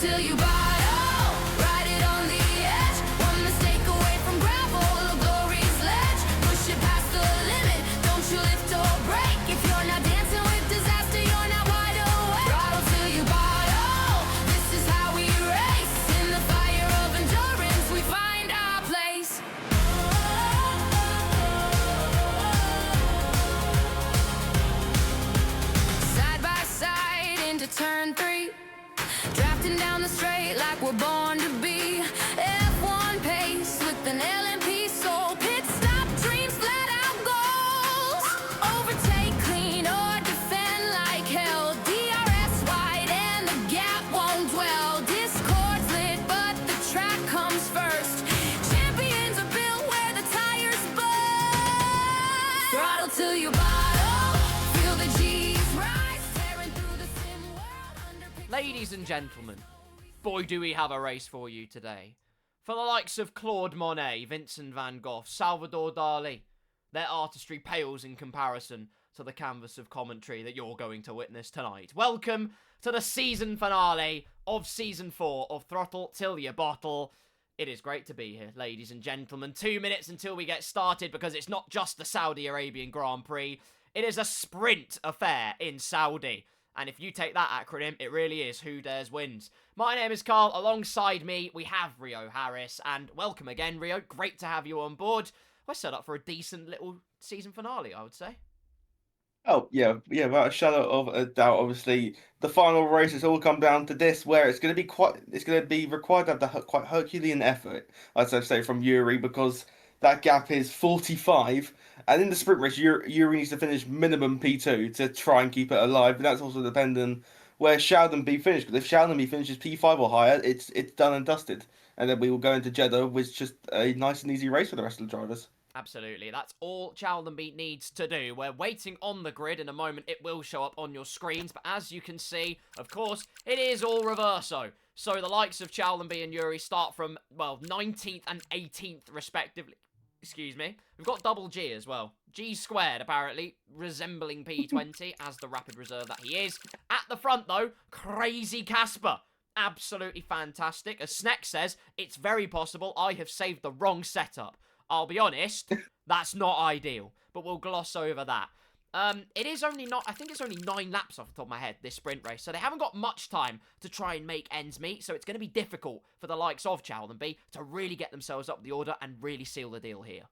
till you bottle, ride it on the edge. One mistake away from gravel, a glory's ledge. Push it past the limit, don't you lift or break. If you're not dancing with disaster, you're not wide awake. Throttle till you bottle, this is how we race. In the fire of endurance, we find our place. Side by side into turn 3, drafting down the straight like we're born to be. F1 pace with an LMP soul. Pit stop dreams, flat out goals. Overtake clean or defend like hell. DRS wide and the gap won't dwell. Discord's lit but the track comes first. Champions are built where the tires burst. Throttle till you bottle, feel the G's rise. Tearing through the sim world under. Ladies and gentlemen, boy do we have a race for you today. For the likes of Claude Monet, Vincent van Gogh, Salvador Dali, their artistry pales in comparison to the canvas of commentary that you're going to witness tonight. Welcome to the season finale of Season 4 of Throttle Till You Bottle. It is great to be here, ladies and gentlemen. 2 minutes until we get started, because it's not just the Saudi Arabian Grand Prix. It is a sprint affair in Saudi. And if you take that acronym, it really is Who Dares Wins. My name is Carl. Alongside me, we have Rio Harris. And welcome again, Rio. Great to have you on board. We're set up for a decent little season finale, I would say. Oh, yeah, without a shadow of a doubt. Obviously, the final race has all come down to this, where it's going to be required to have quite Herculean effort, as I say, from Yuri, because that gap is 45. And in the sprint race, Yuri needs to finish minimum P2 to try and keep it alive. But that's also dependent where Sheldonby finished. Because if Sheldonby finishes P5 or higher, it's done and dusted. And then we will go into Jeddah with just a nice and easy race for the rest of the drivers. Absolutely. That's all Chaldenby needs to do. We're waiting on the grid. In a moment, it will show up on your screens. But as you can see, of course, it is all reverso. So the likes of Chaldenby and Yuri start from, well, 19th and 18th, respectively. Excuse me. We've got double G as well. G squared, apparently, resembling P20 as the rapid reserve that he is. At the front, though, Crazy Casper. Absolutely fantastic. As Sneck says, it's very possible I have saved the wrong setup. I'll be honest, that's not ideal, but we'll gloss over that. It is only I think it's only 9 laps off the top of my head, this sprint race, so they haven't got much time to try and make ends meet, so it's going to be difficult for the likes of Chaldenby to really get themselves up the order and really seal the deal here.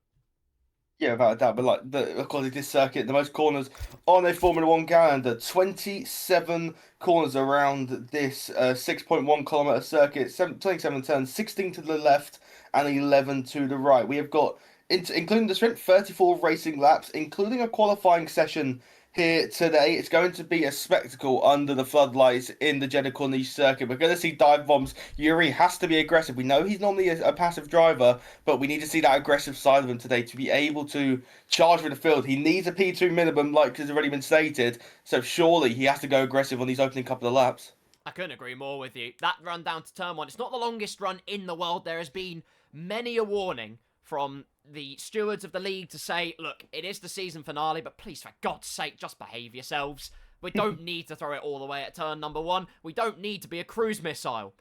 Yeah, without a doubt, but according to this circuit, the most corners on a Formula 1 calendar, 27 corners around this 6.1 kilometre circuit, 27 turns, 16 to the left and 11 to the right. We have got, including the sprint, 34 racing laps, including a qualifying session here today. It's going to be a spectacle under the floodlights in the Jeddah Corniche circuit. We're going to see dive bombs. Yuri has to be aggressive. We know he's normally a passive driver, but we need to see that aggressive side of him today to be able to charge for the field. He needs a P2 minimum, like has already been stated, so surely he has to go aggressive on these opening couple of laps. I couldn't agree more with you. That run down to turn 1, it's not the longest run in the world. There has been many a warning from the stewards of the league to say, look, it is the season finale, but please, for God's sake, just behave yourselves. We don't need to throw it all the way at turn number 1. We don't need to be a cruise missile.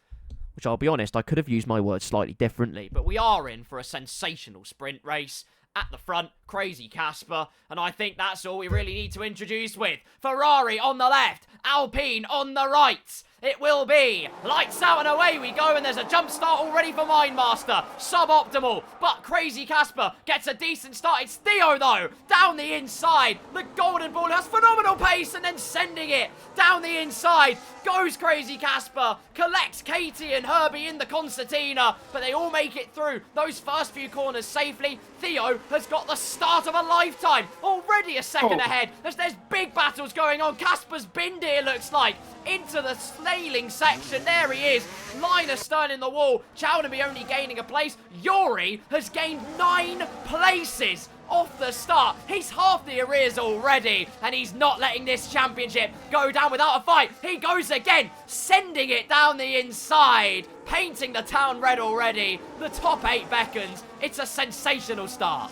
Which, I'll be honest, I could have used my words slightly differently, but we are in for a sensational sprint race. At the front, Crazy Casper, and I think that's all we really need to introduce with. Ferrari on the left, Alpine on the right. It will be lights out and away we go, and there's a jump start already for Mindmaster. Suboptimal, but Crazy Casper gets a decent start. It's Theo, though, down the inside. The Golden Ball has phenomenal pace, and then sending it down the inside goes Crazy Casper. Collects Katie and Herbie in the concertina, but they all make it through those first few corners safely. Theo has got the start of a lifetime. Already a second ahead as there's big battles going on. Casper's binned here, looks like, into the sailing section. There he is. Line astern in the wall. Chaldenby only gaining a place. Yuri has gained 9 places off the start. He's half the arrears already, and he's not letting this championship go down without a fight. He goes again, sending it down the inside, painting the town red already. The top 8 beckons. It's a sensational start.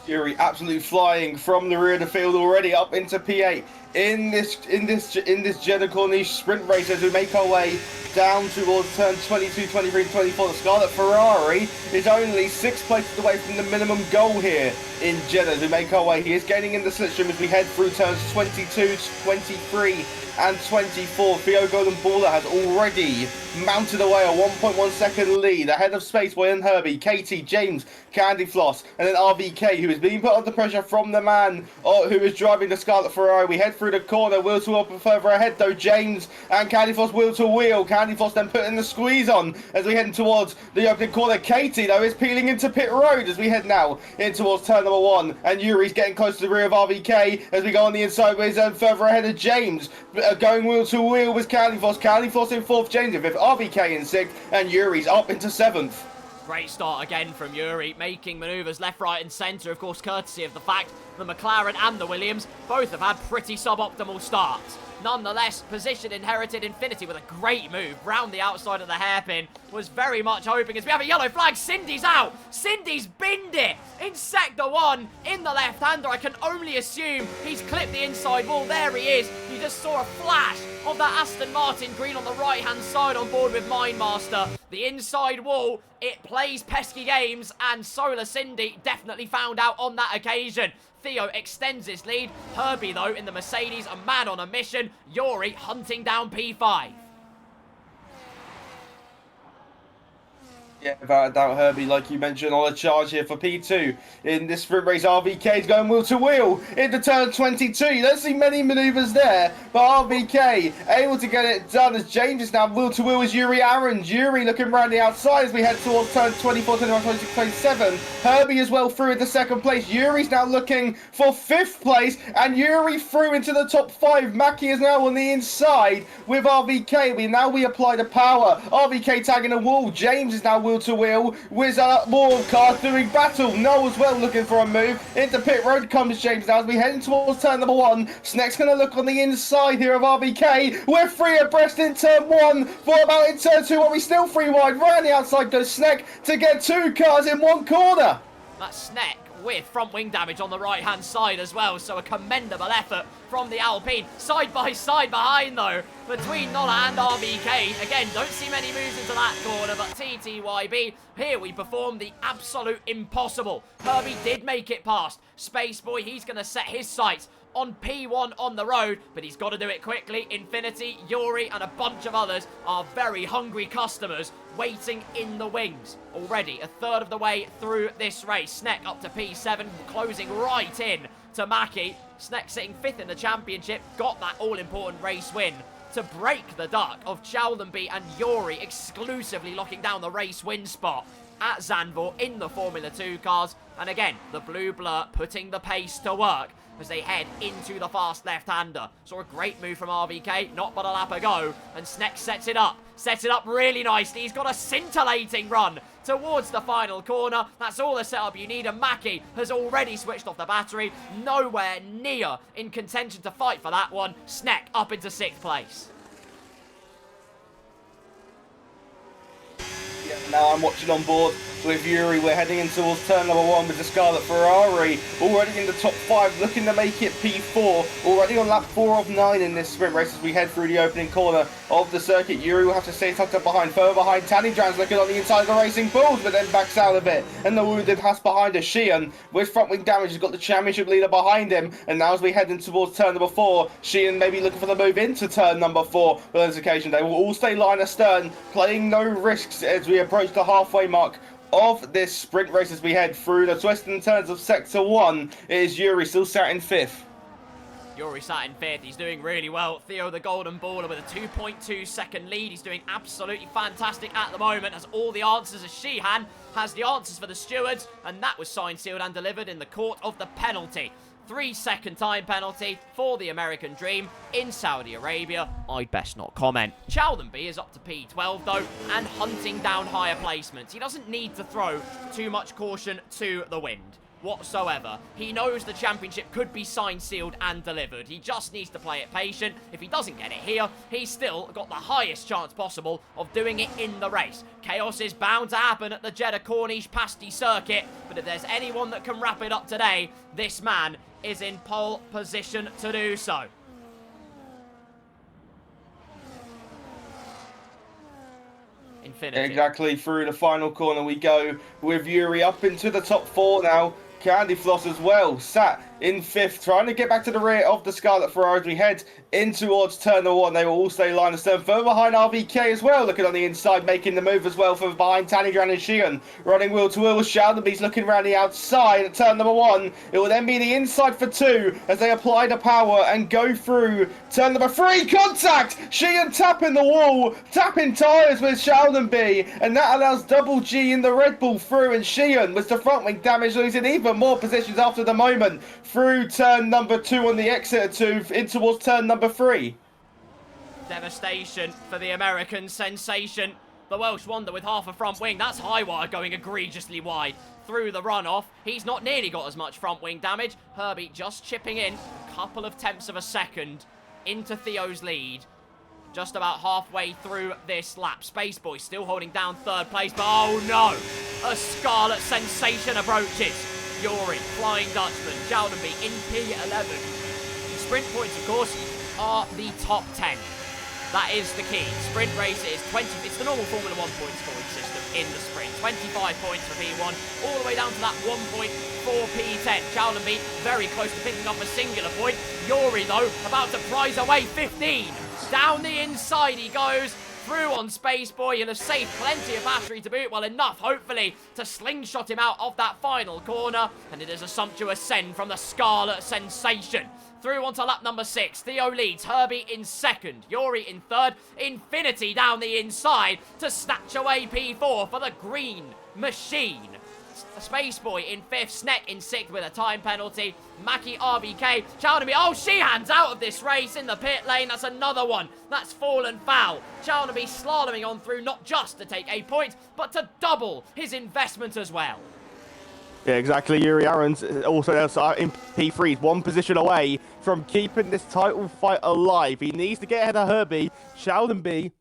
Yuri absolutely flying from the rear of the field already up into P8. in this Jeddah Corniche sprint race as we make our way down towards turn 22, 23, 24. The Scarlet Ferrari is only 6 places away from the minimum goal here in Jeddah as we make our way. He is gaining in the slipstream as we head through turns 22, 23 and 24. Theo Golden Baller has already mounted away a 1.1 second lead ahead of Spaceboy and Herbie, Katie, James, Candy Floss, and then RVK, who is being put under pressure from the man who is driving the Scarlet Ferrari. We head through the corner, wheel to wheel further ahead though. James and Candy Floss wheel to wheel. Candy Floss then putting the squeeze on as we head towards the opening corner. Katie though is peeling into pit road as we head now in towards turn number 1, and Yuri's getting close to the rear of RVK as we go on the inside ways and further ahead of James, going wheel to wheel with Candy Floss. Candy Floss in 4th, James in 5th, RVK in 6th, and Yuri's up into 7th. Great start again from Yuri, making manoeuvres left, right and centre, of course courtesy of the fact the McLaren and the Williams both have had pretty suboptimal starts. Nonetheless, position inherited Infinity with a great move round the outside of the hairpin. Was very much hoping as we have a yellow flag. Cindy's out. Cindy's binned it in sector 1 in the left-hander. I can only assume he's clipped the inside wall. There he is. You just saw a flash of that Aston Martin green on the right-hand side on board with Mindmaster. The inside wall, it plays pesky games, and Solar Cindy definitely found out on that occasion. Theo extends his lead. Herbie, though, in the Mercedes, a man on a mission. Yuri hunting down P5. Yeah, without a doubt, Herbie, like you mentioned, on a charge here for P2 in this sprint race. RVK is going wheel to wheel into turn 22. You don't see many manoeuvres there, but RVK able to get it done as James is now wheel to wheel as Yuri Aarons. Yuri looking around the outside as we head towards turn 24, 25, 26, 27. Herbie as well through into 2nd place. Yuri's now looking for 5th place, and Yuri through into the top 5. Mackie is now on the inside with RVK. We apply the power. RVK tagging a wall. James is now wheel to wheel with more cars doing battle. Noel as well looking for a move. Into pit road comes James now as we heading towards turn number 1. Snake's going to look on the inside here of RVK. We're 3 abreast in turn 1. What about in turn 2? Are we still 3 wide? Right on the outside goes Snake to get 2 cars in 1 corner. That's Snake with front wing damage on the right-hand side as well, so a commendable effort from the Alpine. Side by side behind, though, between Nola and RVK. Again, don't see many moves into that corner, but TTYB, here we perform the absolute impossible. Herbie did make it past. Spaceboy, he's going to set his sights on P1 on the road, but he's got to do it quickly. Infinity, Yuri, and a bunch of others are very hungry customers waiting in the wings. Already a third of the way through this race. Snek up to P7, closing right in to Mackie. Snek sitting 5th in the championship, got that all-important race win to break the duck of Chowdenby and Yuri exclusively locking down the race win spot at Zandvoort in the Formula 2 cars. And again, the Blue Blur putting the pace to work as they head into the fast left-hander. Saw a great move from RVK, not but a lap ago, and Snek sets it up really nicely. He's got a scintillating run towards the final corner. That's all the setup you need, and Mackie has already switched off the battery. Nowhere near in contention to fight for that one. Snek up into 6th place. Yeah, now I'm watching on board with Yuri. We're heading in towards turn number 1 with the Scarlet Ferrari already in the top 5, looking to make it P4. Already on lap 4 of 9 in this sprint race as we head through the opening corner of the circuit. Yuri will have to stay tucked up behind. Further behind, Tanny Drans looking on the inside of the Racing Bulls, but then backs out a bit. And the wounded Haas behind us. Sheehan with front wing damage has got the championship leader behind him. And now as we head in towards turn number 4, Sheehan maybe looking for the move into turn number 4. But on this occasion, they will all stay line astern, playing no risks as we approach the halfway mark of this sprint race as we head through the twists and turns of sector 1. It is Yuri still sat in 5th. Yuri sat in 5th. He's doing really well. Theo, the golden baller, with a 2.2 second lead. He's doing absolutely fantastic at the moment. Has all the answers as Sheehan has the answers for the stewards. And that was signed, sealed and delivered in the court of the penalty. 3-second time penalty for the American Dream in Saudi Arabia. I'd best not comment. Chowdenby is up to P12 though, and hunting down higher placements. He doesn't need to throw too much caution to the wind whatsoever. He knows the championship could be signed, sealed and delivered. He just needs to play it patient. If he doesn't get it here, he's still got the highest chance possible of doing it in the race. Chaos is bound to happen at the Jeddah Corniche pasty circuit, but if there's anyone that can wrap it up today, this man is in pole position to do so. infinity. Exactly, through the final corner we go with Yuri up into the top 4 now. Candy Floss as well, sat in 5th, trying to get back to the rear of the Scarlet Ferrari as we head in towards turn 1. They will all stay line of stern. Further behind RVK as well, looking on the inside, making the move as well from behind Tanidran and Sheehan. Running wheel to wheel with Sheldonby's looking around the outside at turn number 1. It will then be the inside for 2 as they apply the power and go through turn number 3. Contact! Sheehan tapping the wall, tapping tyres with Sheldonby, and that allows Double G in the Red Bull through, and Sheehan was the front wing damage, losing even more positions after the moment through turn number 2 on the exit of 2 in towards turn number 3. Devastation for the American sensation. The Welsh wonder with half a front wing. That's Highwire going egregiously wide through the runoff. He's not nearly got as much front wing damage. Herbie just chipping in a couple of tenths of a second into Theo's lead. Just about halfway through this lap. Spaceboy still holding down 3rd place, but oh no! A Scarlet sensation approaches. Yuri, Flying Dutchman, Jaldenby in P11. The sprint points, of course, are the top 10. That is the key. Sprint race is 20. It's the normal Formula 1 point scoring system in the sprint. 25 points for P1, all the way down to that 1 point for P10. Jaldenby very close to picking up a singular point. Yuri, though, about to prize away 15. Down the inside he goes. Through on Spaceboy. He'll have saved plenty of battery to boot. Well, enough, hopefully, to slingshot him out of that final corner. And it is a sumptuous send from the Scarlet sensation. Through onto lap number 6. Theo leads. Herbie in 2nd. Yuri in 3rd. Infinity down the inside to snatch away P4 for the green machine. Spaceboy in 5th, Sneck in 6th with a time penalty. Mackie, RVK, Chowderby. Oh, Sheehan's out of this race in the pit lane. That's another one. That's fallen foul. Chowderby slaloming on through, not just to take a point, but to double his investment as well. Yeah, exactly. Yuri Aarons also in P3, 1 position away from keeping this title fight alive. He needs to get ahead of Herbie. Sheldonby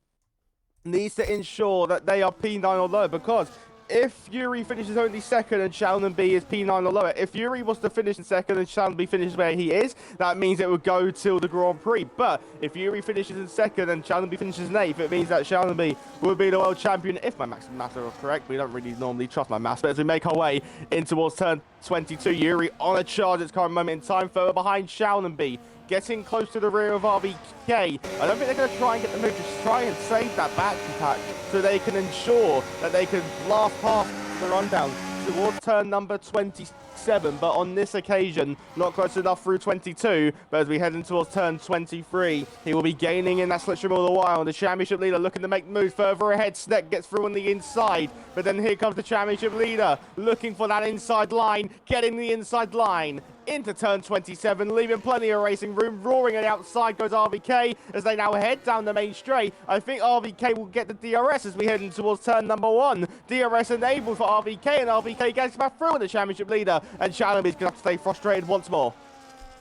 needs to ensure that they are P9 or lower, because if Yuri finishes only 2nd and Sheldonby is P9 or lower, if Yuri was to finish in 2nd and Sheldonby finishes where he is, that means it would go till the Grand Prix. But if Yuri finishes in 2nd and Sheldonby finishes in 8th, it means that Sheldonby will be the world champion, if my maths are correct. We don't really normally trust my maths, but as we make our way in towards turn 22, Yuri on a charge at this current moment in time, further behind Sheldonby, getting close to the rear of RBK. I don't think they're going to try and get the move, just try and save that battery pack so they can ensure that they can blast past the rundown towards turn number 27, but on this occasion, not close enough through 22, but as we head in towards turn 23, he will be gaining in that slipstream all the while. The championship leader looking to make moves further ahead. Sneck gets through on the inside, but then here comes the championship leader, looking for that inside line, getting the inside line into turn 27, leaving plenty of racing room. Roaring on the outside goes RVK as they now head down the main straight. I think RVK will get the DRS as we head in towards turn number 1. DRS enabled for RVK, and RVK gets back through on the championship leader, and Chalaby's going to have to stay frustrated once more.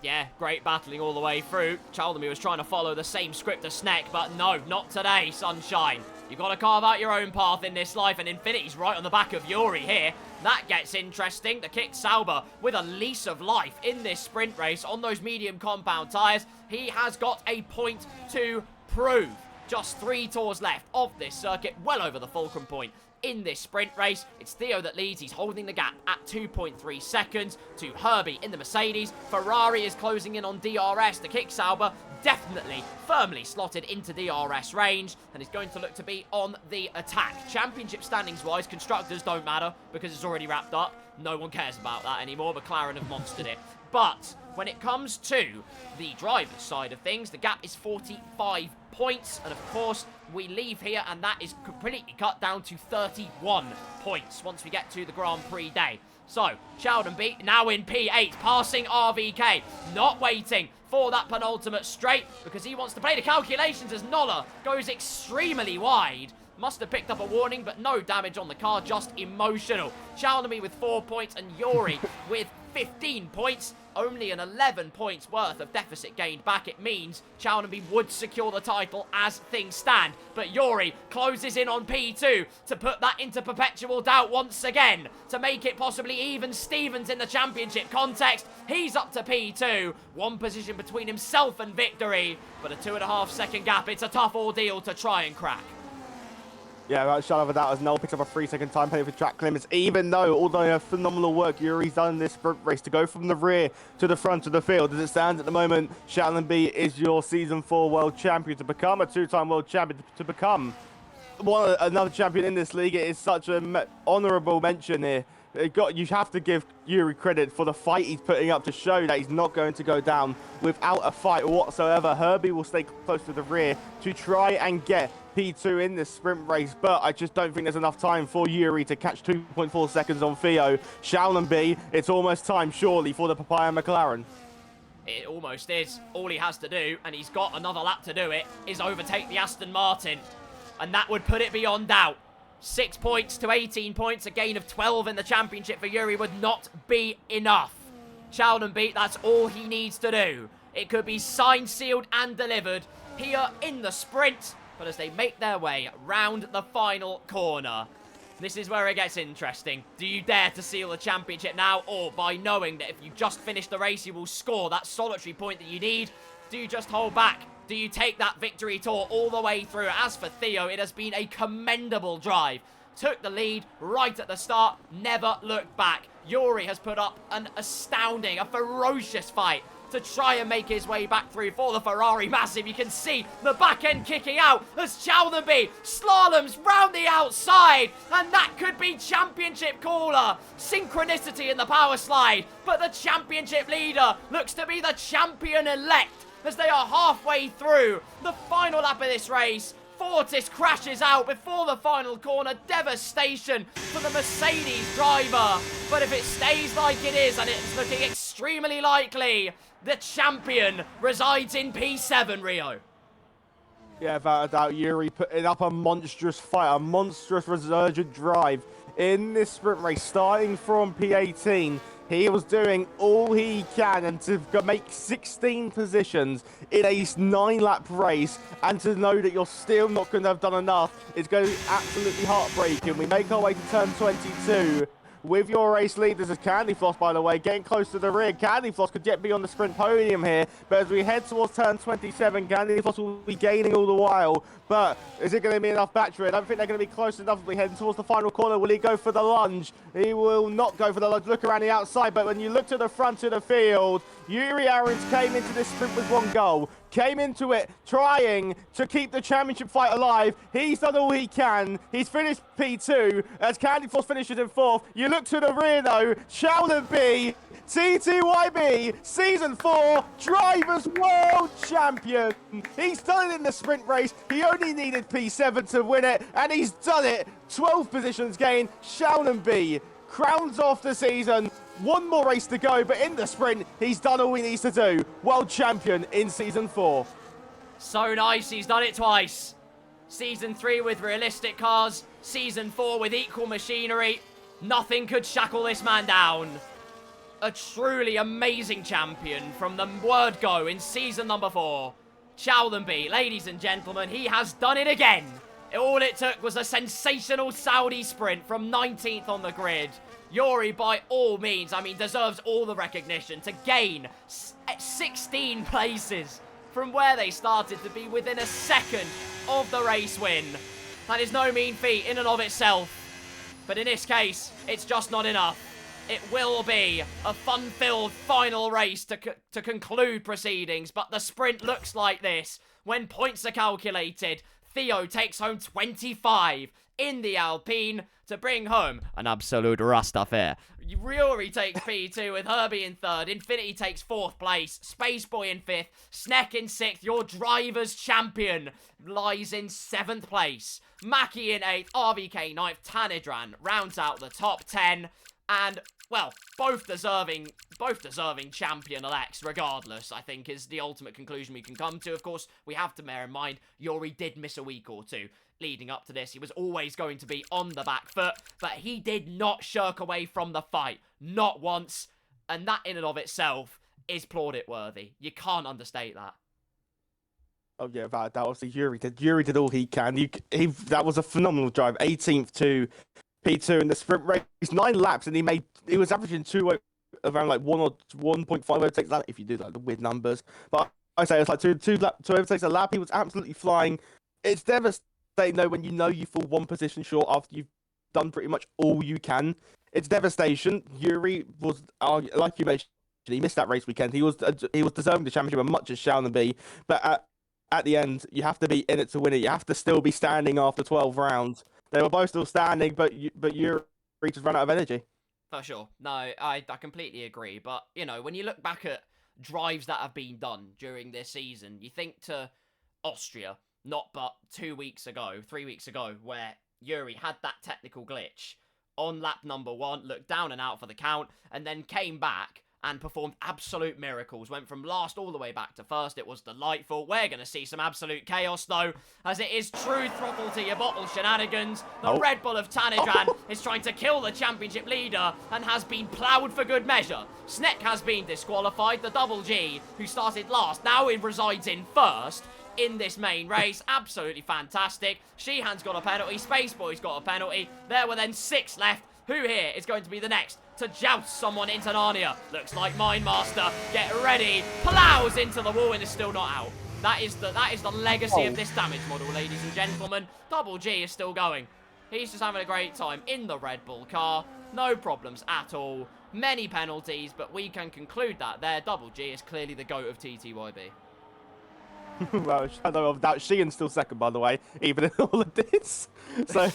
Yeah, great battling all the way through. Chaldemy was trying to follow the same script as Sneck, but no, not today, sunshine. You've got to carve out your own path in this life, and Infinity's right on the back of Yuri here. That gets interesting. The Kick Sauber with a lease of life in this sprint race on those medium compound tyres. He has got a point to prove. Just 3 tours left of this circuit, well over the fulcrum point in this sprint race. It's Theo that leads. He's holding the gap at 2.3 seconds to Herbie in the Mercedes. Ferrari is closing in on DRS. The Kick Sauber definitely firmly slotted into DRS range and is going to look to be on the attack. Championship standings wise, constructors don't matter because it's already wrapped up. No one cares about that anymore. McLaren have monstered it. But when it comes to the driver's side of things, the gap is 45 points. And of course, we leave here and that is completely cut down to 31 points once we get to the Grand Prix day. So, Sheldonby now in P8, passing RVK, not waiting for that penultimate straight because he wants to play the calculations as Nola goes extremely wide. Must have picked up a warning, but no damage on the car, just emotional. Sheldonby with 4 points and Yuri with 15 points. Only an 11 points worth of deficit gained back. It means Sheldonby would secure the title as things stand. But Yuri closes in on P2 to put that into perpetual doubt once again. To make it possibly even Stevens in the championship context. He's up to P2. 1 position between himself and victory. But a 2.5 second gap. It's a tough ordeal to try and crack. Yeah, without a shadow of a doubt, as Noel picks up a 3-second time penalty for track limits, even though, although phenomenal work Yuri's done in this sprint race to go from the rear to the front of the field, as it stands at the moment, Sheldon B is your Season 4 world champion, to become a 2-time world champion, to become another champion in this league. It is such an honourable mention here. You have to give Yuri credit for the fight he's putting up to show that he's not going to go down without a fight whatsoever. Herbie will stay close to the rear to try and get P2 in this sprint race, but I just don't think there's enough time for Yuri to catch 2.4 seconds on Theo. Shaolin B, it's almost time, surely, for the Papaya McLaren. It almost is. All he has to do, and he's got another lap to do it, is overtake the Aston Martin. And that would put it beyond doubt. 6 points to 18 points, a gain of 12 in the championship for Yuri would not be enough. Sheldon beat, that's all he needs to do. It could be signed, sealed, and delivered here in the sprint. But as they make their way round the final corner, this is where it gets interesting. Do you dare to seal the championship now, or by knowing that if you just finish the race, you will score that solitary point that you need, do you just hold back? Do you take that victory tour all the way through? As for Theo, it has been a commendable drive. Took the lead right at the start, never looked back. Yuri has put up an astounding, a ferocious fight to try and make his way back through for the Ferrari Massive. You can see the back end kicking out as Chaldenby slaloms round the outside, and that could be championship caller. Synchronicity in the power slide, but the championship leader looks to be the champion-elect as they are halfway through the final lap of this race. Fortis crashes out before the final corner. Devastation for the Mercedes driver. But if it stays like it is, and it's looking extremely likely, the champion resides in P7, Rio. Yeah, without a doubt, Yuri putting up a monstrous fight, a monstrous resurgent drive in this sprint race, starting from P18. He was doing all he can, and to make 16 positions in a 9-lap race, and to know that you're still not going to have done enough, is going to be absolutely heartbreaking. We make our way to turn 22 with your race leaders as Candyfloss, by the way, getting close to the rear. Candyfloss could yet be on the sprint podium here, but as we head towards turn 27, Candyfloss will be gaining all the while. But is it going to be enough battery? I don't think they're going to be close enough as we head towards the final corner. Will he go for the lunge? He will not go for the lunge. Look around the outside, but when you look to the front of the field, Yuri Ahrens came into this sprint with one goal. Came into it trying to keep the championship fight alive. He's done all he can. He's finished P2 as Candyfloss finishes in 4th. You look to the rear though, Sheldon B, Ttyb, Season 4 Drivers World Champion. He's done it in the sprint race. He only needed P7 to win it, and he's done it. 12 positions gained. Sheldon B crowns off the season. One more race to go, but in the sprint, he's done all he needs to do. World champion in Season 4. So nice, he's done it twice. Season 3 with realistic cars, Season 4 with equal machinery. Nothing could shackle this man down. A truly amazing champion from the word go in season number 4. Chaldenby, ladies and gentlemen, he has done it again. All it took was a sensational Saudi sprint from 19th on the grid. Yuri, by all means, I mean, deserves all the recognition to gain 16 places from where they started to be within a second of the race win. That is no mean feat in and of itself. But in this case, it's just not enough. It will be a fun-filled final race to conclude proceedings, but the sprint looks like this. When points are calculated, Theo takes home 25 in the Alpine to bring home an absolute rust affair. Yuri takes P2 with Herbie in 3rd. Infinity takes 4th place. Spaceboy in 5th. Sneck in 6th. Your driver's champion lies in 7th place. Mackie in 8th. RVK 9th. Tanidran rounds out the top 10. And, well, both deserving champion-elects, regardless, I think, is the ultimate conclusion we can come to. Of course, we have to bear in mind, Yuri did miss a week or two leading up to this. He was always going to be on the back foot, but he did not shirk away from the fight. Not once. And that, in and of itself, is plaudit-worthy. You can't understate that. Oh, yeah, that was the Yuri did all he can. That was a phenomenal drive. 18th to P2 in the sprint race, 9 laps, and he was averaging around like 1 or 1.5 overtakes a lap if you do like the weird numbers. But I say it's like two overtakes a lap. He was absolutely flying. It's devastating say no when you know you fall one position short after you've done pretty much all you can. It's devastation. Yuri was, like you mentioned, he missed that race weekend. He was deserving the championship as much as Shaunby, but at the end, you have to be in it to win it. You have to still be standing after 12 rounds. They were both still standing, but Yuri just ran out of energy. For sure. No, I completely agree. But, you know, when you look back at drives that have been done during this season, you think to Austria, not but 3 weeks ago, where Yuri had that technical glitch on lap number 1, looked down and out for the count, and then came back and performed absolute miracles. Went from last all the way back to first. It was delightful. We're going to see some absolute chaos, though, as it is true throttle to your bottle shenanigans. The Red Bull of Tanidran is trying to kill the championship leader and has been ploughed for good measure. Sneck has been disqualified. The Double G, who started last, now it resides in first in this main race. Absolutely fantastic. Sheehan's got a penalty. Spaceboy's got a penalty. There were then 6 left. Who here is going to be the next to joust someone into Narnia? Looks like Mindmaster. Get ready. Plows into the wall and is still not out. That is the legacy of this damage model, ladies and gentlemen. Double G is still going. He's just having a great time in the Red Bull car. No problems at all. Many penalties, but we can conclude that there. Double G is clearly the GOAT of TTYB. Well, shadow of doubt. Sheehan's still second, by the way, even in all of this. So,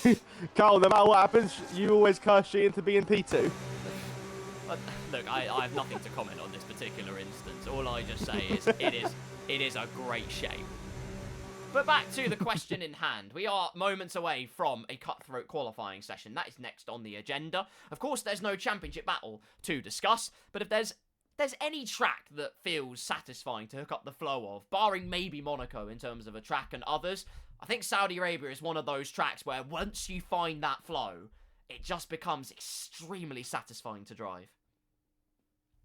Carl, no matter what happens, you always curse Sheehan to be in P2. Look, I have nothing to comment on this particular instance. All I just say is it is a great shame. But back to the question in hand. We are moments away from a cutthroat qualifying session. That is next on the agenda. Of course, there's no championship battle to discuss, but if there's any track that feels satisfying to hook up the flow of, barring maybe Monaco in terms of a track and others, I think Saudi Arabia is one of those tracks where once you find that flow, it just becomes extremely satisfying to drive.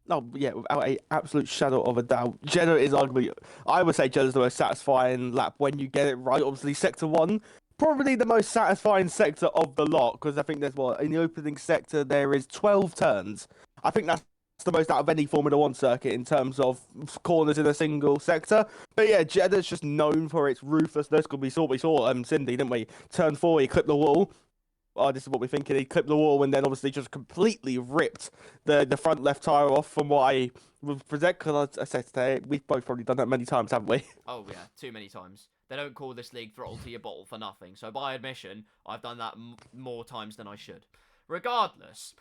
Oh, yeah, without an absolute shadow of a doubt. Jeddah is arguably, I would say Jeddah's the most satisfying lap when you get it right. Obviously, Sector 1, probably the most satisfying sector of the lot, because I think there's, in the opening sector, there is 12 turns. I think that's the most out of any Formula 1 circuit in terms of corners in a single sector. But yeah, Jeddah's just known for its ruthlessness, because we saw Cindy, didn't we? Turn 4, he clipped the wall. Oh, this is what we're thinking. He clipped the wall and then obviously just completely ripped the front left tyre off from what I would present. Because I said today, we've both probably done that many times, haven't we? Oh, yeah, too many times. They don't call this league throttle to your bottle for nothing. So by admission, I've done that more times than I should. Regardless,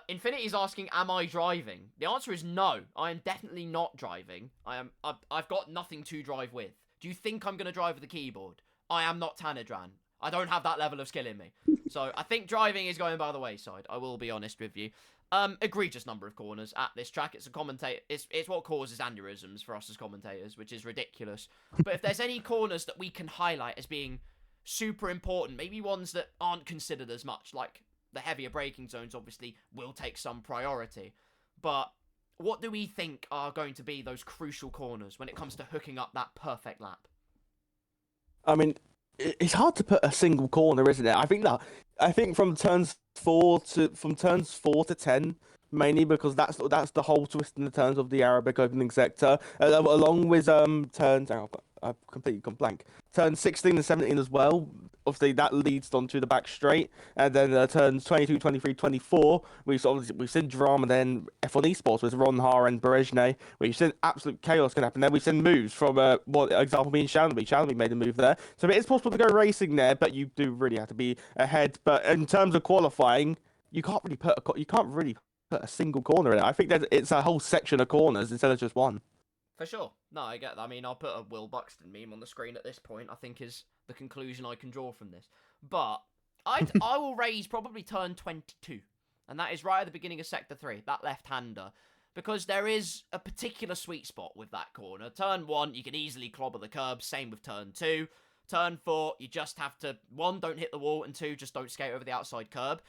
Infinity's asking, am I driving? The answer is no. I am definitely not driving. I've got nothing to drive with. Do you think I'm going to drive with the keyboard? I am not Tanidran. I don't have that level of skill in me. So I think driving is going by the wayside. I will be honest with you. Egregious number of corners at this track. It's a commentator. It's what causes aneurysms for us as commentators, which is ridiculous. But if there's any corners that we can highlight as being super important, maybe ones that aren't considered as much, like the heavier braking zones, obviously will take some priority. But what do we think are going to be those crucial corners when it comes to hooking up that perfect lap? I mean, it's hard to put a single corner, isn't it? I think from turns 4 to 10, mainly because that's the whole twist in the turns of the Arabic opening sector, along with turns. I've completely gone blank. Turns 16 and 17 as well. Obviously, that leads onto the back straight, and then turns 22, 23, 24. We've seen drama then F1 Esports with Ron Har and Berezhny. We've seen absolute chaos can happen there. We've seen moves from example being Shaunby. Shaunby made a move there, so it is possible to go racing there, but you do really have to be ahead. But in terms of qualifying, you can't really put a single corner in it. I think it's a whole section of corners instead of just one. For sure. No, I get that. I mean, I'll put a Will Buxton meme on the screen at this point, I think is the conclusion I can draw from this. But I will raise probably turn 22. And that is right at the beginning of Sector 3, that left-hander. Because there is a particular sweet spot with that corner. Turn 1, you can easily clobber the curb. Same with turn 2. Turn 4, you just have to, 1, don't hit the wall, and 2, just don't skate over the outside curb.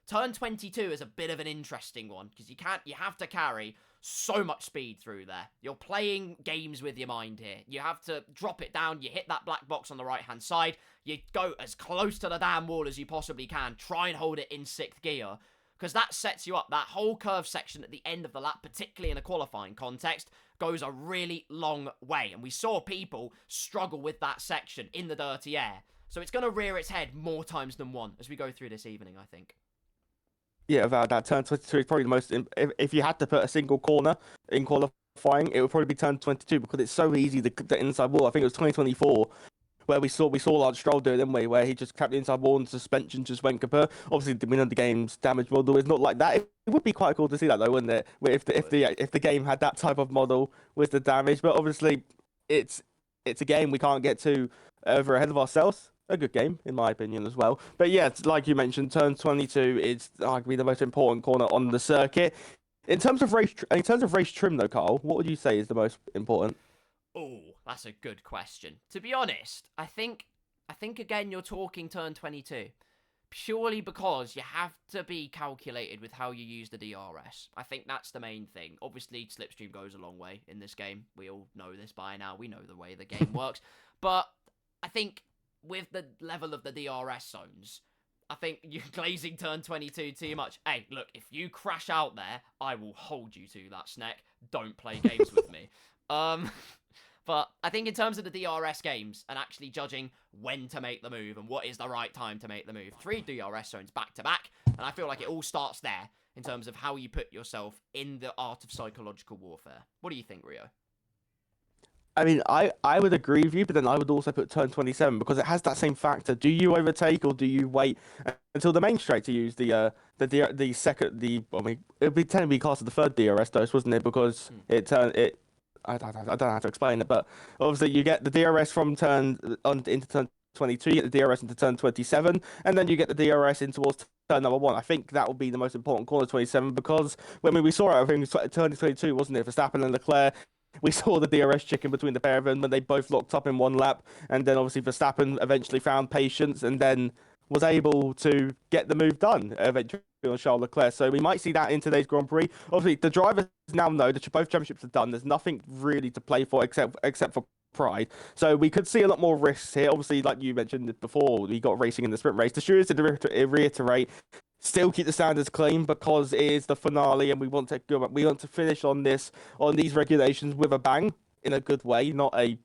Turn 22 is a bit of an interesting one, because you have to carry so much speed through there. You're playing games with your mind here. You have to drop it down, you hit that black box on the right-hand side, you go as close to the damn wall as you possibly can, try and hold it in 6th gear, because that sets you up. That whole curve section at the end of the lap, particularly in a qualifying context, goes a really long way, and we saw people struggle with that section in the dirty air. So it's going to rear its head more times than one as we go through this evening, I think. Yeah, that turn 22 is probably the most. If you had to put a single corner in qualifying, it would probably be turn 22 because it's so easy the inside wall. I think it was 2024 where we saw Lance Stroll do it, didn't we? Where he just capped the inside wall and suspension just went kaput. Obviously, we know the game's damage model is not like that. It would be quite cool to see that though, wouldn't it? If the game had that type of model with the damage, but obviously it's a game we can't get too over ahead of ourselves. A good game, in my opinion, as well. But yeah, like you mentioned, turn 22 is arguably the most important corner on the circuit. In terms of race trim, though, Carl, what would you say is the most important? Oh, that's a good question. To be honest, I think again you're talking turn 22. Purely because you have to be calculated with how you use the DRS. I think that's the main thing. Obviously, slipstream goes a long way in this game. We all know this by now. We know the way the game works. But I think with the level of the DRS zones, I think you're glazing turn 22 too much. Hey, look, if you crash out there, I will hold you to that, Sneck. Don't play games with me. But I think in terms of the DRS games and actually judging when to make the move and what is the right time to make the move, 3 DRS zones back to back, and I feel like it all starts there in terms of how you put yourself in the art of psychological warfare. What do you think, Rio? I mean, I would agree with you, but then I would also put turn 27 because it has that same factor. Do you overtake or do you wait until the main straight to use the second it would be technically classed as the third DRS dose, wasn't it? Because I don't know how to explain it, but obviously you get the DRS from into turn 22, you get the DRS into turn 27, and then you get the DRS in towards turn number 1. I think that will be the most important corner 27 because when we saw it, I think it was turn 22, wasn't it? Verstappen and Leclerc. We saw the DRS chicken between the pair of them when they both locked up in one lap, and then obviously Verstappen eventually found patience and then was able to get the move done eventually on Charles Leclerc. So we might see that in today's Grand Prix. Obviously, the drivers now know that both championships are done. There's nothing really to play for except for pride. So we could see a lot more risks here. Obviously, like you mentioned before, we got racing in the sprint race. The stewards did reiterate. Still keep the standards clean because it is the finale, and we want to finish on these regulations with a bang in a good way, not a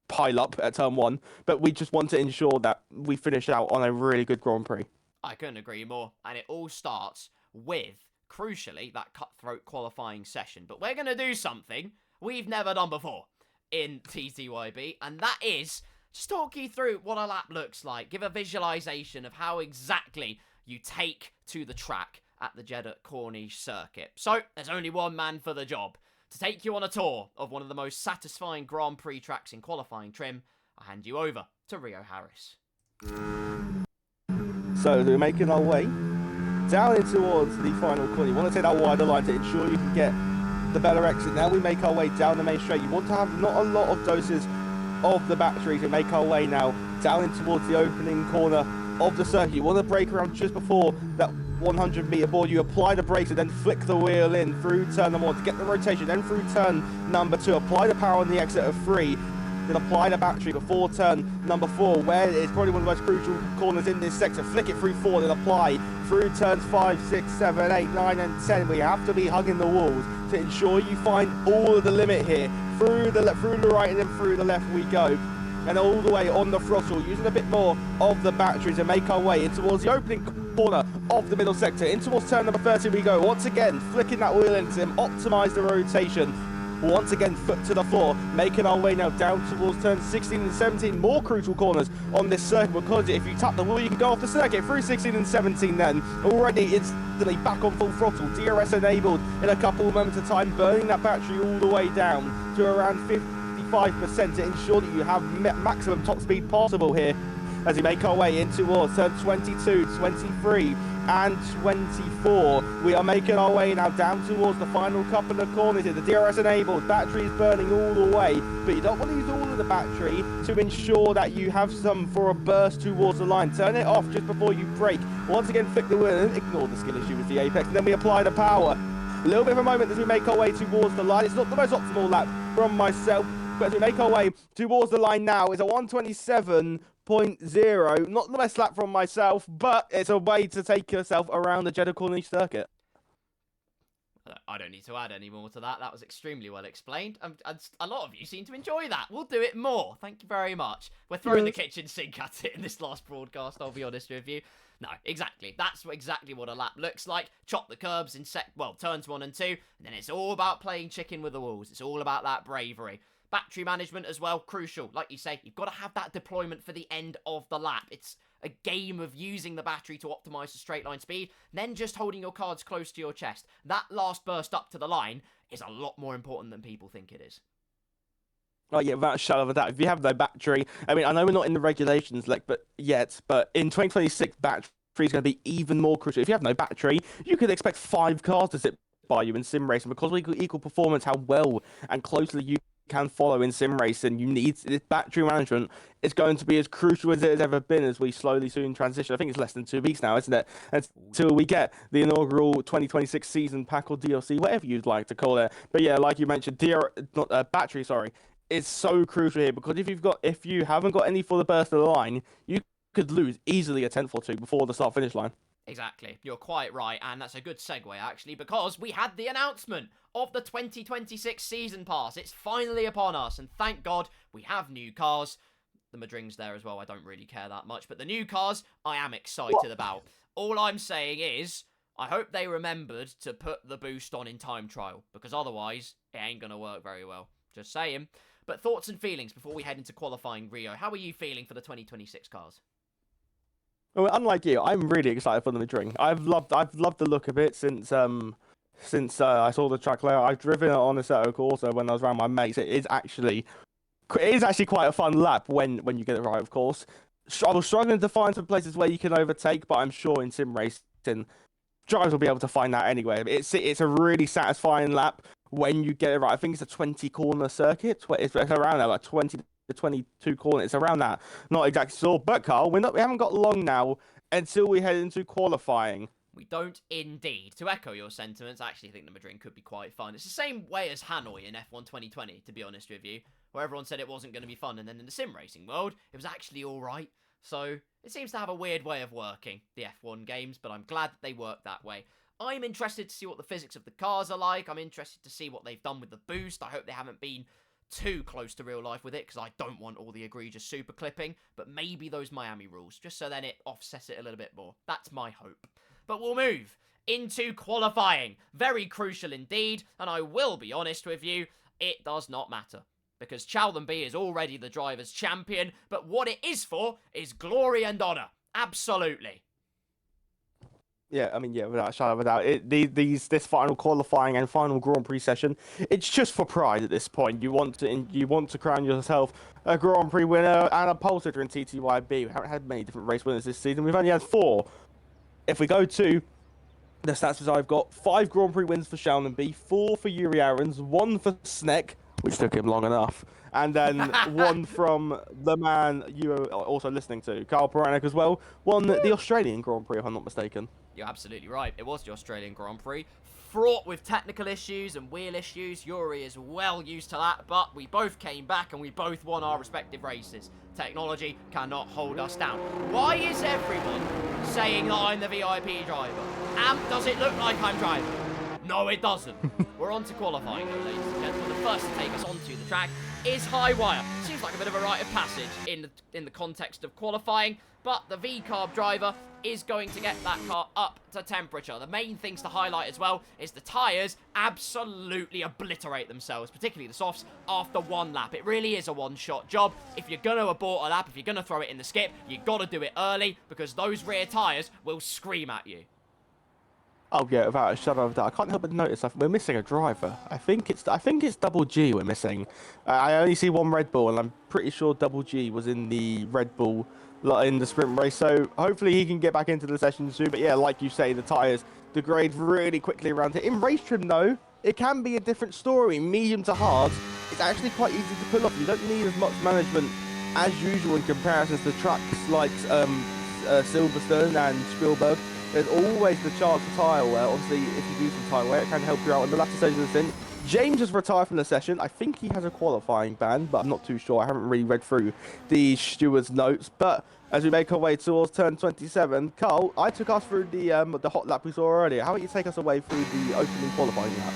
pile up at turn 1. But we just want to ensure that we finish out on a really good Grand Prix. I couldn't agree more, and it all starts with, crucially, that cutthroat qualifying session. But we're going to do something we've never done before in TTYB, and that is just talk you through what a lap looks like, give a visualization of how exactly you take to the track at the Jeddah Corniche circuit. So, there's only one man for the job. To take you on a tour of one of the most satisfying Grand Prix tracks in qualifying trim, I hand you over to Rio Harris. So, we're making our way down in towards the final corner. You want to take that wider line to ensure you can get the better exit. Now we make our way down the main straight. You want to have not a lot of doses of the battery to make our way now down in towards the opening corner of the circuit. You want to brake around just before that 100-meter board. You apply the brakes and then flick the wheel in through turn number 1 to get the rotation, then through turn number 2. Apply the power on the exit of 3, then apply the battery before turn number 4, where it's probably one of the most crucial corners in this sector. Flick it through 4, then apply through turns 5, 6, 7, 8, 9, and 10. We have to be hugging the walls to ensure you find all of the limit here. Through the right and then through the left we go. And all the way on the throttle, using a bit more of the battery to make our way in towards the opening corner of the middle sector. In towards turn number 30 we go. Once again, flicking that wheel in to optimise the rotation. Once again, foot to the floor, making our way now down towards turns 16 and 17. More crucial corners on this circuit because if you tap the wheel, you can go off the circuit through 16 and 17 then. Already instantly back on full throttle, DRS enabled in a couple of moments of time, burning that battery all the way down to around 55% to ensure that you have maximum top speed possible here as we make our way in towards turn 22, 23 and 24. We are making our way now down towards the final couple of corners here. The DRS enabled, battery is burning all the way, but you don't want to use all of the battery to ensure that you have some for a burst towards the line. Turn it off just before you brake. Once again, flick the wheel and ignore the skill issue with the apex, and then we apply the power. A little bit of a moment as we make our way towards the line. It's not the most optimal lap from myself, but as we make our way towards the line now, it's a 127.0. Not the best lap from myself, but it's a way to take yourself around the Jeddah Corniche circuit. I don't need to add any more to that. That was extremely well explained. And a lot of you seem to enjoy that. We'll do it more. Thank you very much. We're throwing the kitchen sink at it in this last broadcast, I'll be honest with you. No, exactly. That's exactly what a lap looks like. Chop the curbs in turns 1 and 2, and then it's all about playing chicken with the walls. It's all about that bravery. Battery management as well, crucial. Like you say, you've got to have that deployment for the end of the lap. It's a game of using the battery to optimize the straight line speed, then just holding your cards close to your chest. That last burst up to the line is a lot more important than people think it is. Oh yeah, without a shadow of a doubt. If you have no battery, I mean, I know we're not in the regulations, but in 2026, battery is going to be even more crucial. If you have no battery, you could expect 5 cars to sit by you in sim racing because we equal performance, how well and closely you can follow in sim racing. You need this battery management. Is going to be as crucial as it has ever been as we slowly soon transition. I think it's less than 2 weeks now, isn't it? Until we get the inaugural 2026 season pack or DLC, whatever you'd like to call it. But yeah, like you mentioned, battery, is so crucial here because if you haven't got any for the burst of the line, you could lose easily a tenth or two before the start finish line. Exactly. You're quite right, and that's a good segue, actually, because we had the announcement of the 2026 Season Pass. It's finally upon us, and thank God we have new cars. The Madring's there as well. I don't really care that much, but the new cars, I am excited about. All I'm saying is, I hope they remembered to put the boost on in time trial, because otherwise, it ain't going to work very well. Just saying. But thoughts and feelings before we head into qualifying Rio. How are you feeling for the 2026 cars? Well, unlike you, I'm really excited for the Madring. I've loved the look of it since I saw the track layout. I've driven it on a Assetto Corsa when I was around my mates. It is actually quite a fun lap when you get it right, of course. I was struggling to find some places where you can overtake, but I'm sure in sim racing, drivers will be able to find that anyway. It's a really satisfying lap when you get it right. I think it's a 20 corner circuit. It's around there, like 20 to 22 corners. It's around that. Not exactly sure. But Carl, we haven't got long now until we head into qualifying. We don't indeed. To echo your sentiments, I actually think the Madrid could be quite fun. It's the same way as Hanoi in F1 2020, to be honest with you, where everyone said it wasn't going to be fun, and then in the sim racing world, it was actually alright. So, it seems to have a weird way of working, the F1 games, but I'm glad that they work that way. I'm interested to see what the physics of the cars are like. I'm interested to see what they've done with the boost. I hope they haven't been too close to real life with it, because I don't want all the egregious super clipping, but maybe those Miami rules, just so then it offsets it a little bit more. That's my hope. But we'll move into qualifying. Very crucial indeed, and I will be honest with you, it does not matter, because Ttyb is already the driver's champion, but what it is for is glory and honour. Absolutely. Yeah, I mean, without a shadow of a doubt, this final qualifying and final Grand Prix session, it's just for pride at this point. You want to crown yourself a Grand Prix winner and a pole sitter in Ttyb. We haven't had many different race winners this season. We've only had 4. If we go to the stats I've got, 5 Grand Prix wins for Ttyb, 4 for Yuri Aarons, 1 for Sneck, which took him long enough, and then 1 from the man you were also listening to, Carl Paranek as well, won the Australian Grand Prix, if I'm not mistaken. You're absolutely right. It was the Australian Grand Prix. Fraught with technical issues and wheel issues. Yuri is well used to that, but we both came back and we both won our respective races. Technology cannot hold us down. Why is everyone saying that I'm the VIP driver? Does it look like I'm driving? No, it doesn't. We're on to qualifying though, ladies and gentlemen. The first to take us onto the track is Highwire. Seems like a bit of a rite of passage in the context of qualifying, but the V-Carb driver is going to get that car up to temperature. The main things to highlight as well is the tyres absolutely obliterate themselves, particularly the softs, after 1 lap. It really is a one-shot job. If you're going to abort a lap, if you're going to throw it in the skip, you've got to do it early, because those rear tyres will scream at you. Oh yeah, without a shadow of a doubt. I can't help but notice we're missing a driver. I think it's Double G we're missing. I only see 1 Red Bull, and I'm pretty sure Double G was in the Red Bull in the sprint race. So hopefully he can get back into the session soon. But yeah, like you say, the tyres degrade really quickly around here. In race trim though, it can be a different story. Medium to hard, it's actually quite easy to pull off. You don't need as much management as usual in comparison to tracks like Silverstone and Spielberg. There's always the chance for tyre wear. Obviously, if you do some tyre wear, it can help you out in the latter stages of the stint. James has retired from the session. I think he has a qualifying ban, but I'm not too sure. I haven't really read through the steward's notes. But as we make our way towards turn 27, Carl, I took us through the hot lap we saw earlier. How about you take us away through the opening qualifying lap?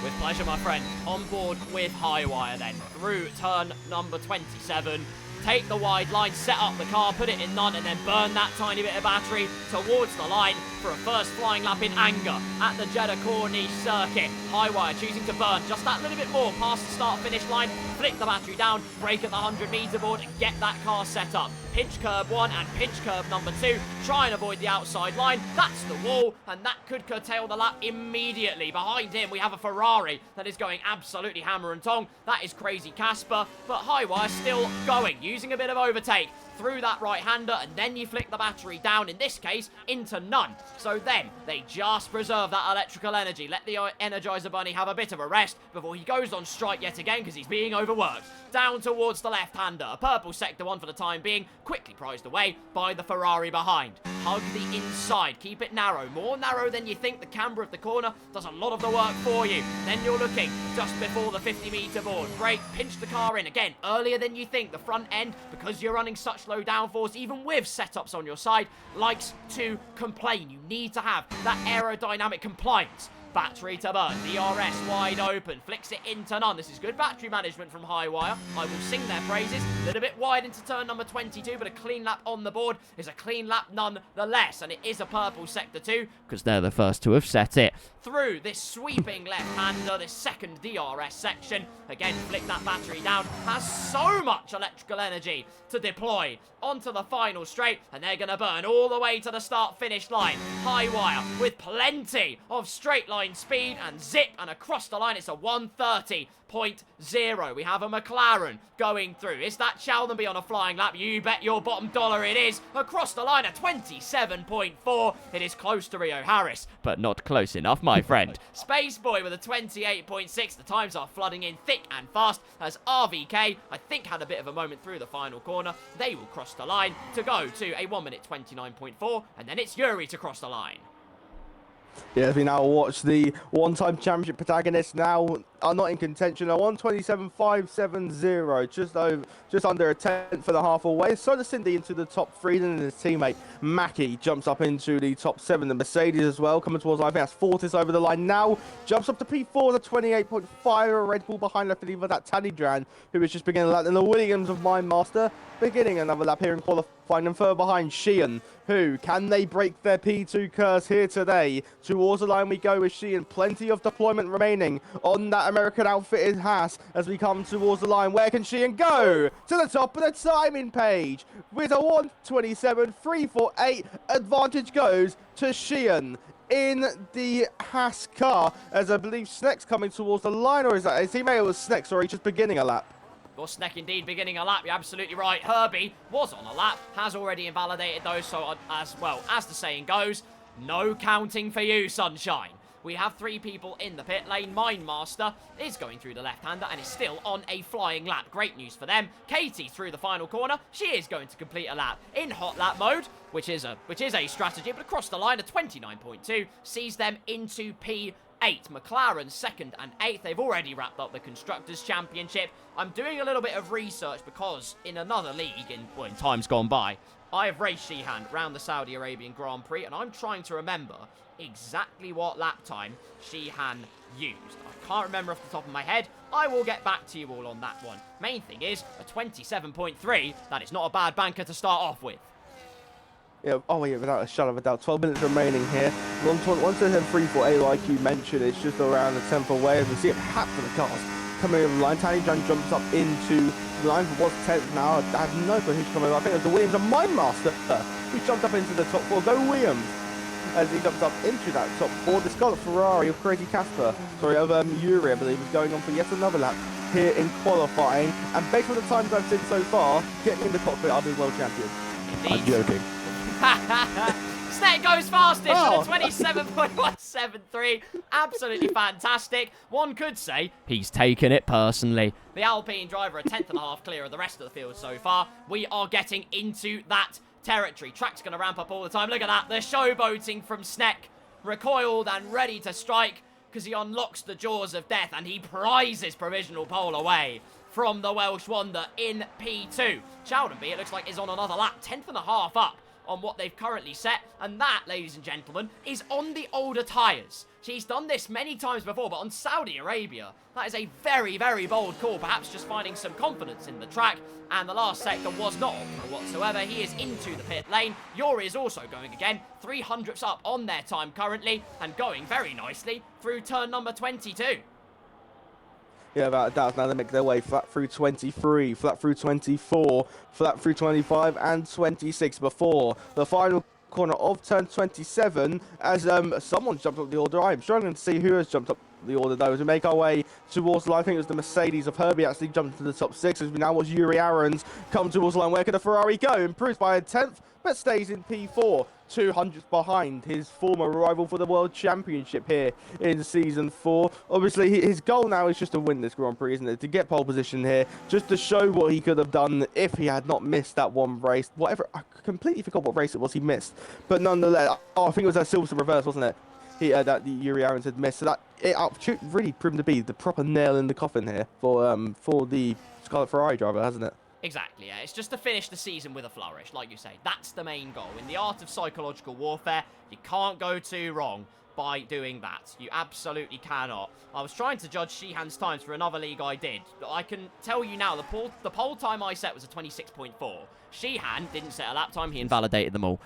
With pleasure, my friend. On board with Highwire then. Through turn number 27. Take the wide line, set up the car, put it in none, and then burn that tiny bit of battery towards the line for a first flying lap in anger at the Jeddah Corniche circuit. Highwire choosing to burn just that little bit more past the start-finish line, flick the battery down, brake at the 100-meter board, and get that car set up. Pinch curb 1 and pinch curb number 2. Try and avoid the outside line. That's the wall, and that could curtail the lap immediately. Behind him, we have a Ferrari that is going absolutely hammer and tong. That is Crazy Casper, but Highwire still going, using a bit of overtake through that right-hander, and then you flick the battery down, in this case, into none. So then, they just preserve that electrical energy. Let the Energizer Bunny have a bit of a rest before he goes on strike yet again, because he's being overworked. Down towards the left-hander. A purple sector 1 for the time being, quickly prized away by the Ferrari behind. Hug the inside. Keep it narrow. More narrow than you think. The camber of the corner does a lot of the work for you. Then you're looking just before the 50-meter board. Brake, pinch the car in. Again, earlier than you think. The front end, because you're running such low downforce, even with setups on your side, likes to complain. You need to have that aerodynamic compliance. Battery to burn, DRS wide open, flicks it into none. This is good battery management from Highwire. I will sing their praises. A little bit wide into turn number 22, but a clean lap on the board is a clean lap nonetheless. And it is a purple sector 2, because they're the first to have set it. Through this sweeping left-hander, this second DRS section. Again, flick that battery down. Has so much electrical energy to deploy onto the final straight, and they're going to burn all the way to the start-finish line. Highwire with plenty of straight line speed and zip, and across the line it's a 130.0. We have a McLaren going through. Is that Sheldonby on a flying lap? You bet your bottom dollar it is. Across the line at 27.4. It is close to Rio Harris, but not close enough, my friend. Space Boy with a 28.6. The times are flooding in thick and fast as RVK, I think, had a bit of a moment through the final corner. They will cross the line to go to a 1 minute 29.4, and then it's Yuri to cross the line. Yeah, we now watch the one-time championship protagonists now are not in contention. A 127.570, just under a tenth and a half away. So does Cindy into the top 3, then his teammate Mackie jumps up into the top 7. The Mercedes as well coming towards, I think that's Fortis over the line now. Jumps up to P4, the 28.5. A Red Bull behind left leader, that Ttyb, who is just beginning a lap. And the Williams of Mindmaster beginning another lap here in qualifying, and further behind Sheehan, who can they break their P2 curse here today? Towards the line we go with Sheehan. Plenty of deployment remaining on that American outfitted Haas as we come towards the line. Where can Sheehan go? To the top of the timing page with a 127.348. Advantage goes to Sheehan in the Haas car, as I believe Sneck's coming towards the line, or is that his teammate? It was Sneck, sorry, just beginning a lap. Well, Sneck indeed beginning a lap, you're absolutely right. Herbie was on a lap, has already invalidated those, so as well, as the saying goes, no counting for you, sunshine. We have 3 people in the pit lane. Mindmaster is going through the left-hander and is still on a flying lap. Great news for them. Katie through the final corner. She is going to complete a lap in hot lap mode, which is a strategy, but across the line, a 29.2 sees them into P8. McLaren 2nd and 8th. They've already wrapped up the Constructors' Championship. I'm doing a little bit of research because in another league, in times gone by, I have raced Sheehan around the Saudi Arabian Grand Prix, and I'm trying to remember exactly what lap time Sheehan used. I can't remember off the top of my head. I will get back to you all on that one. Main thing is, a 27.3, that is not a bad banker to start off with. Yeah, oh yeah, without a shadow of a doubt. 12 minutes remaining here. Once they have 3-4-8, like you mentioned, it's just around the 10th away. As we see it half of the cars coming over the line. Ttyb jumps up into the line for what's 10th now. I have no clue who's coming over. I think it was the Williams and Mindmaster who jumped up into the top 4. Go Williams! As he jumps up into that top 4. The Scarlet Ferrari of Crazy Casper, of Yuri, I believe, is going on for yet another lap here in qualifying. And based on the times I've seen so far, getting in the cockpit, I'll be world champion. Indeed. I'm joking. Sneck goes fastest with a 27.173. Absolutely fantastic. One could say he's taken it personally. The Alpine driver a 10th and a half clear of the rest of the field so far. We are getting into that territory. Track's going to ramp up all the time. Look at that. The showboating from Sneck. Recoiled and ready to strike. because he unlocks the jaws of death and he prizes provisional pole away from the Welsh Wonder in P2. Sheldonby, it looks like, is on another lap, 10th and a half up on what they've currently set, and that, ladies and gentlemen, is on the older tyres. She's done this many times before, but on Saudi Arabia, that is a very, very bold call, perhaps just finding some confidence in the track, and the last sector was not optimal whatsoever. He is into the pit lane. Yuri is also going again, 300ths up on their time currently, and going very nicely through turn number 22. Yeah, about a doubt. Now they make their way flat through 23, flat through 24, flat through 25 and 26 before the final corner of turn 27 as someone jumped up the order. I'm struggling to see who has jumped up the order though. As we make our way towards the line, I think it was the Mercedes of Herbie actually jumped to the top 6 as we now watch Yuri Aarons come towards the line. Where could the Ferrari go? Improves by a 10th but stays in P4. 200 behind his former rival for the World Championship here in Season 4. Obviously, his goal now is just to win this Grand Prix, isn't it? To get pole position here, just to show what he could have done if he had not missed that one race. Whatever, I completely forgot what race it was he missed. But nonetheless, I think it was that Silverstone reverse, wasn't it? That the Yuri Aarons had missed. So that it really proved to be the proper nail in the coffin here for the Scarlet Ferrari driver, hasn't it? Exactly, yeah. It's just to finish the season with a flourish, like you say. That's the main goal. In the art of psychological warfare, you can't go too wrong by doing that. You absolutely cannot. I was trying to judge Sheehan's times for another league I did. I can tell you now, the pole time I set was a 26.4. Sheehan didn't set a lap time. He invalidated them all.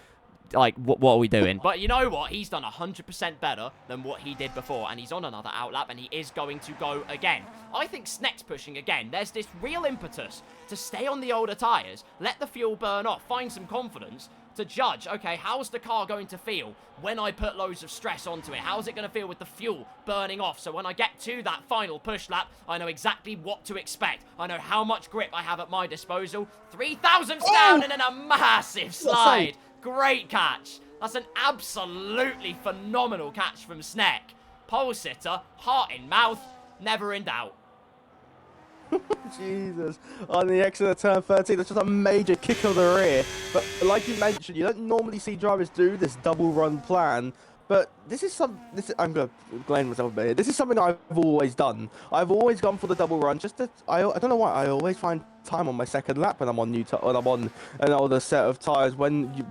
Like, what are we doing? But you know what? He's done 100% better than what he did before, and he's on another outlap, and he is going to go again. I think Sneck's pushing again. There's this real impetus to stay on the older tyres, let the fuel burn off, find some confidence to judge, okay, how's the car going to feel when I put loads of stress onto it? How's it going to feel with the fuel burning off? So when I get to that final push lap, I know exactly what to expect. I know how much grip I have at my disposal. 3,000 down and then a massive slide. Great catch. That's an absolutely phenomenal catch from Sneck. Pole sitter, heart in mouth, never in doubt. Jesus. On the exit of turn 13, that's just a major kick of the rear. But like you mentioned, you don't normally see drivers do this double run plan. But I'm going to blame myself a bit here. This is something I've always done. I've always gone for the double run. I don't know why. I always find time on my second lap when I'm on an older set of tires. When you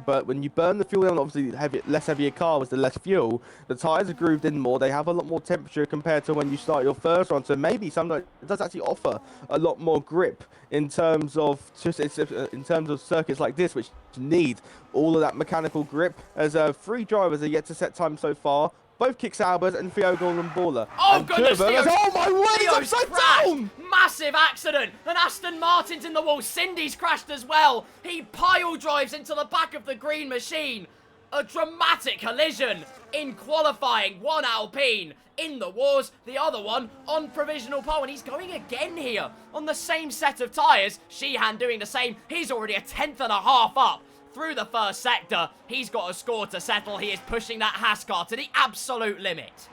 burn the fuel in, obviously less heavier car with the less fuel, the tires are grooved in more. They have a lot more temperature compared to when you start your first run. So maybe sometimes it does actually offer a lot more grip in terms of circuits like this, which need all of that mechanical grip. As 3 drivers are yet to set time so far. Both Kick Saubers and Theo Goldenballer. Oh, and goodness, oh my word, Theo's upside crashed. down! Massive accident. And Aston Martin's in the wall. Cindy's crashed as well. He pile drives into the back of the green machine. A dramatic collision in qualifying. One Alpine in the wars, the other one on provisional pole. And he's going again here on the same set of tyres. Sheehan doing the same. He's already a 10th and a half up through the first sector. He's got a score to settle. He is pushing that Haas car to the absolute limit.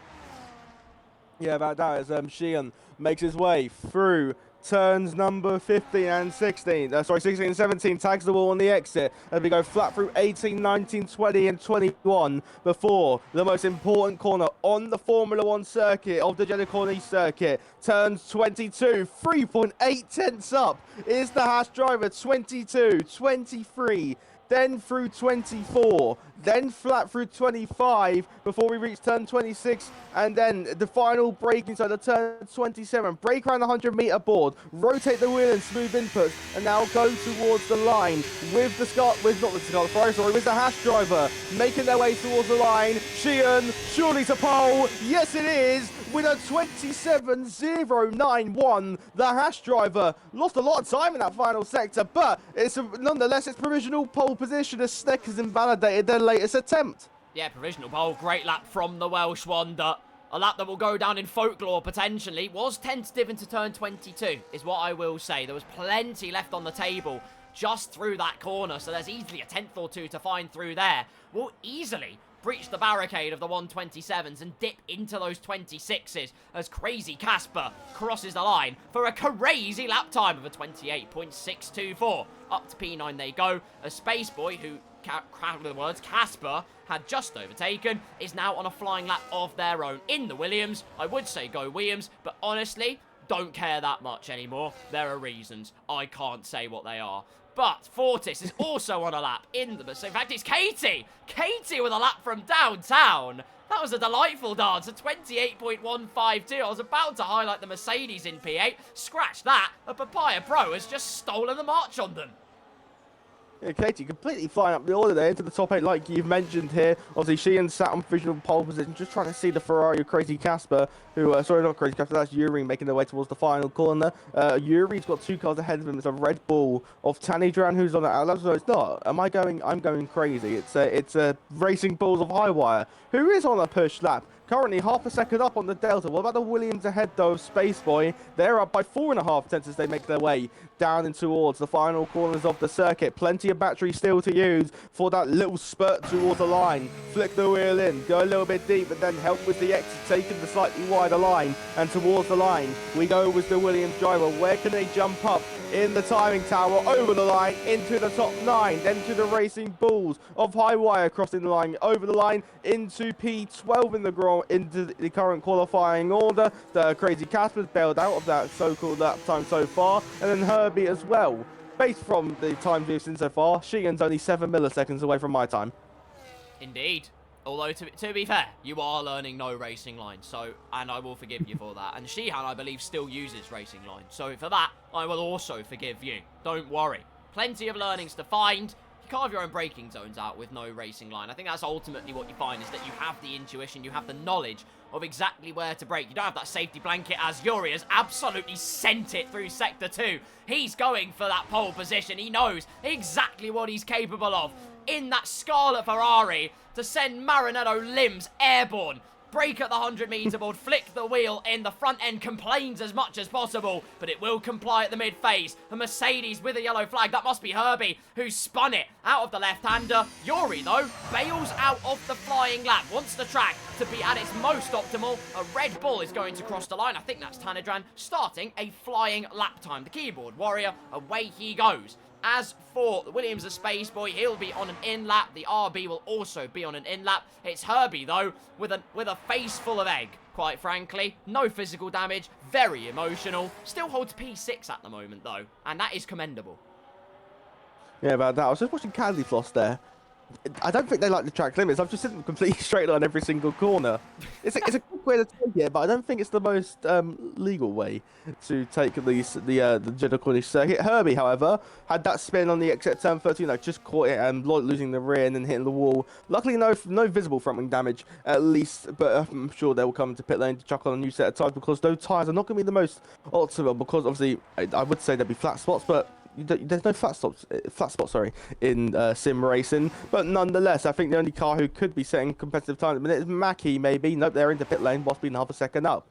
Yeah, about that as Sheehan makes his way through turns number 15 and 16. 16 and 17, tags the wall on the exit as we go flat through 18, 19, 20 and 21 before the most important corner on the Formula 1 circuit of the Jeddah Corniche circuit. Turns 22, 3.8 tenths up is the Haas driver. 22, 23, then through 24, then flat through 25 before we reach turn 26, and then the final brake inside the turn 27. Brake around the 100-meter board, rotate the wheel and smooth inputs, and now go towards the line with the with the Haas driver making their way towards the line. Sheehan, surely to pole. Yes, it is. With a 27.091, the Haas driver lost a lot of time in that final sector, but nonetheless it's provisional pole position as Sneck has invalidated their latest attempt. Yeah, provisional pole, great lap from the Welsh Wonder. A lap that will go down in folklore potentially. Was tentative into turn 22, is what I will say. There was plenty left on the table just through that corner, so there's easily a 10th or 2 to find through there. Will easily breach the barricade of the 127s and dip into those 26s as Crazy Casper crosses the line for a crazy lap time of a 28.624. Up to P9 they go, as Spaceboy, who Casper had just overtaken, is now on a flying lap of their own in the Williams. I would say go Williams, but honestly, don't care that much anymore. There are reasons. I can't say what they are. But Fortis is also on a lap in the... So in fact, it's Katie! Katie with a lap from downtown! That was a delightful dance, a 28.152. I was about to highlight the Mercedes in P8. Scratch that, a Papaya Pro has just stolen the march on them. Yeah, Katie completely flying up the order there into the top 8 like you've mentioned here. Obviously, she and sat on visual pole position, just trying to see the Ferrari of Crazy Casper, who, sorry, not Crazy Casper, that's Yuri making their way towards the final corner. Yuri's got 2 cars ahead of him. It's a Red Bull of Tanidran, who's on the outlap, so it's not. I'm going crazy. It's a Racing Bulls of Highwire, who is on a push lap. Currently half a second up on the Delta. What about the Williams ahead, though, of Space Boy? They're up by 4.5 tenths as they make their way down and towards the final corners of the circuit. Plenty of battery still to use for that little spurt towards the line. Flick the wheel in, go a little bit deep, but then help with the exit, taking the slightly wider line. And towards the line, we go with the Williams driver. Where can they jump up? In the timing tower, over the line, into the top 9, then to the Racing Bulls of Highwire, crossing the line, over the line, into P12 into the current qualifying order. The Crazy Casper's bailed out of that so-called lap time so far, and then Herbie as well. Based from the times we've seen so far, Sheehan's only 7 milliseconds away from my time. Indeed. Although, to be fair, you are learning no racing line, and I will forgive you for that. And Sheehan, I believe, still uses racing line, so for that, I will also forgive you. Don't worry. Plenty of learnings to find. You carve your own braking zones out with no racing line. I think that's ultimately what you find, is that you have the intuition, you have the knowledge of exactly where to brake. You don't have that safety blanket, as Yuri has absolutely sent it through Sector 2. He's going for that pole position. He knows exactly what he's capable of in that Scarlet Ferrari to send Marinetto limbs airborne. Brake at the 100-meter board, flick the wheel in, the front end complains as much as possible, but it will comply at the mid-phase. A Mercedes with a yellow flag, that must be Herbie, who spun it out of the left-hander. Yuri, though, bails out of the flying lap, wants the track to be at its most optimal. A Red Bull is going to cross the line. I think that's Tanidran starting a flying lap time. The keyboard warrior, away he goes. As for the Williams, the Space Boy, he'll be on an in-lap. The RB will also be on an in-lap. It's Herbie, though, with a face full of egg, quite frankly. No physical damage, very emotional. Still holds P6 at the moment, though, and that is commendable. Yeah, about that. I was just watching Candy Floss there. I don't think they like the track limits. I've just seen them completely straight on every single corner. It's a good way to take it, but I don't think it's the most legal way to take the Jeddah Corniche circuit. Herbie, however, had that spin on the exit turn 13, just caught it and losing the rear and then hitting the wall. Luckily, no visible front wing damage, at least, but I'm sure they will come to pit lane to chuck on a new set of tyres, because those tyres are not going to be the most optimal, because obviously, I would say there'd be flat spots, but there's no flat spots in sim racing, but nonetheless, I think the only car who could be setting competitive time at the minute is Mackie, maybe. Nope, they're into pit lane whilst being half a second up.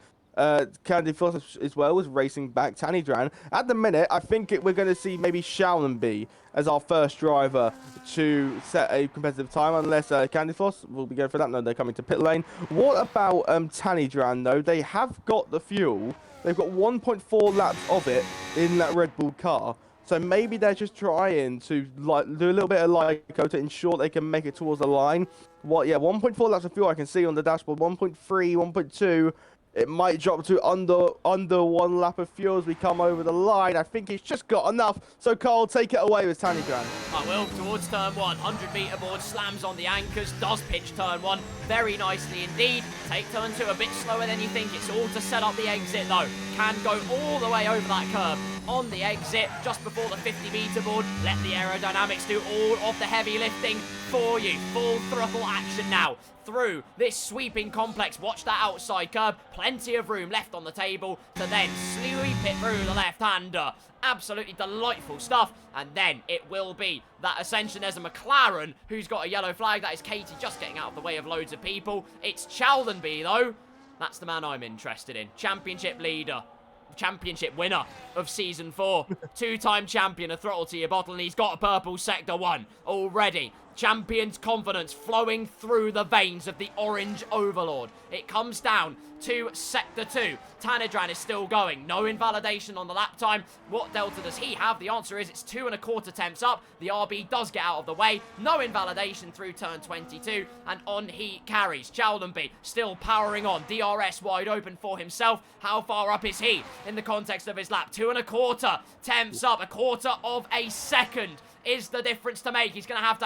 Candy Floss as well was racing back. Tanidran, at the minute, I think we're going to see maybe Shaolan as our first driver to set a competitive time, unless Candy Floss will be going for that. No, they're coming to pit lane. What about Tanidran, though? They have got the fuel. They've got 1.4 laps of it in that Red Bull car. So maybe they're just trying to do a little bit of Lyco to ensure they can make it towards the line. 1.4 laps of fuel I can see on the dashboard. 1.3, 1.2. It might drop to under 1 lap of fuel as we come over the line. I think it's just got enough. So Carl, take it away with Tanidran. I will, towards turn 1. 100-meter board slams on the anchors, does pitch turn 1 very nicely indeed. Take turn 2 a bit slower than you think. It's all to set up the exit though. Can go all the way over that curve on the exit just before the 50-meter board. Let the aerodynamics do all of the heavy lifting for you. Full throttle action now through this sweeping complex. Watch that outside curb. Plenty of room left on the table to then sweep it through the left-hander. Absolutely delightful stuff. And then it will be that ascension. There's a McLaren who's got a yellow flag. That is Katie just getting out of the way of loads of people. It's Chaldenby, though. That's the man I'm interested in. Championship leader. Championship winner of Season 4. Two-time champion of Throttle to Your Bottle, and he's got a purple Sector 1 already. Champion's confidence flowing through the veins of the orange overlord. It comes down to Sector 2. Ttyb is still going. No invalidation on the lap time. What delta does he have? The answer is it's 2.25 temps up. The RB does get out of the way. No invalidation through turn 22. And on he carries. Chowdenby still powering on. DRS wide open for himself. How far up is he in the context of his lap? 2.25 temps up. 1/4 of a second is the difference to make. He's going to have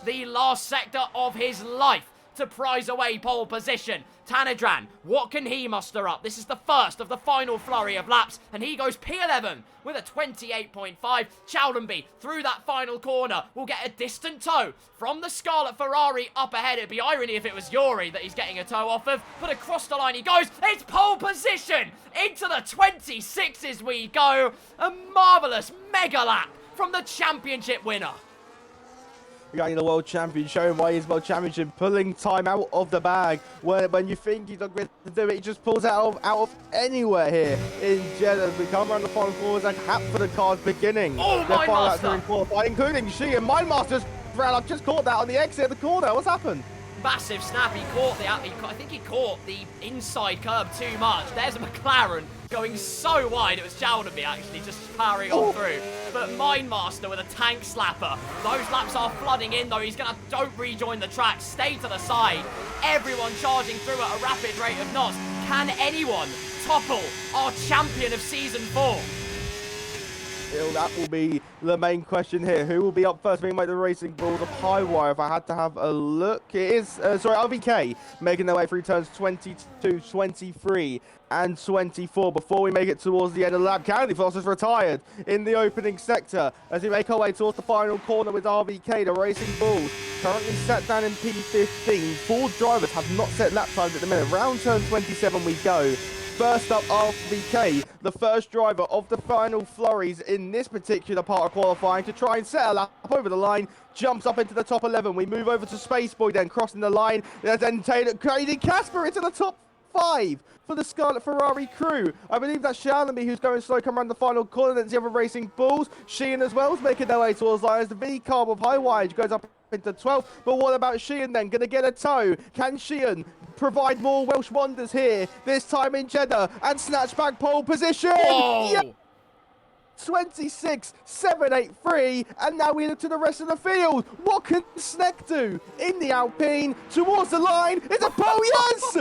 the last sector of his life to prize away pole position. Ttyb, what can he muster up? This is the first of the final flurry of laps, and he goes P11 with a 28.5. Chowdenby through that final corner will get a distant tow from the Scarlet Ferrari up ahead. It'd be irony if it was Yuri that he's getting a tow off of, but across the line he goes. It's pole position! Into the 26s we go. A marvellous mega lap from the championship winner. Regarding the World Champion, showing why he's World Championship, pulling time out of the bag. When you think he's not going to do it, he just pulls it out of anywhere here in Jeddah. We come around the final corners and cap for the cars beginning. Oh, Their final laps Mindmaster! are in qualifying, including she and Mindmaster's round. I've just caught that on the exit of the corner. What's happened? Massive snap. He caught I think he caught the inside curb too much. There's a McLaren going so wide. It was Chowdenby actually just powering on through. But Mindmaster with a tank slapper. Those laps are flooding in though. He's gonna don't rejoin the track. Stay to the side. Everyone charging through at a rapid rate of knots. Can anyone topple our champion of season 4? That will be the main question here. Who will be up first? Being like the Racing Bulls of High Wire. If I had to have a look, it is RVK making their way through turns 22, 23 and 24 before we make it towards the end of the lap. Candy Floss is retired in the opening sector as we make our way towards the final corner with RVK. The Racing Bulls currently set down in P15. 4 drivers have not set lap times at the minute. Round turn 27 we go. First up, RVK, the first driver of the final flurries in this particular part of qualifying to try and set a lap over the line, jumps up into the top 11. We move over to Spaceboy then, crossing the line. There's then Katie Casper into the top 5 for the Scarlet Ferrari crew. I believe that's Chowdenby who's going slow, come around the final corner. Then the other Racing Bulls, Sheehan as well is making their way towards the line as the V-Carb of High Wire goes up into 12. But what about Sheehan then? Going to get a tow. Can Sheehan provide more Welsh wonders here? This time in Jeddah and snatch back pole position. Whoa! Yeah. 26.783, and now we look to the rest of the field. What can Sneck do in the Alpine towards the line? It's a pole, yes!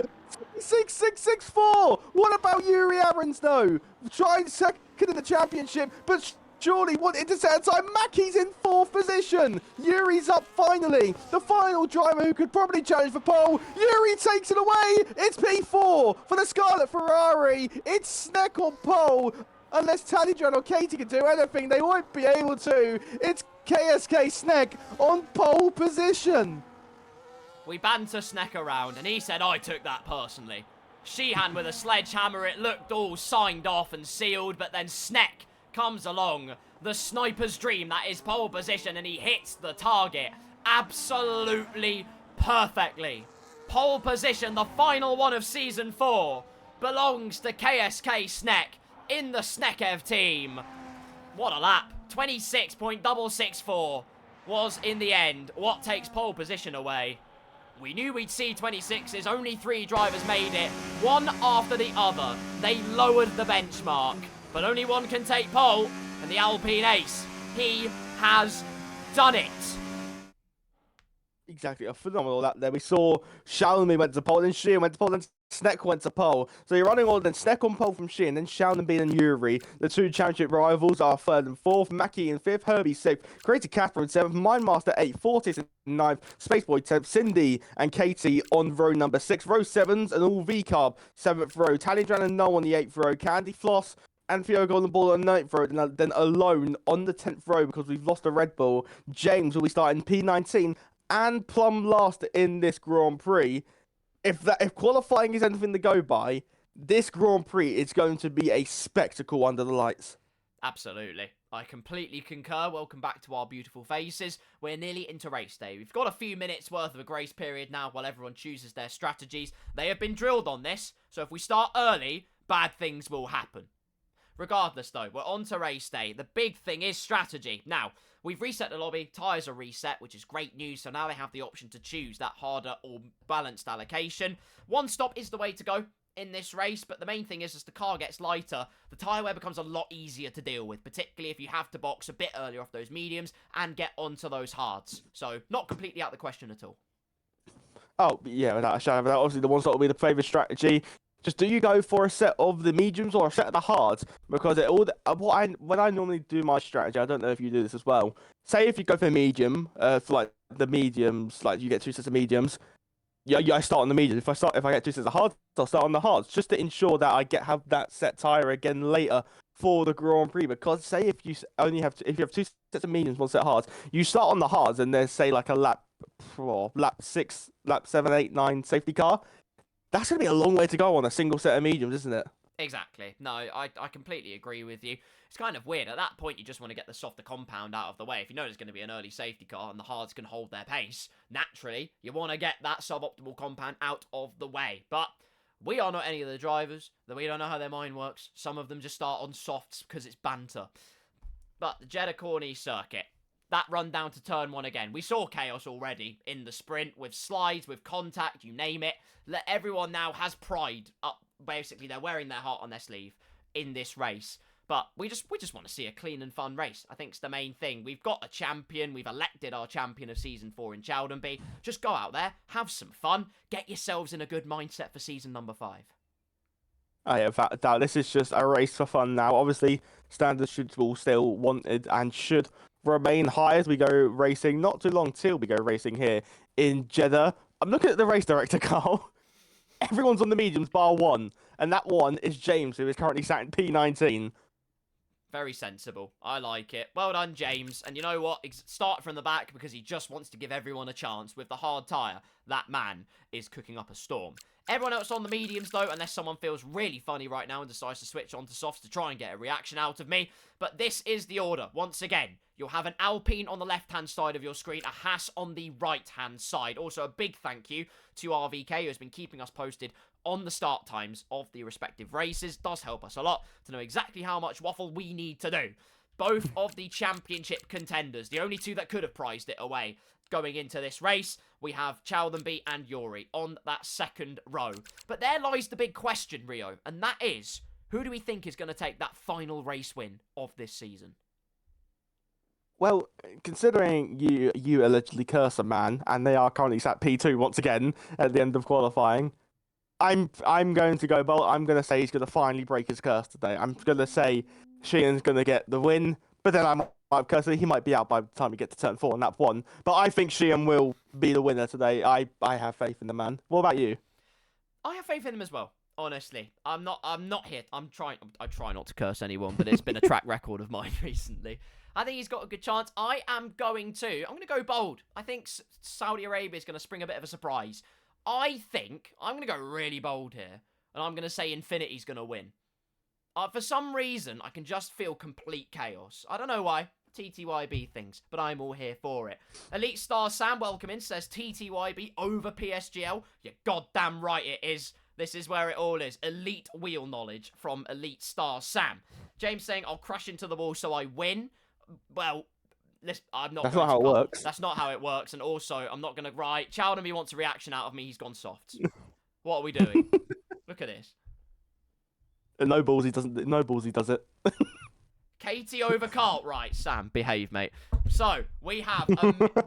6.664. What about Yuri Aarons though? Trying second in the championship, but surely wanted to set a time. Mackey's in 4th position. Yuri's up finally. The final driver who could probably challenge for pole. Yuri takes it away. It's P4 for the Scarlet Ferrari. It's Sneck on pole. Unless Ttyb or Katie can do anything, they won't be able to. It's KSK Sneck on pole position. We banter Sneck around, and he said, I took that personally. Sheehan with a sledgehammer, it looked all signed off and sealed, but then Sneck comes along. The sniper's dream, that is pole position, and he hits the target absolutely perfectly. Pole position, the final one of Season 4, belongs to KSK Sneck in the Sneckev team. What a lap. 26.664 was, in the end, what takes pole position away. We knew we'd see 26s, only 3 drivers made it, one after the other. They lowered the benchmark, but only one can take pole, and the Alpine ace, he has done it. Exactly, a phenomenal lap there. We saw Chowdenby went to pole, then Sheehan went to pole, then Sneck went to pole. So you're running all, then Sneck on pole from Sheehan, then Chowdenby and Yuri. The 2 championship rivals are 3rd and 4th, Mackie in 5th, Herbie 6th, Crazy Casper in 7th, Mindmaster 8th, Fortis in 9th, Spaceboy 10th, Cindy and Katie on row number 6, row 7s and all V-Carb 7th row, Tallydran and No on the 8th row, Candy Floss and Theo Golden Ball on the 9th row, and then alone on the 10th row because we've lost a Red Bull. James will be starting P19 and plumb last in this Grand Prix. If qualifying is anything to go by, this Grand Prix is going to be a spectacle under the lights. Absolutely. I completely concur. Welcome back to our beautiful faces. We're nearly into race day. We've got a few minutes worth of a grace period now while everyone chooses their strategies. They have been drilled on this, so if we start early, bad things will happen. Regardless, though, we're on to race day. The big thing is strategy. Now, we've reset the lobby. Tyres are reset, which is great news. So now they have the option to choose that harder or balanced allocation. One stop is the way to go in this race, but the main thing is as the car gets lighter, the tyre wear becomes a lot easier to deal with, particularly if you have to box a bit earlier off those mediums and get onto those hards. So, not completely out of the question at all. Oh, yeah, without a shadow of a doubt. Obviously, the ones that will be the favourite strategy. Just do you go for a set of the mediums or a set of the hards? Because when I normally do my strategy, I don't know if you do this as well. Say if you go for medium, for like the mediums, like you get 2 sets of mediums. Yeah, I start on the medium. If I get 2 sets of hards, I'll start on the hards just to ensure that I have that set tire again later for the Grand Prix. Because say if you have 2 sets of mediums, 1 set of hards, you start on the hards and there's say like a lap 6, lap 7, 8, 9 safety car. That's gonna be a long way to go on a single set of mediums, isn't it? Exactly. No, I completely agree with you. It's kind of weird. At that point, you just want to get the softer compound out of the way. If you know there's going to be an early safety car and the hards can hold their pace, naturally, you want to get that suboptimal compound out of the way. But we are not any of the drivers. We don't know how their mind works. Some of them just start on softs because it's banter. But the Jeddah Corniche circuit, that run down to turn 1 again. We saw chaos already in the sprint with slides, with contact, you name it. Everyone now has pride up. Basically, they're wearing their heart on their sleeve in this race. But we just want to see a clean and fun race. I think it's the main thing. We've got a champion. We've elected our champion of Season 4 in Ttyb. Just go out there, have some fun, get yourselves in a good mindset for Season number 5. Oh yeah, without a doubt. This is just a race for fun now. Obviously, standards should all still wanted and should remain high as we go racing. Not too long till we go racing here in Jeddah. I'm looking at the race director, Carl. Everyone's on the mediums bar 1, and that 1 is James, who is currently sat in P19. Very sensible. I like it. Well done, James. And you know what? Start from the back because he just wants to give everyone a chance. With the hard tyre, that man is cooking up a storm. Everyone else on the mediums, though, unless someone feels really funny right now and decides to switch on to softs to try and get a reaction out of me. But this is the order. Once again, you'll have an Alpine on the left-hand side of your screen, a Haas on the right-hand side. Also, a big thank you to RVK, who has been keeping us posted on the start times of the respective races. Does help us a lot to know exactly how much waffle we need to do. Both of the championship contenders, the only 2 that could have prized it away going into this race, we have Ttyb and Yuri on that second row. But there lies the big question, Rio, and that is, who do we think is going to take that final race win of this season? Well, considering you allegedly curse a man, and they are currently sat P2 once again at the end of qualifying, I'm going to go bold. I'm going to say he's going to finally break his curse today. I'm going to say Sheehan's going to get the win, but then I might curse him. He might be out by the time we get to turn 4 and lap 1. But I think Sheehan will be the winner today. I have faith in the man. What about you? I have faith in him as well. Honestly, I'm not here. I try not to curse anyone, but it's been a track record of mine recently. I think he's got a good chance. I'm going to go bold. I think Saudi Arabia is going to spring a bit of a surprise. I think I'm going to go really bold here, and I'm going to say Infinity's going to win. For some reason, I can just feel complete chaos. I don't know why. TTYB things, but I'm all here for it. Elite Star Sam, welcome in, says TTYB over PSGL. You're goddamn right it is. This is where it all is. Elite wheel knowledge from Elite Star Sam. James saying, I'll crash into the wall so I win. Well, that's not how it works. That's not how it works. And also, I'm not going to write. Ttyb wants a reaction out of me. He's gone soft. What are we doing? Look at this. No balls, he does it. Katie over Carl. Right, Sam, behave, mate. So, we have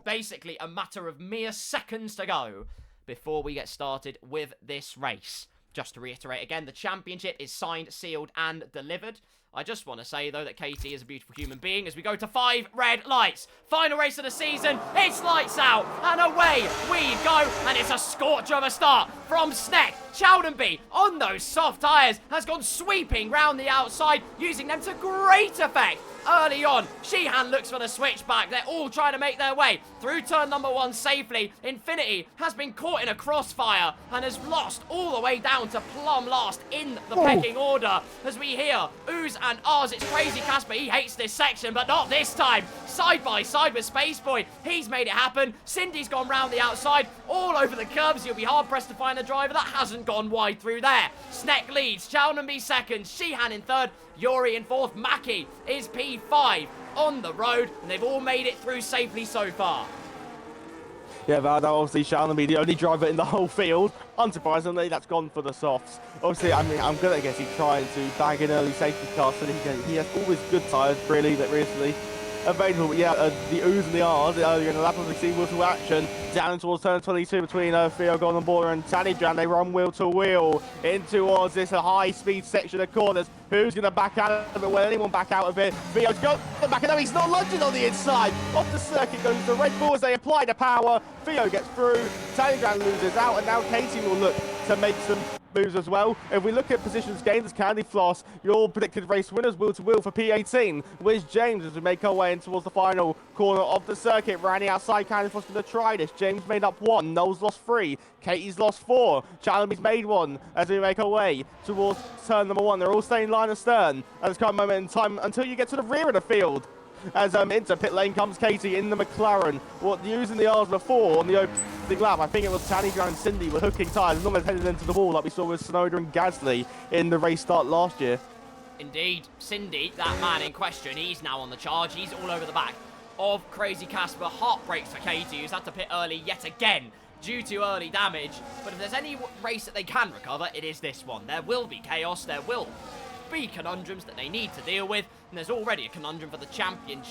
basically a matter of mere seconds to go before we get started with this race. Just to reiterate again, the championship is signed, sealed, and delivered. I just want to say, though, that Katie is a beautiful human being as we go to 5 red lights. Final race of the season. It's lights out. And away we go. And it's a scorcher of a start from Sneck. Ttyb on those soft tyres has gone sweeping round the outside, using them to great effect. Early on, Sheehan looks for the switchback. They're all trying to make their way through turn number 1 safely. Infinity has been caught in a crossfire and has lost all the way down to plumb last in the pecking order as we hear Ooze and Oz. It's Crazy Casper. He hates this section, but not this time. Side by side with Space Boy. He's made it happen. Cindy's gone round the outside, all over the curbs. You'll be hard-pressed to find a driver that hasn't gone wide through there. Sneck leads. Challenby second. Sheehan in third. Yuri in fourth. Mackie is P5 on the road, and they've all made it through safely so far. Yeah, Valdo, obviously Challenby, the only driver in the whole field. Unsurprisingly, that's gone for the softs. Obviously, I mean, I'm gonna guess he's trying to bag an early safety car so that he has all his good tyres really that recently available. But yeah, the O's and the R's earlier in the lap, obviously wheel to action down towards turn 22 between Theo Golden Baller and Ttyb. They run wheel to wheel in towards this high-speed section of corners. Who's going to back out of it? Will anyone back out of it? Theo's got the back, and no, he's not lunging on the inside. Off the circuit goes the Red Bull as they apply the power. Theo gets through. Ttyb loses out, and now Katie will look to make some moves as well. If we look at positions gained as Candy Floss, your predicted race winners wheel to wheel for P18. Wiz James as we make our way in towards the final corner of the circuit. Randy outside, Candy Floss going to try this. James made up 1, Noel's lost 3, Katie's lost 4, Challenby's made 1 as we make our way towards turn number 1. They're all staying line astern at this current moment in time until you get to the rear of the field. As into pit lane comes Katie in the McLaren. What using the R's before on the opening lap. I think it was Ttyb and Cindy were hooking tyres and almost headed into the wall like we saw with Snowder and Gasly in the race start last year. Indeed, Cindy, that man in question, he's now on the charge. He's all over the back of Crazy Casper. Heartbreaks for Katie, who's had to pit early yet again due to early damage. But if there's any race that they can recover, it is this one. There will be chaos. There will be conundrums that they need to deal with, and there's already a conundrum for the champion,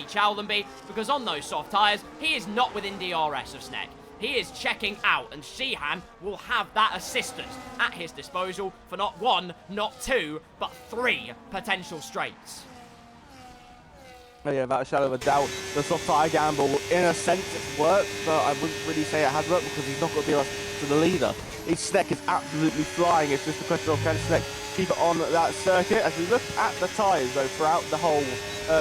Challenby, because on those soft tyres, he is not within DRS of Sneck. He is checking out, and Sheehan will have that assistance at his disposal for not 1, not 2, but 3 potential straights. Oh yeah, without a shadow of a doubt, the soft tyre gamble, in a sense, it's worked, but I wouldn't really say it has worked because he's not got DRS to the leader. His Sneck is absolutely flying. It's just a question of can Sneck keep it on that circuit. As we look at the tyres, though, throughout the whole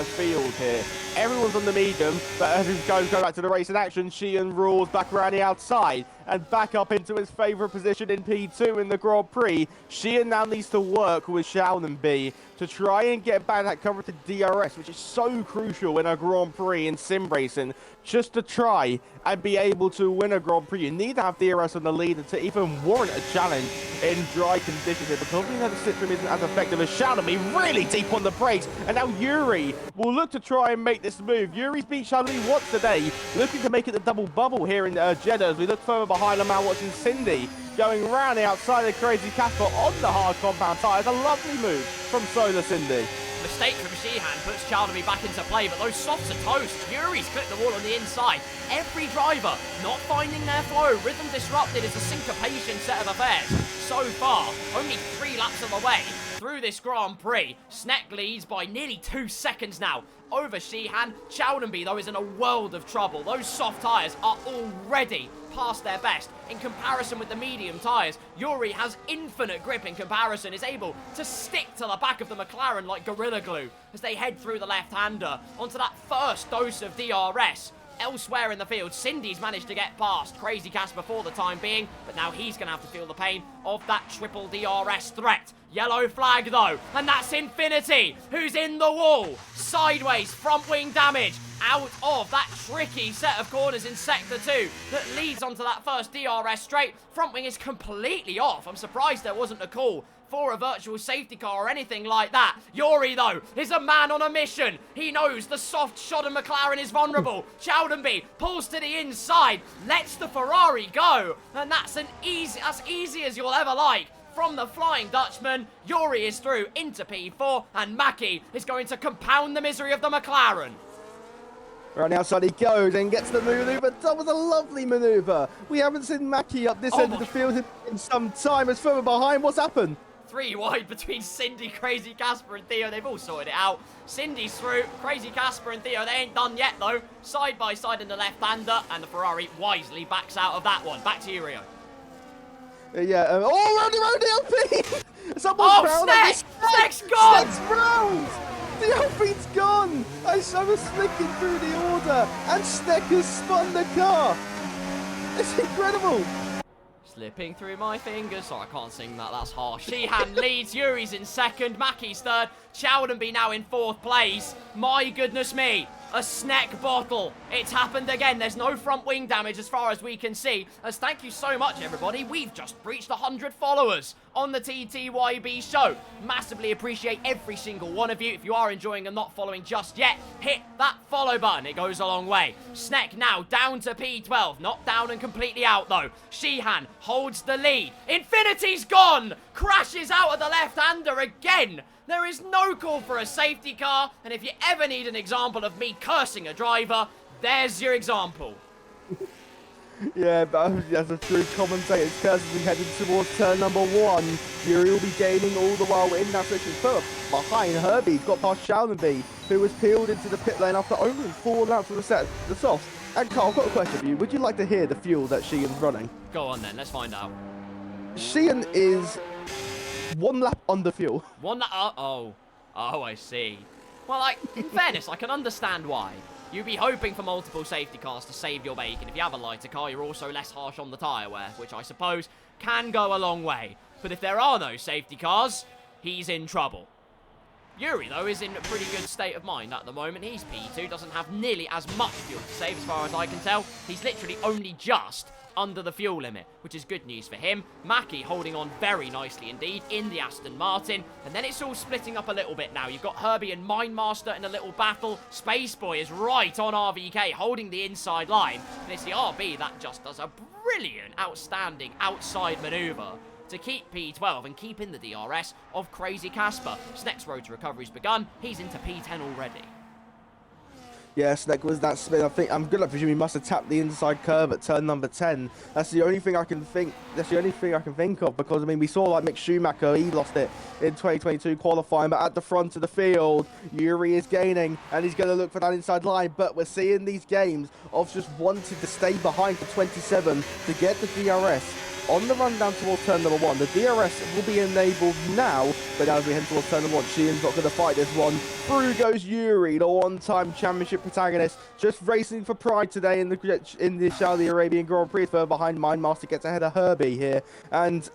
field here, everyone's on the medium, but as we go back to the race in action, Sheehan rules back around the outside and back up into his favourite position in P2 in the Grand Prix. Sheehan now needs to work with Challenby to try and get back that coveted DRS, which is so crucial in a Grand Prix in sim racing. Just to try and be able to win a Grand Prix, you need to have DRS on the leader to even warrant a challenge in dry conditions. But because we know the system isn't as effective as Challenby, really deep on the brakes, and now Yuri will look to try and make this move. Yuri's beat Challenby once today, looking to make it the double bubble here in Jeddah. As we look further behind them now, watching Cindy going round the outside of Crazy Casper on the hard compound tyres. A lovely move from Solar Cindy. Mistake from Sheehan puts Challenby back into play, but those softs are toast. Yuri's clipped the wall on the inside. Every driver not finding their flow. Rhythm disrupted is a syncopation set of affairs. So far, only 3 laps of the way through this Grand Prix. Sneck leads by nearly 2 seconds now over Sheehan. Challenby, though, is in a world of trouble. Those soft tyres are already past their best in comparison with the medium tyres. Yuri has infinite grip in comparison, is able to stick to the back of the McLaren like Gorilla Glue as they head through the left-hander onto that first dose of DRS. Elsewhere in the field, Cindy's managed to get past Crazy Casper for the time being, but now he's going to have to feel the pain of that triple DRS threat. Yellow flag, though, and that's Infinity, who's in the wall. Sideways, front wing damage, out of that tricky set of corners in Sector 2 that leads onto that first DRS straight. Front wing is completely off. I'm surprised there wasn't a call for a virtual safety car or anything like that. Yuri, though, is a man on a mission. He knows the soft shodden McLaren is vulnerable. Challenby pulls to the inside, lets the Ferrari go, and that's easy as you'll ever like. From the Flying Dutchman, Yuri is through into P4, and Mackie is going to compound the misery of the McLaren. Right outside he goes and gets the manoeuvre. That was a lovely manoeuvre. We haven't seen Mackie up this end of the field in some time. As further behind, what's happened? 3 wide between Cindy, Crazy Casper and Theo. They've all sorted it out. Cindy's through. Crazy Casper and Theo, they ain't done yet, though. Side by side in the left-hander, and the Ferrari wisely backs out of that one. Back to you, Rio. Yeah, around the LP! Someone's Sneck! Sneck's gone! Sneck's round! The Alpine's gone! I was slicking through the order, and Sneck has spun the car! It's incredible! It's Slipping through my fingers. Sorry, I can't sing that. That's harsh. Sheehan leads. Yuri's in second. Mackey's third. Chowdenby now in fourth place. My goodness me. A Sneck bottle. It's happened again. There's no front wing damage as far as we can see. As thank you so much, everybody. We've just breached 100 followers on the TTYB show. Massively appreciate every single one of you. If you are enjoying and not following just yet, hit that follow button. It goes a long way. Sneck now down to P12. Not down and completely out, though. Sheehan holds the lead. Infinity's gone. Crashes out of the left-hander again. There is no call for a safety car, and if you ever need an example of me cursing a driver, there's your example. Yeah, but as a true commentator, it's curses heading towards turn number 1. Yuri will be gaining all the while in that section. Behind Herbie, he's got past Chowdenby, who was peeled into the pit lane after only 4 laps of the softs. And Carl, I've got a question for you. Would you like to hear the fuel that Sheehan's running? Go on then, let's find out. Sheehan is 1 lap under fuel. Oh, I see. Well, like, in fairness, I can understand why. You'd be hoping for multiple safety cars to save your bacon. If you have a lighter car, you're also less harsh on the tyre wear, which I suppose can go a long way. But if there are no safety cars, he's in trouble. Yuri, though, is in a pretty good state of mind at the moment. He's P2, doesn't have nearly as much fuel to save as far as I can tell. He's literally only just under the fuel limit, which is good news for him. Mackey holding on very nicely indeed in the Aston Martin. And then it's all splitting up a little bit now. You've got Herbie and Mindmaster in a little battle. Spaceboy is right on RVK, holding the inside line. And it's the RB that just does a brilliant, outstanding outside manoeuvre to keep P12 and keep in the DRS of Crazy Casper. Sneck's road to recovery's begun. He's into P10 already. Yeah, Sneck was that spin. I'm good. I presume he must have tapped the inside curve at turn number 10. That's the only thing I can think. That's the only thing I can think of, because I mean we saw like Mick Schumacher, he lost it in 2022 qualifying, but at the front of the field, Yuri is gaining and he's going to look for that inside line. But we're seeing these games of just wanting to stay behind for 27 to get the DRS. On the run down towards turn number 1, the DRS will be enabled now, but as we head towards turn number 1, Sheehan's not going to fight this one. Through goes Yuri, the one-time championship protagonist, just racing for pride today in the Saudi Arabian Grand Prix. Further behind, Mindmaster gets ahead of Herbie here, and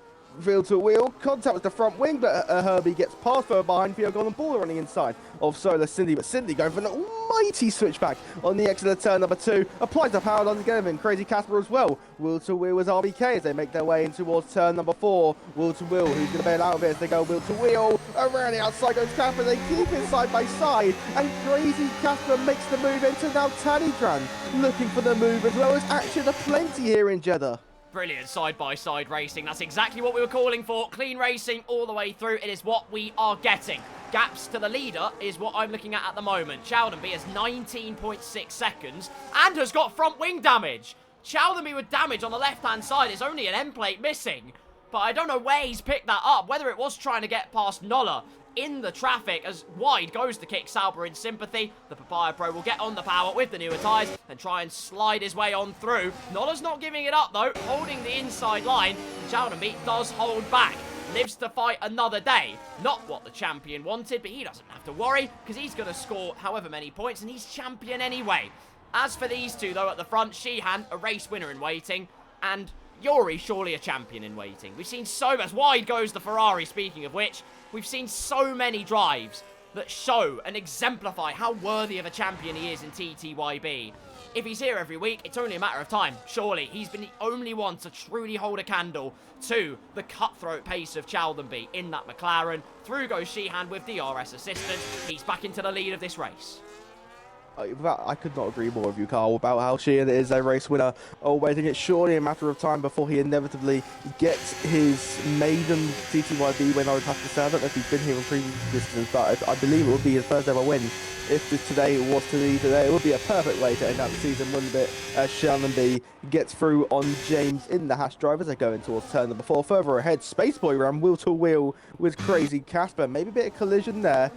wheel to wheel contact with the front wing, but Herbie gets past further behind. Theo Golden Ball on the inside of Solar Cindy, but Cindy going for an almighty switchback on the exit of turn number 2. Applies the power on together, and Crazy Casper as well. Wheel to wheel is RBK as they make their way in towards turn number 4. Wheel to wheel, who's going to bail out of it as they go wheel to wheel. Around the outside goes Casper, they keep it side by side, and Crazy Casper makes the move into now Tanidran, looking for the move as well as action aplenty here in Jeddah. Brilliant side-by-side racing. That's exactly what we were calling for. Clean racing all the way through. It is what we are getting. Gaps to the leader is what I'm looking at the moment. Chowdenby has 19.6 seconds and has got front wing damage. Chowdenby with damage on the left-hand side is only an end plate missing. But I don't know where he's picked that up. Whether it was trying to get past Nolla in the traffic, as wide goes the kick. Sauber in sympathy. The Papaya Pro will get on the power with the newer tyres and try and slide his way on through. Nolla's not giving it up though, holding the inside line. Chowdenby does hold back. Lives to fight another day. Not what the champion wanted, but he doesn't have to worry because he's going to score however many points and he's champion anyway. As for these two though at the front, Sheehan, a race winner in waiting, and Yuri, surely a champion in waiting. We've seen so much. Wide goes the Ferrari, speaking of which. We've seen so many drives that show and exemplify how worthy of a champion he is in TTYB. If he's here every week, it's only a matter of time. Surely, he's been the only one to truly hold a candle to the cutthroat pace of Chowdenby in that McLaren. Through goes Sheehan with DRS assistance. He's back into the lead of this race. I could not agree more with you, Carl, about how Sheehan is a race winner. Oh, waiting it's surely a matter of time before he inevitably gets his maiden TTYB win. I would have to say, I don't know if he's been here in previous distance, but I believe it would be his first ever win. If today was to be today, it would be a perfect way to end out the season, wouldn't it? As Chowdenby gets through on James in the Hash drivers. They're going towards turn number 4. Further ahead, Spaceboy ran wheel to wheel with Crazy Casper. Maybe a bit of collision there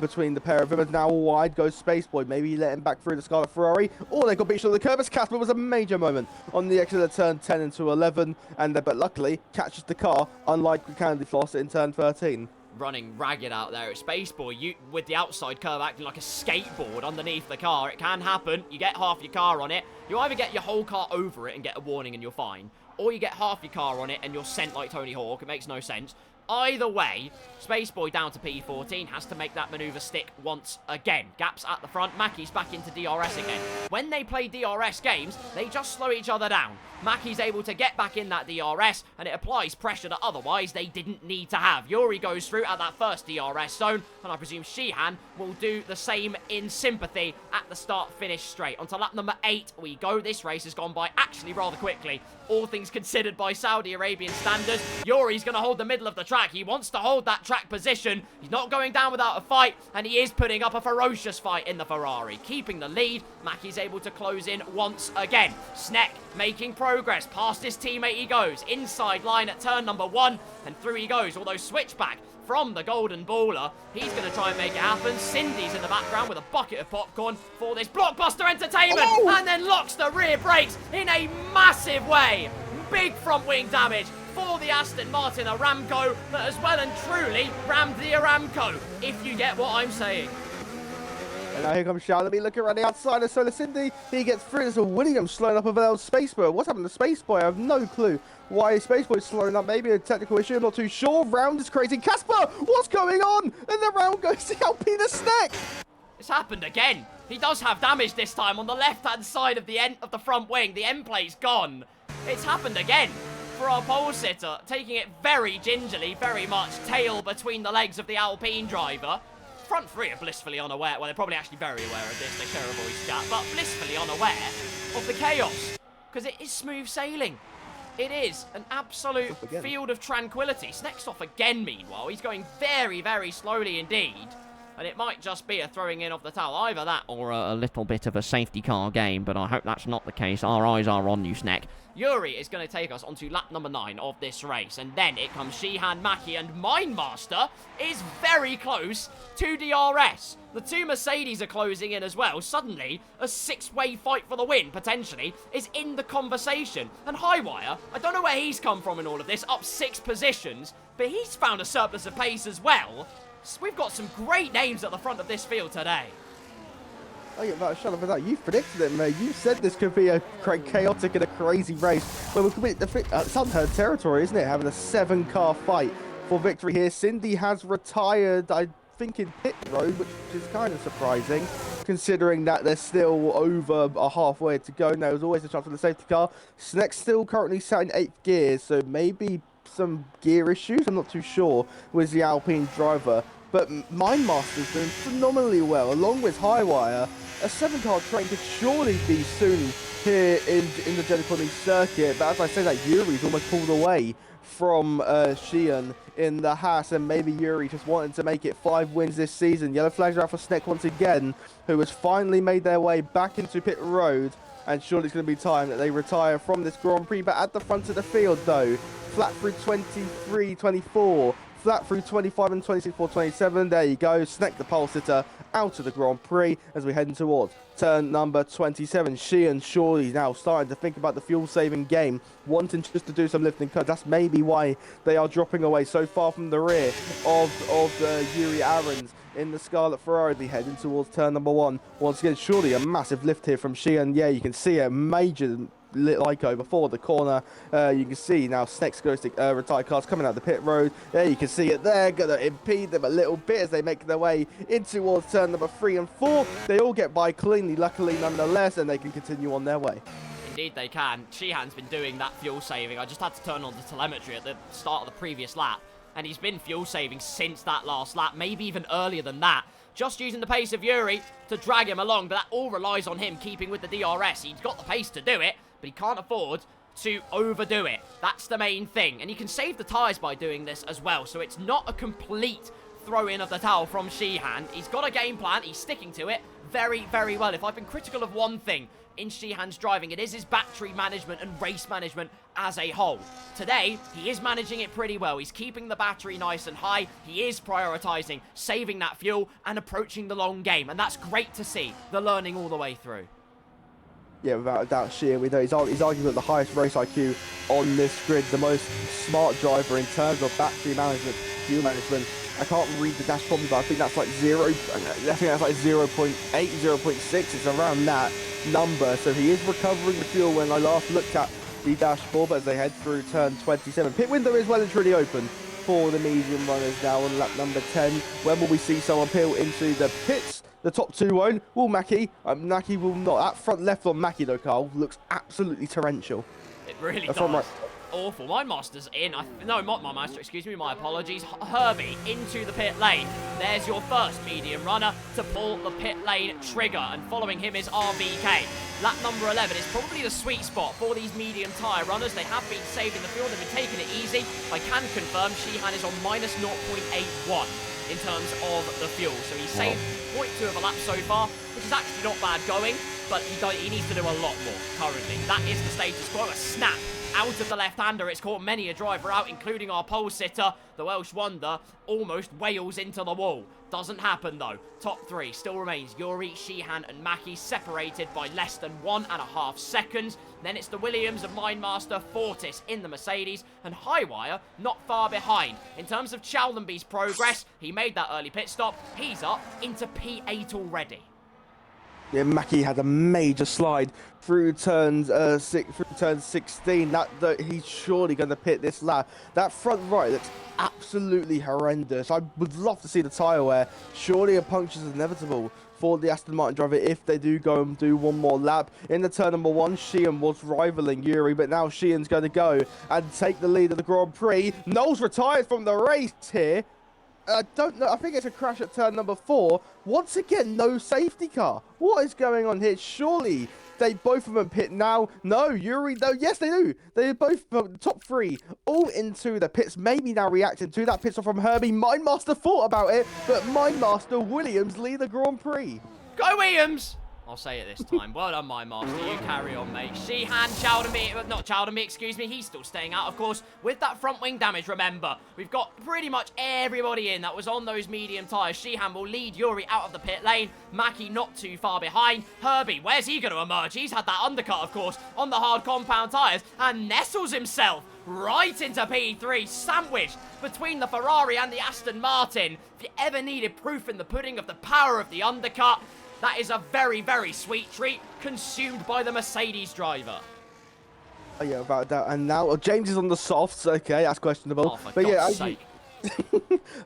between the pair of them. And now wide goes Spaceboy. Maybe let him back through the Scarlet Ferrari. Or they got beached on the curb as Casper was a major moment on the exit of turn 10 into 11. But luckily catches the car, unlike the Candy Floss in turn 13. Running ragged out there at Spaceboy, with the outside curve acting like a skateboard underneath the car. It can happen. You get half your car on it. You either get your whole car over it and get a warning and you're fine, or you get half your car on it and you're sent like Tony Hawk. It makes no sense. Either way, Spaceboy down to P14 has to make that maneuver stick once again. Gaps at the front, Mackie's back into DRS again. When they play DRS games, they just slow each other down. Mackie's able to get back in that DRS, and it applies pressure that otherwise they didn't need to have. Yuri goes through at that first DRS zone, and I presume Sheehan will do the same in sympathy at the start-finish straight. Onto lap number 8 we go. This race has gone by actually rather quickly, all things considered by Saudi Arabian standards. Yuri's going to hold the middle of the track. He wants to hold that track position. He's not going down without a fight, and he is putting up a ferocious fight in the Ferrari. Keeping the lead, Mackie's able to close in once again. Sneck making progress. Past his teammate he goes. Inside line at turn number 1, and through he goes. Although switchback from the golden baller, he's going to try and make it happen. Cindy's in the background with a bucket of popcorn for this blockbuster entertainment, and then locks the rear brakes in a massive way. Big front wing damage for the Aston Martin Aramco that has well and truly rammed the Aramco, if you get what I'm saying. And now here comes Charlotte, looking around the outside of Solar Cindy. He gets through. There's a Williams slowing up a little Spaceboy. What's happened to Spaceboy? I have no clue why Spaceboy's slowing up. Maybe a technical issue, I'm not too sure. Round is crazy. Casper, what's going on? And the round goes to Alpina Sneck. It's happened again. He does have damage this time on the left-hand side of the end of the front wing. The end plate's gone. It's happened again for our pole sitter, taking it very gingerly, very much tail between the legs of the Alpine driver. Front three are blissfully unaware. Well, they're probably actually very aware of this. They share a voice chat, but blissfully unaware of the chaos, because it is smooth sailing. It is an absolute field of tranquility. Sneck's off again, meanwhile. He's going very, very slowly indeed. And it might just be a throwing in of the towel. Either that or a little bit of a safety car game, but I hope that's not the case. Our eyes are on you, Sneck. Yuri is going to take us onto lap number 9 of this race. And then it comes Sheehan, Mackie, and Mindmaster is very close to DRS. The two Mercedes are closing in as well. Suddenly, a 6-way fight for the win, potentially, is in the conversation. And Highwire, I don't know where he's come from in all of this, up 6 positions, but he's found a surplus of pace as well. So we've got some great names at the front of this field today. Oh yeah, but shut up with that. You've predicted it, mate. You said this could be a chaotic and a crazy race. Well, it's unheard territory, isn't it? Having a 7-car fight for victory here. Cindy has retired, I think, in pit road, which is kind of surprising, considering that they're still over a halfway to go. Now, there's always a chance for the safety car. Sneck's still currently sat in 8th gear, so maybe some gear issues, I'm not too sure, with the Alpine driver. But Mindmaster's doing phenomenally well, along with Highwire. A 7-car train could surely be soon here in the Jeddah Corniche circuit. But as I say that, Yuri's almost pulled away from Sheehan in the Haas, and maybe Yuri just wanted to make it 5 wins this season. Yellow flags are out for Sneck once again, who has finally made their way back into pit road. And surely it's going to be time that they retire from this Grand Prix. But at the front of the field, though, flat through 23, 24, flat through 25 and 26, 4, 27. There you go. Sneck the pole sitter out of the Grand Prix as we head towards turn number 27. Sheehan surely now starting to think about the fuel-saving game, wanting just to do some lifting cuts. That's maybe why they are dropping away so far from the rear of Yuri Ahrens in the Scarlet Ferrari. They heading towards turn number 1. Once again, surely a massive lift here from Sheehan. Yeah, you can see a major Lyco before the corner. You can see now Sneck's goes to retired cars coming out the pit road. There you can see it there, gonna impede them a little bit as they make their way in towards turn number 3 and 4. They all get by cleanly, luckily nonetheless, and they can continue on their way. Indeed they can. Sheehan's been doing that fuel saving. I just had to turn on the telemetry at the start of the previous lap, and he's been fuel saving since that last lap, maybe even earlier than that. Just using the pace of Yuri to drag him along, but that all relies on him keeping with the DRS. He's got the pace to do it, but he can't afford to overdo it. That's the main thing. And he can save the tyres by doing this as well, so it's not a complete throw-in of the towel from Sheehan. He's got a game plan. He's sticking to it very, very well. If I've been critical of one thing in Sheehan's driving, it is his battery management and race management as a whole. Today, he is managing it pretty well. He's keeping the battery nice and high. He is prioritising saving that fuel and approaching the long game. And that's great to see, the learning all the way through. Yeah, without a doubt, Sheehan, we know he's arguably the highest race IQ on this grid, the most smart driver in terms of battery management, fuel management. I can't read the dash problems, but I think that's like 0.8, 0.6. It's around that number. So he is recovering the fuel. When I last looked at the dashboard as they head through turn 27. Pit window is well and truly open for the medium runners now on lap number 10. When will we see someone peel into the pits? The top two won't. Will Mackie? Mackie will not. That front left on Mackie, though, Carl, looks absolutely torrential. It really That's does. right. Awful. My master's in. No, not my master, excuse me, my apologies. Herbie into the pit lane. There's your first medium runner to pull the pit lane trigger, and following him is RVK. Lap number 11 is probably the sweet spot for these medium tyre runners. They have been saved in the field, they've been taking it easy. I can confirm Sheehan is on minus 0.81 in terms of the fuel. So he's saved 0.2 of a lap so far, which is actually not bad going, but he needs to do a lot more currently. That is the status quo. A snap out of the left-hander. It's caught many a driver out, including our pole sitter. The Welsh wonder almost wails into the wall. Doesn't happen, though. Top three still remains Yuri, Sheehan, and Mackie, separated by less than 1.5 seconds. Then it's the Williams of Mindmaster, Fortis in the Mercedes, and Highwire not far behind. In terms of Chaldenby's progress, he made that early pit stop. He's up into P8 already. Yeah, Mackie had a major slide through turns 16. That he's surely going to pit this lap. That front right looks absolutely horrendous. I would love to see the tyre wear. Surely a puncture is inevitable for the Aston Martin driver if they do go and do one more lap. In the turn number 1, Sheehan was rivaling Yuri, but now Sheehan's going to go and take the lead of the Grand Prix. Knowles retires from the race here. I don't know. I think it's a crash at turn number 4. Once again, no safety car. What is going on here? Surely they both of them pit now. No, Yuri. No, yes, they do. They both top 3 all into the pits. Maybe now reacting to that pit stop from Herbie. Mindmaster thought about it, but Mindmaster Williams lead the Grand Prix. Go Williams! I'll say it this time. Well done, my master. You carry on, mate. Sheehan, not Chaldenby, excuse me. He's still staying out, of course, with that front wing damage, remember. We've got pretty much everybody in that was on those medium tyres. Sheehan will lead Yuri out of the pit lane. Mackie not too far behind. Herbie, where's he going to emerge? He's had that undercut, of course, on the hard compound tyres and nestles himself right into P3, sandwiched between the Ferrari and the Aston Martin. If you ever needed proof in the pudding of the power of the undercut, that is a very, very sweet treat consumed by the Mercedes driver. Oh, yeah, about that. And now James is on the softs. Okay, that's questionable. Oh, for God's sake.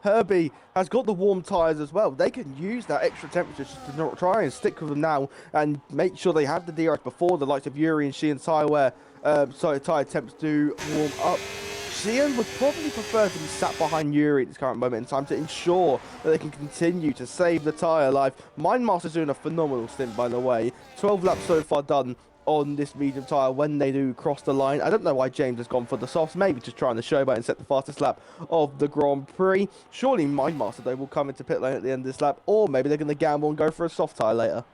Herbie has got the warm tyres as well. They can use that extra temperature just to not try and stick with them now and make sure they have the DRS before the likes of Yuri and Sheehan tyre temps do warm up. Sheehan would probably prefer to be sat behind Yuri at this current moment in time to ensure that they can continue to save the tyre life. Mindmaster's doing a phenomenal stint, by the way. 12 laps so far done on this medium tyre when they do cross the line. I don't know why James has gone for the softs, maybe just trying to show about and set the fastest lap of the Grand Prix. Surely Mindmaster, though, will come into pit lane at the end of this lap, or maybe they're going to gamble and go for a soft tyre later.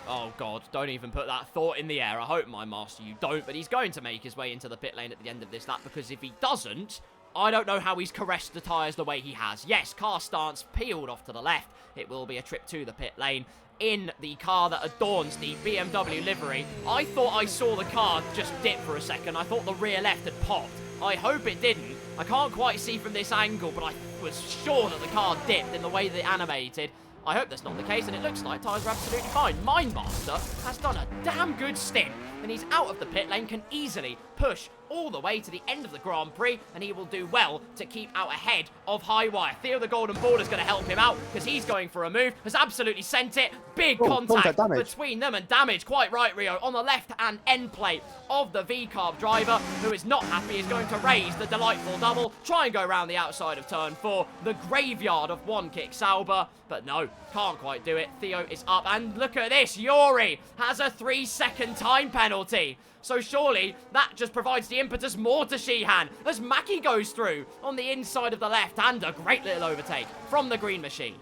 Oh, God, don't even put that thought in the air. I hope, my master, you don't. But he's going to make his way into the pit lane at the end of this lap, because if he doesn't, I don't know how he's caressed the tyres the way he has. Yes, car stance peeled off to the left. It will be a trip to the pit lane in the car that adorns the BMW livery. I thought I saw the car just dip for a second. I thought the rear left had popped. I hope it didn't. I can't quite see from this angle, but I was sure that the car dipped in the way that it animated. I hope that's not the case, and it looks like tyres are absolutely fine. Mindmaster has done a damn good stint, and he's out of the pit lane, can easily push all the way to the end of the Grand Prix, and he will do well to keep out ahead of Highwire. Theo the Golden Border's going to help him out, because he's going for a move, has absolutely sent it. Big contact between them, and damage, quite right, Rio, on the left-hand end plate of the V-Carb driver, who is not happy, is going to raise the delightful double, try and go around the outside of turn 4, the graveyard of one kick Sauber, but no, can't quite do it. Theo is up, and look at this, Yuri has a 3-second time penalty. So surely that just provides the impetus more to Sheehan as Mackie goes through on the inside of the left, and a great little overtake from the green machine.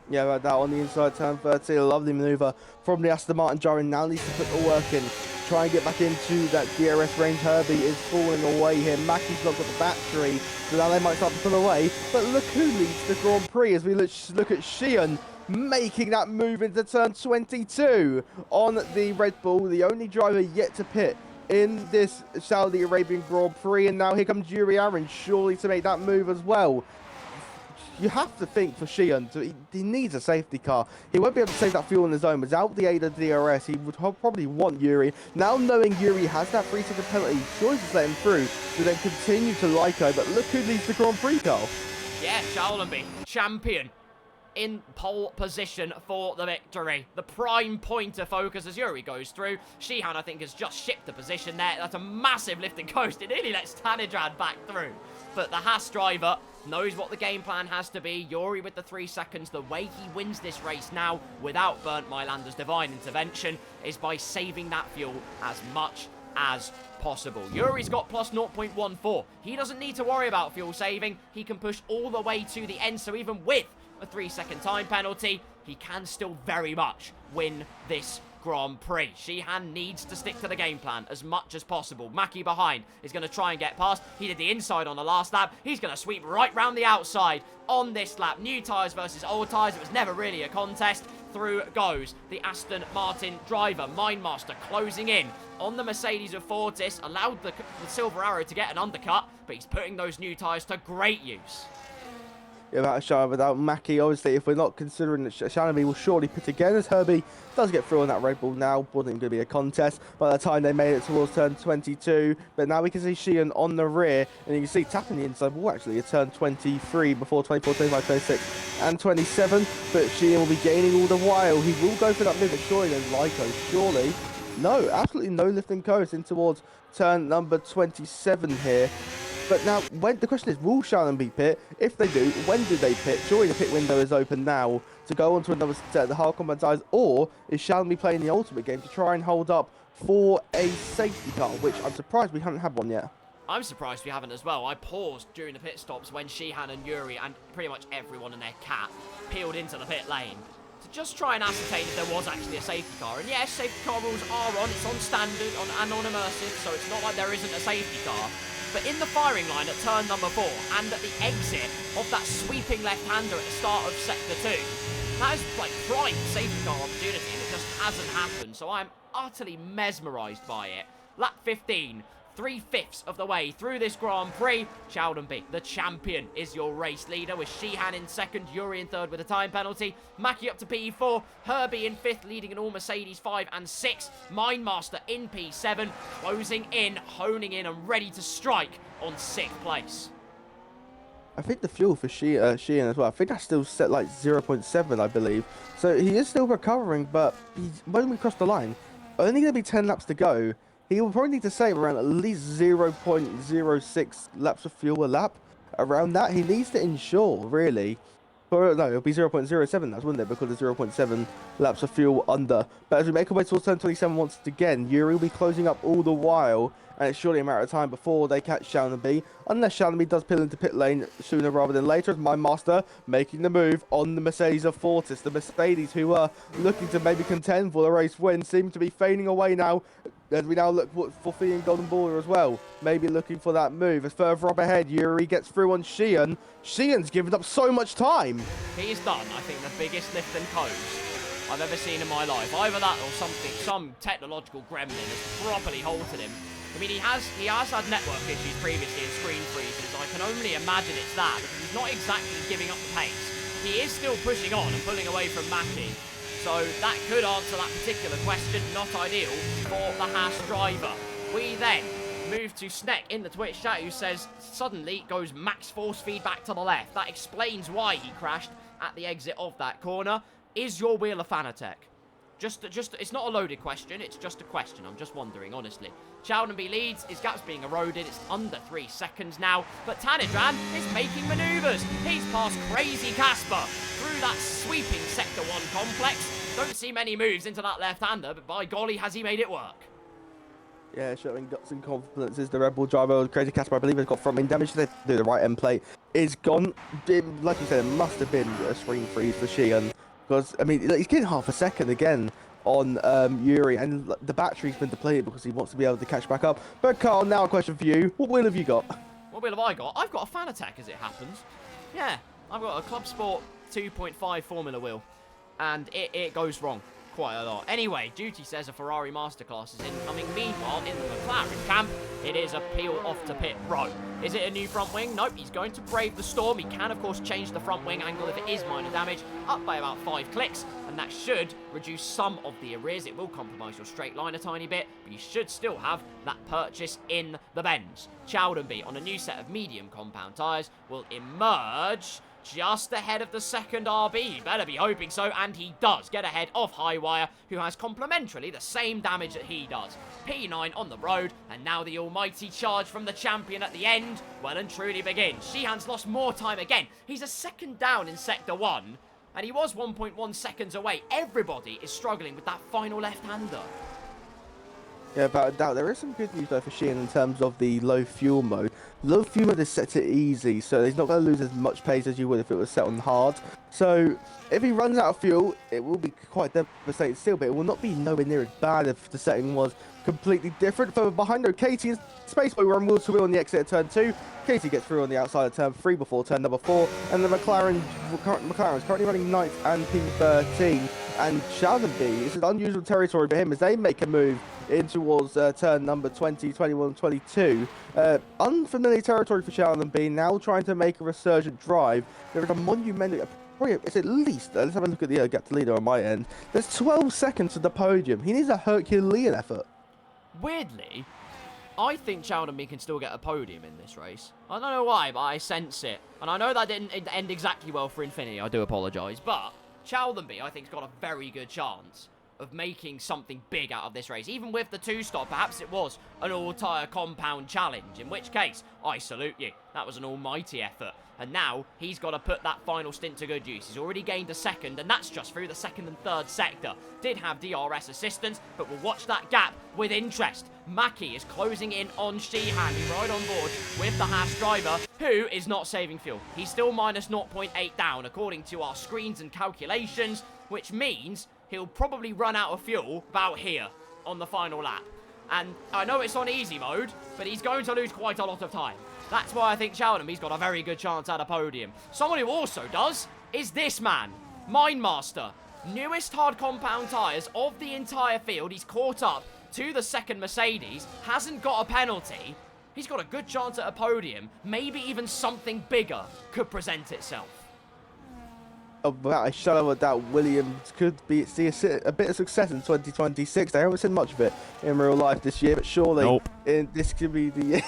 Yeah, right now on the inside turn 13, a lovely manoeuvre from the Aston Martin driver. Now needs to put the work in, try and get back into that DRS range. Herbie is falling away here. Mackie's not got the battery, so now they might start to pull away. But look who leads the Grand Prix as we look at Sheehan making that move into turn 22 on the Red Bull, the only driver yet to pit in this Saudi Arabian Grand Prix. And now here comes Yuri Aaron, surely to make that move as well. you have to think for Sheehan, he needs a safety car. He won't be able to save that fuel on his own. Without the aid of DRS, he would probably want Yuri. Now knowing Yuri has that 3-second penalty, choice to let him through to then continue to Lyco. But look who leads the Grand Prix, Carl. Yeah, Shaulenby, champion. In pole position for the victory. The prime point of focus as Yuri goes through. Sheehan, I think, has just shipped the position there. That's a massive lift and coast. It nearly lets Ttyb back through. But the Haas driver knows what the game plan has to be. Yuri with the 3 seconds. The way he wins this race now without Burnt Mylander's divine intervention is by saving that fuel as much as possible. Yuri's got plus 0.14. He doesn't need to worry about fuel saving. He can push all the way to the end. So even with a 3-second time penalty, he can still very much win this Grand Prix. Sheehan needs to stick to the game plan as much as possible. Mackie behind is going to try and get past. He did the inside on the last lap. He's going to sweep right round the outside on this lap. New tyres versus old tyres. It was never really a contest. Through goes the Aston Martin driver. Mindmaster closing in on the Mercedes of Fortis. Allowed the Silver Arrow to get an undercut, but he's putting those new tyres to great use. Without a shot, without Mackie, obviously, if we're not considering that Shaulenby will surely pit again, as Herbie does get through on that Red Bull now. Wasn't going to be a contest by the time they made it towards turn 22. But now we can see Sheehan on the rear, and you can see tapping the inside wall actually at turn 23 before 24, 25, 26, and 27. But Sheehan will be gaining all the while. He will go for that move, surely then Lyco, surely. No, absolutely no lifting coast in towards turn number 27 here. But now, the question is, will Shaulenby pit? If they do, when do they pit? Surely the pit window is open now to go on to another set of the hard combat tires, or is Shaulenby playing the ultimate game to try and hold up for a safety car, which I'm surprised we haven't had one yet. I'm surprised we haven't as well. I paused during the pit stops when Sheehan and Yuri and pretty much everyone and their cat peeled into the pit lane to just try and ascertain if there was actually a safety car. And yes, safety car rules are on. It's on standard and on immersive, so it's not like there isn't a safety car. But in the firing line at turn number 4 and at the exit of that sweeping left-hander at the start of sector 2, that is like prime safety car opportunity, and it just hasn't happened. So I'm utterly mesmerised by it. Lap 15, 3/5 of the way through this Grand Prix. Shaulenby, the champion, is your race leader, with Sheehan in second, Yuri in third with a time penalty, Mackie up to P4, Herbie in fifth, leading an all Mercedes 5 and 6, Mindmaster in P7, closing in, honing in, and ready to strike on 6th place. I think the fuel for Sheehan as well, I think that's still set like 0.7, I believe. So he is still recovering, but when we cross the line, only going to be 10 laps to go. He will probably need to save around at least 0.06 laps of fuel a lap. Around that, he needs to ensure, really. Or, no, it'll be 0.07 laps, wouldn't it? Because there's 0.7 laps of fuel under. But as we make our way towards turn 27 once again, Yuri will be closing up all the while. And it's surely a matter of time before they catch Shaulenby. Unless Shaulenby does peel into pit lane sooner rather than later. As Mindmaster making the move on the Mercedes of Fortis. The Mercedes who are looking to maybe contend for the race win seem to be fading away now. As we now look for Fee and Golden Border as well. Maybe looking for that move. As further up ahead, Yuri gets through on Sheehan. Sheehan's given up so much time. He's done, I think, the biggest lift and coast I've ever seen in my life. Either that or something, some technological gremlin has properly halted him. I mean, he has had network issues previously and screen freezes. I can only imagine it's that, because he's not exactly giving up the pace. He is still pushing on and pulling away from Mackie. So that could answer that particular question. Not ideal for the Haas driver. We then move to Sneck in the Twitch chat, who says, suddenly goes max force feedback to the left. That explains why he crashed at the exit of that corner. Is your wheel a Fanatec? Just, it's not a loaded question, it's just a question. I'm just wondering, honestly. Shaulenby leads, his gap's being eroded, it's under 3 seconds now, but Ttyb is making manoeuvres. He's past Crazy Casper through that sweeping Sector 1 complex. Don't see many moves into that left-hander, but by golly, has he made it work. Yeah, showing guts and confidence is the Red Bull driver. Crazy Casper, I believe, has got front main damage. They do the right end plate is gone. Like you said, it must have been a screen freeze for Sheehan. Because, I mean, he's getting half a second again on Yuri, and the battery's been depleted because he wants to be able to catch back up. But Carl, now a question for you. What wheel have you got? What wheel have I got? I've got a Fanatec, as it happens. Yeah, I've got a Club Sport 2.5 Formula wheel, and it goes wrong quite a lot. Anyway, Duty says a Ferrari Masterclass is incoming. Meanwhile, in the McLaren camp, It is a peel off to pit row. Is it a new front wing? Nope, he's going to brave the storm. He can, of course, change the front wing angle if it is minor damage, up by about 5 clicks, and that should reduce some of the arrears. It will compromise your straight line a tiny bit, but you should still have that purchase in the Benz. Chowdenby, on a new set of medium compound tyres, will emerge just ahead of the second RB. He better be hoping so, and he does get ahead of Highwire, who has complementarily the same damage that he does. P9 on the road, and now the almighty charge from the champion at the end well and truly begins. Sheehan's lost more time again. He's a second down in Sector 1, and he was 1.1 seconds away. Everybody is struggling with that final left-hander. Yeah, without a doubt. There is some good news though for Sheehan in terms of the low fuel mode. Low fuel mode is set to easy, so he's not going to lose as much pace as you would if it was set on hard. So if he runs out of fuel, it will be quite devastating still, but it will not be nowhere near as bad if the setting was completely different. Further behind, though, Katie is Spaceboy run wheel to wheel on the exit of turn 2. Katie gets through on the outside of turn 3 before turn number 4, and the McLaren is currently running 9th and P13. And Chowdenby, this is unusual territory for him as they make a move in towards turn number 20, 21, 22. Unfamiliar territory for Chowdenby, now trying to make a resurgent drive. There is a monumental, it's at least, let's have a look at the gap to leader on my end. There's 12 seconds to the podium. He needs a Herculean effort. Weirdly, I think Chowdenby can still get a podium in this race. I don't know why, but I sense it. And I know that didn't end exactly well for Infinity, I do apologise, but Chowdenby, I think, has got a very good chance of making something big out of this race. Even with the 2-stop, perhaps it was an all-tyre compound challenge, in which case, I salute you. That was an almighty effort. And now, he's got to put that final stint to good use. He's already gained a second, and that's just through the second and third sector. Did have DRS assistance, but we'll watch that gap with interest. Mackie is closing in on Sheehan, who's right on board with the Haas driver, who is not saving fuel. He's still minus 0.8 down, according to our screens and calculations, which means he'll probably run out of fuel about here on the final lap. And I know it's on easy mode, but he's going to lose quite a lot of time. That's why I think Chowdenby's got a very good chance at a podium. Someone who also does is this man, Mindmaster. Newest hard compound tyres of the entire field. He's caught up to the second Mercedes, hasn't got a penalty. He's got a good chance at a podium. Maybe even something bigger could present itself. Without a shadow of a doubt, Williams could see a bit of success in 2026. They haven't seen much of it in real life this year, but surely this could be the year.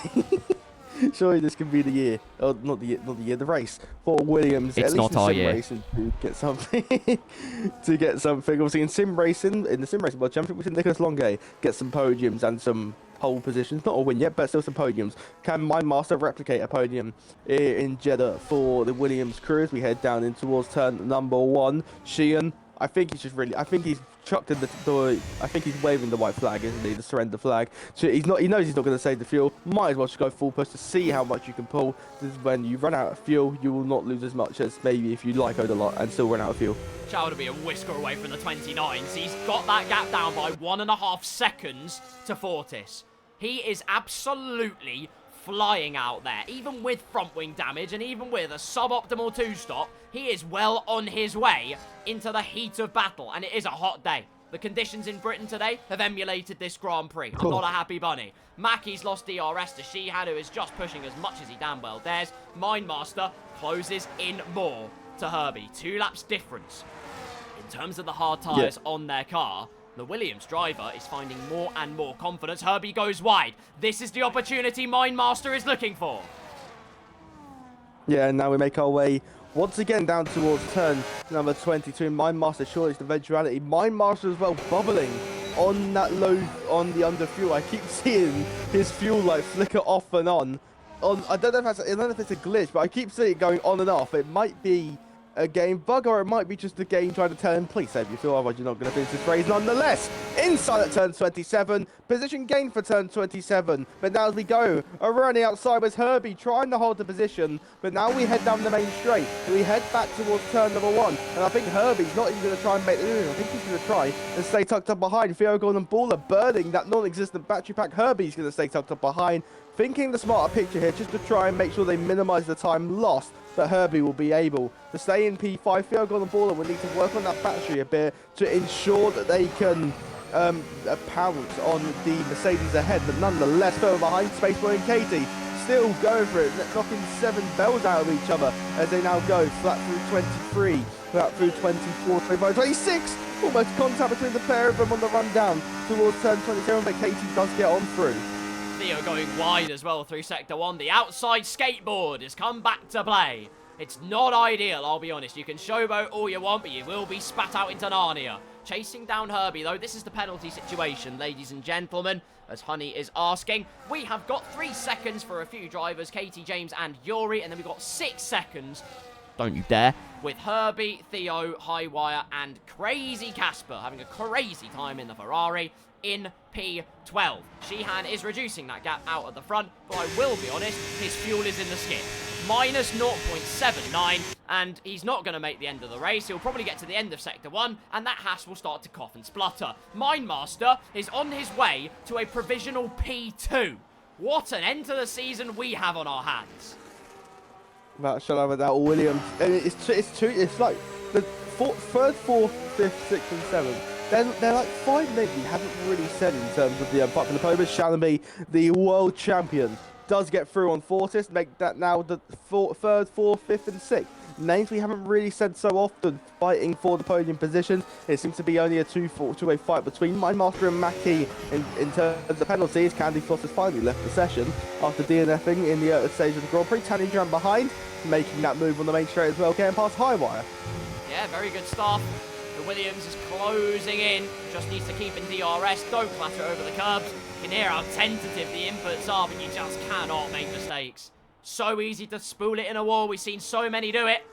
Surely this could be the year, or not the year, the race for Williams. It's at least not in our sim year. racing to get something. Obviously in sim racing World Championship, we've seen Nicholas Longue get some podiums and some pole positions. Not a win yet, but still some podiums. Can Mindmaster replicate a podium in Jeddah for the Williams crew as we head down in towards turn number 1? Sheehan, I think he's chucked in I think he's waving the white flag, isn't he? The surrender flag. So he knows he's not going to save the fuel. Might as well just go full push to see how much you can pull. This is when you run out of fuel, you will not lose as much as maybe if you lycoed a lot and still run out of fuel. Chowdenby a whisker away from the 29s. He's got that gap down by 1.5 seconds to Fortis. He is absolutely flying out there. Even with front wing damage and even with a suboptimal 2-stop, he is well on his way into the heat of battle. And it is a hot day. The conditions in Britain today have emulated this Grand Prix. I'm not a happy bunny. Mackie's lost DRS to Sheehan, who is just pushing as much as he damn well dares. Mindmaster closes in more to Herbie. 2 laps difference. In terms of the hard tyres on their car, the Williams driver is finding more and more confidence. Herbie goes wide. This is the opportunity Mindmaster is looking for. Yeah, and now we make our way once again down towards turn number 22. Mindmaster surely is the eventuality. Mindmaster as well bubbling on that low, on the under fuel. I keep seeing his fuel light flicker off and on. I don't know if it's a glitch, but I keep seeing it going on and off. It might be a game bug, or it might be just the game trying to tell him, please save your fuel, otherwise you're not going to finish this race. Nonetheless, inside at turn 27, position gain for turn 27, but now as we go, running outside was Herbie trying to hold the position, but now we head down the main straight, and we head back towards turn number 1, and I think Herbie's not even going to try and make the move. I think he's going to try and stay tucked up behind. Theo Gordon Baller burning that non-existent battery pack. Herbie's going to stay tucked up behind, thinking the smarter picture here, just to try and make sure they minimise the time lost but Herbie will be able to stay in P5. Theo Golden Baller will need to work on that battery a bit to ensure that they can pounce on the Mercedes ahead, but nonetheless, further behind, Spaceboy and Katie still going for it, knocking 7 bells out of each other as they now go flat through 23, flat through 24, 25, 26. Almost contact between the pair of them on the run down towards turn 27, but Katie does get on through. Theo going wide as well through Sector 1. The outside skateboard has come back to play. It's not ideal, I'll be honest. You can showboat all you want, but you will be spat out into Narnia. Chasing down Herbie, though. This is the penalty situation, ladies and gentlemen, as Honey is asking. We have got 3 seconds for a few drivers, Katie, James, and Yuri, and then we've got 6 seconds, don't you dare, with Herbie, Theo, Highwire, and Crazy Casper having a crazy time in the Ferrari in P12. Sheehan is reducing that gap out at the front, but I will be honest, his fuel is in the skid. Minus 0.79, and he's not going to make the end of the race. He'll probably get to the end of Sector 1, and that Haas will start to cough and splutter. Mindmaster is on his way to a provisional P2. What an end to the season we have on our hands. That shut over that Williams. And it's like the third, fourth, fifth, sixth, and seventh. They're like 5 names we haven't really said in terms of the apart from the podium. Shalaby, the world champion, does get through on Fortis, make that now the third, fourth, fifth, and sixth. Names we haven't really said so often fighting for the podium position. It seems to be only a two-way fight between Mindmaster and Mackie in terms of penalties. Candy Floss has finally left the session after DNFing in the stage of the Grand Prix. Tanny Drum behind, making that move on the main straight as well, getting past Highwire. Yeah, very good stuff. The Williams is closing in. Just needs to keep in DRS. Don't clatter over the curbs. You can hear how tentative the inputs are, but you just cannot make mistakes. So easy to spool it in a wall. We've seen so many do it.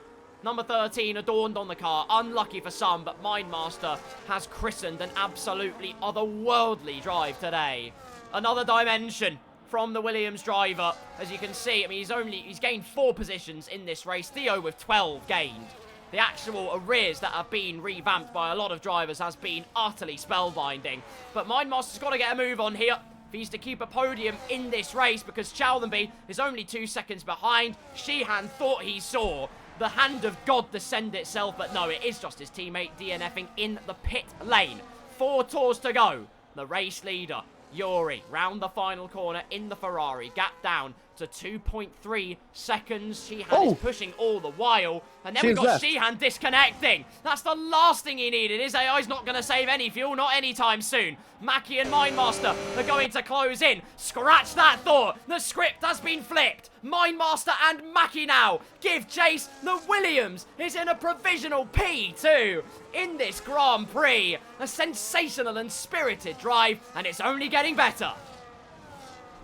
Number 13 adorned on the car. Unlucky for some, but Mindmaster has christened an absolutely otherworldly drive today. Another dimension from the Williams driver. As you can see, I mean, he's gained 4 positions in this race. Theo with 12 gained. The actual arrears that have been revamped by a lot of drivers has been utterly spellbinding. But Mindmaster's got to get a move on here if he's to keep a podium in this race, because Chowdenby is only 2 seconds behind. Sheehan thought he saw the hand of God descend itself, but no, it is just his teammate DNFing in the pit lane. 4 tours to go. The race leader, Yuri, round the final corner in the Ferrari. Gap down to 2.3 seconds. Sheehan is pushing all the while. And then we've got Sheehan disconnecting. That's the last thing he needed. His AI's not going to save any fuel, not anytime soon. Mackie and Mindmaster are going to close in. Scratch that thought. The script has been flipped. Mindmaster and Mackie now give chase. The Williams is in a provisional P2 in this Grand Prix. A sensational and spirited drive, and it's only getting better.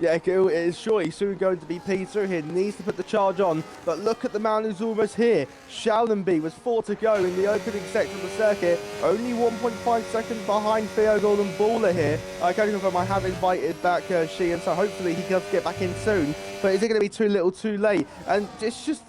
Yeah, it is surely soon going to be P2 here. Needs to put the charge on, but look at the man who's almost here. Shaldonby was 4 to go in the opening section of the circuit. Only 1.5 seconds behind Theo Golden Baller here. I can't confirm I have invited back Sheehan, so hopefully he can get back in soon. But is it going to be too little too late? And it's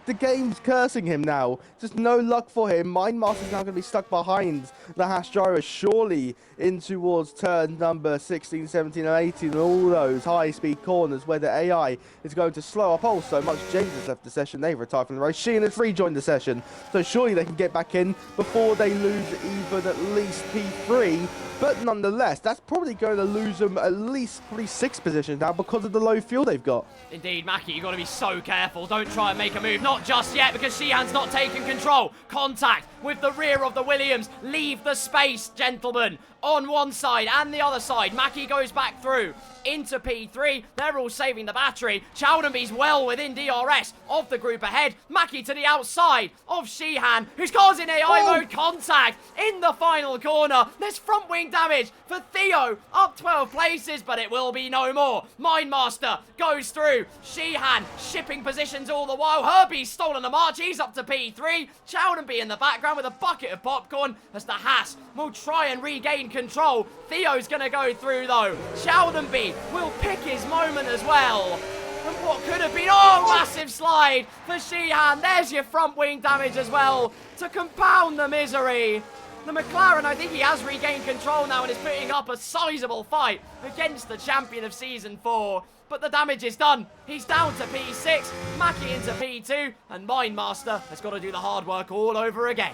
the game's cursing him now. Just no luck for him. Mindmaster's now going to be stuck behind the Haas Gyro, surely in towards turn number 16, 17 and 18 and all those high-speed corners where the AI is going to slow up. Oh, so much. James has left the session. They've retired from the race. Sheehan has rejoined the session. So surely they can get back in before they lose even at least P3. But nonetheless, that's probably going to lose them at least probably 6 positions now because of the low fuel they've got. Indeed, Mackie, you've got to be so careful. Don't try and make a move. Not just yet, because Sheehan's not taking control. Contact with the rear of the Williams. Leave the space, gentlemen. On one side and the other side. Mackie goes back through into P3. They're all saving the battery. Chowdenby's well within DRS of the group ahead. Mackie to the outside of Sheehan, who's causing AI mode contact in the final corner. There's front wing damage for Theo, up 12 places, but it will be no more. Mindmaster goes through. Sheehan shipping positions all the while. Herbie's stolen the march. He's up to P3. Chowdenby in the background with a bucket of popcorn as the Haas will try and regain control. Theo's going to go through though. Chowdenby will pick his moment as well. And what could have been, massive slide for Sheehan. There's your front wing damage as well to compound the misery. The McLaren, I think he has regained control now and is putting up a sizable fight against the champion of Season 4. But the damage is done. He's down to P6, Mackie into P2, and Mindmaster has got to do the hard work all over again.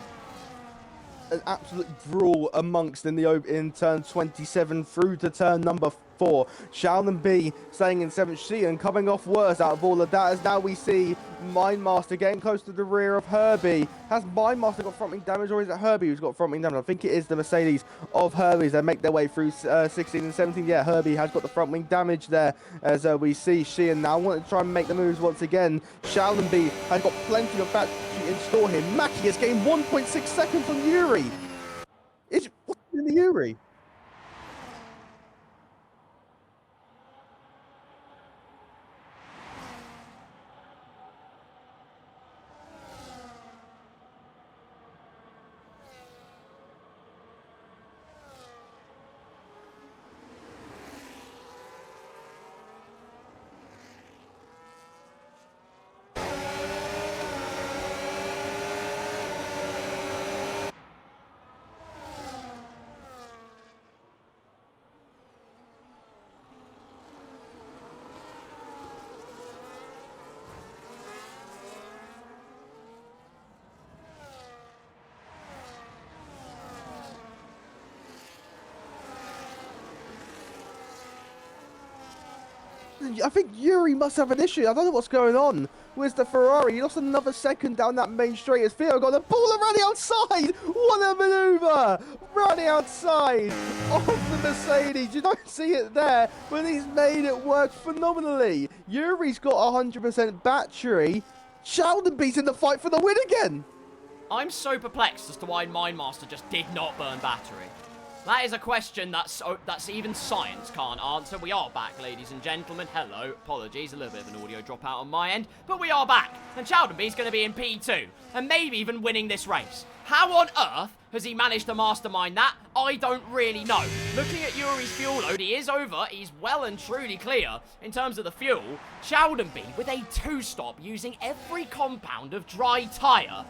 An absolute brawl amongst in turn 27 through to turn number 4. Sheldon B staying in 7th seat and coming off worse out of all of that, as now we see Mindmaster getting close to the rear of Herbie. Has Mindmaster got front wing damage, or is it Herbie who's got front wing damage? I think it is the Mercedes of Herbie's. They make their way through 16 and 17. Yeah, Herbie has got the front wing damage there, as we see Sheehan now want to try and make the moves once again. Sheldon B has got plenty of battery in store here. Mackie has gained 1.6 seconds on Yuri. What's in the Yuri? I think Yuri must have an issue. I don't know what's going on. Where's the Ferrari? He lost another second down that main straight as Theo got the ball and running outside. What a maneuver! Running outside of the Mercedes. You don't see it there, but he's made it work phenomenally. Yuri's got 100% battery. Sheldon B's in the fight for the win again. I'm so perplexed as to why Mindmaster just did not burn battery. That is a question that's even science can't answer. We are back, ladies and gentlemen. Hello. Apologies, a little bit of an audio dropout on my end. But we are back. And Chowdenby's going to be in P2. And maybe even winning this race. How on earth has he managed to mastermind that? I don't really know. Looking at Yuri's fuel load, he is over. He's well and truly clear in terms of the fuel. Chowdenby, with a 2-stop using every compound of dry tyre,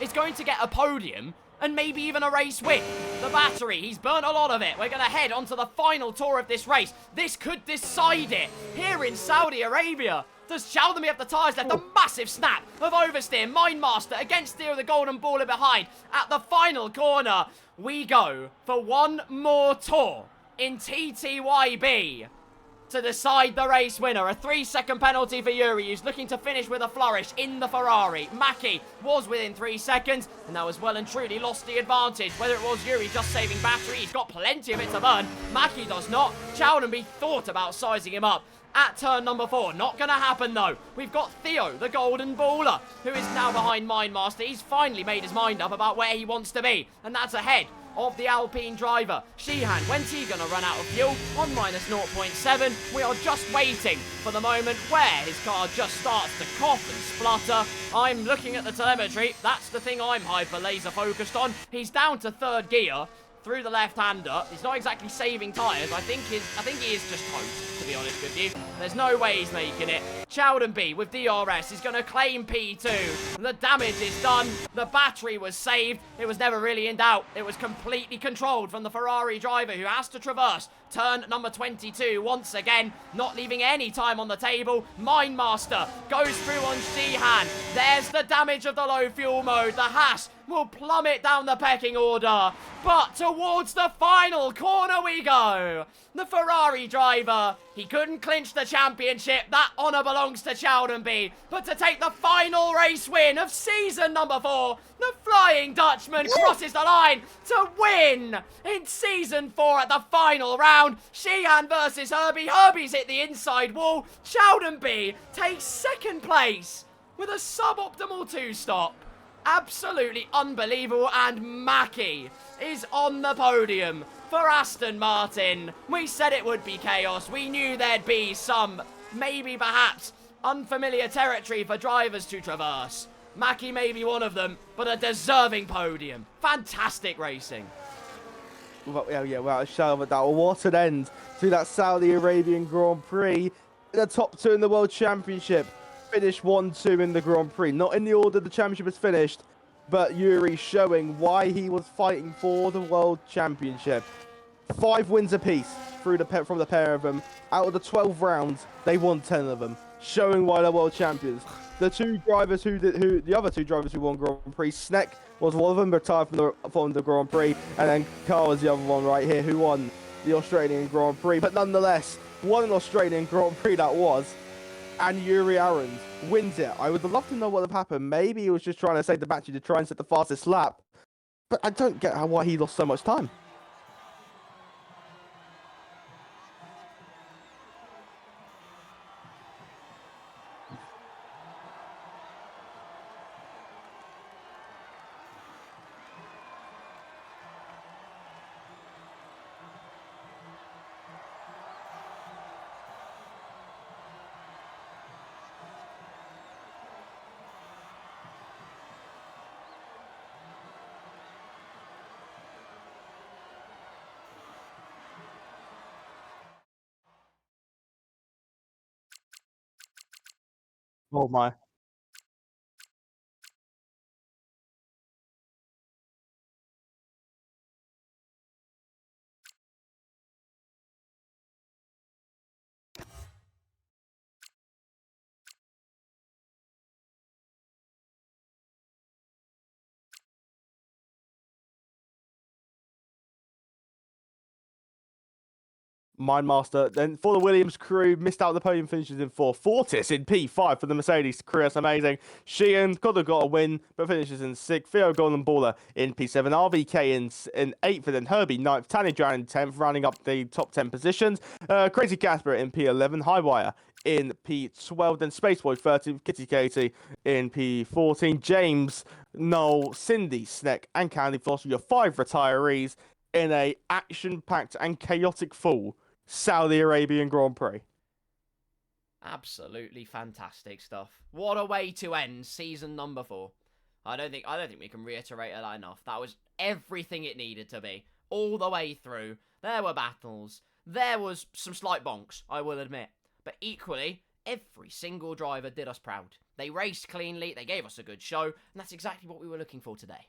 is going to get a podium and maybe even a race win. The battery, he's burnt a lot of it. We're going to head on to the final tour of this race. This could decide it here in Saudi Arabia. Does Chowdenby have the tyres left? A massive snap of oversteer. Mindmaster against Theo the golden baller behind. At the final corner, we go for one more tour in TTYB to decide the race winner. A 3-second penalty for Yuri, who's looking to finish with a flourish in the Ferrari. Mackie was within 3 seconds, and now has well and truly lost the advantage. Whether it was Yuri just saving battery, he's got plenty of it to burn. Mackie does not. Chowdenby thought about sizing him up at turn number 4. Not going to happen, though. We've got Theo, the golden baller, who is now behind Mindmaster. He's finally made his mind up about where he wants to be, and that's ahead of the Alpine driver. Sheehan, when's he going to run out of fuel? On minus 0.7. We are just waiting for the moment where his car just starts to cough and splutter. I'm looking at the telemetry. That's the thing I'm hyper laser focused on. He's down to 3rd gear through the left-hander. He's not exactly saving tyres. I think he is just toast, to be honest with you. There's no way he's making it. Chowdenby with DRS is going to claim P2. The damage is done. The battery was saved. It was never really in doubt. It was completely controlled from the Ferrari driver, who has to traverse turn number 22 once again, not leaving any time on the table. Mindmaster goes through on Sheehan. There's the damage of the low fuel mode. The Haas will plummet down the pecking order. But towards the final corner we go. The Ferrari driver, he couldn't clinch the championship. That honour belongs to Chowdenby. But to take the final race win of season number 4, the Flying Dutchman crosses the line to win in season 4 at the final round. Sheehan versus Herbie. Herbie's hit the inside wall. Chowdenby takes 2nd place with a suboptimal 2-stop. Absolutely unbelievable, and Mackie is on the podium for Aston Martin. We said it would be chaos. We knew there'd be some, maybe perhaps, unfamiliar territory for drivers to traverse. Mackie may be one of them, but a deserving podium. Fantastic racing. Well, yeah, shout out that. What an end to that Saudi Arabian Grand Prix. The top 2 in the World Championship. Finished 1-2 in the Grand Prix. Not in the order the championship is finished, but Yuri showing why he was fighting for the World Championship. 5 wins apiece from the pair of them. Out of the 12 rounds, they won 10 of them, showing why they're world champions. The other two drivers who won Grand Prix, Sneck was one of them, retired from the Grand Prix, and then Carl was the other one right here who won the Australian Grand Prix. But nonetheless, won an Australian Grand Prix that was, and Yuri Arons wins it. I would love to know what would have happened. Maybe he was just trying to save the battery to try and set the fastest lap, but I don't get why he lost so much time. Oh my. Mindmaster. Then for the Williams crew, missed out the podium finishes in 4. Fortis in P5 for the Mercedes crew. That's amazing. Sheehan could have got a win, but finishes in 6th. Theo Golden Baller in P7. RVK in 8th, and then Herbie 9th. Tanny Jan in 10th, rounding up the top 10 positions. Crazy Casper in P11. Highwire in P12. Then Spaceboy 13th. Kitty Katie in P14. James, Noel, Cindy, Sneck, and Candy Floss, your 5 retirees in a action-packed and chaotic fall Saudi Arabian Grand Prix. Absolutely fantastic stuff. What a way to end season number 4. I don't think we can reiterate that enough. That was everything it needed to be. All the way through. There were battles. There was some slight bonks, I will admit. But equally, every single driver did us proud. They raced cleanly, they gave us a good show, and that's exactly what we were looking for today.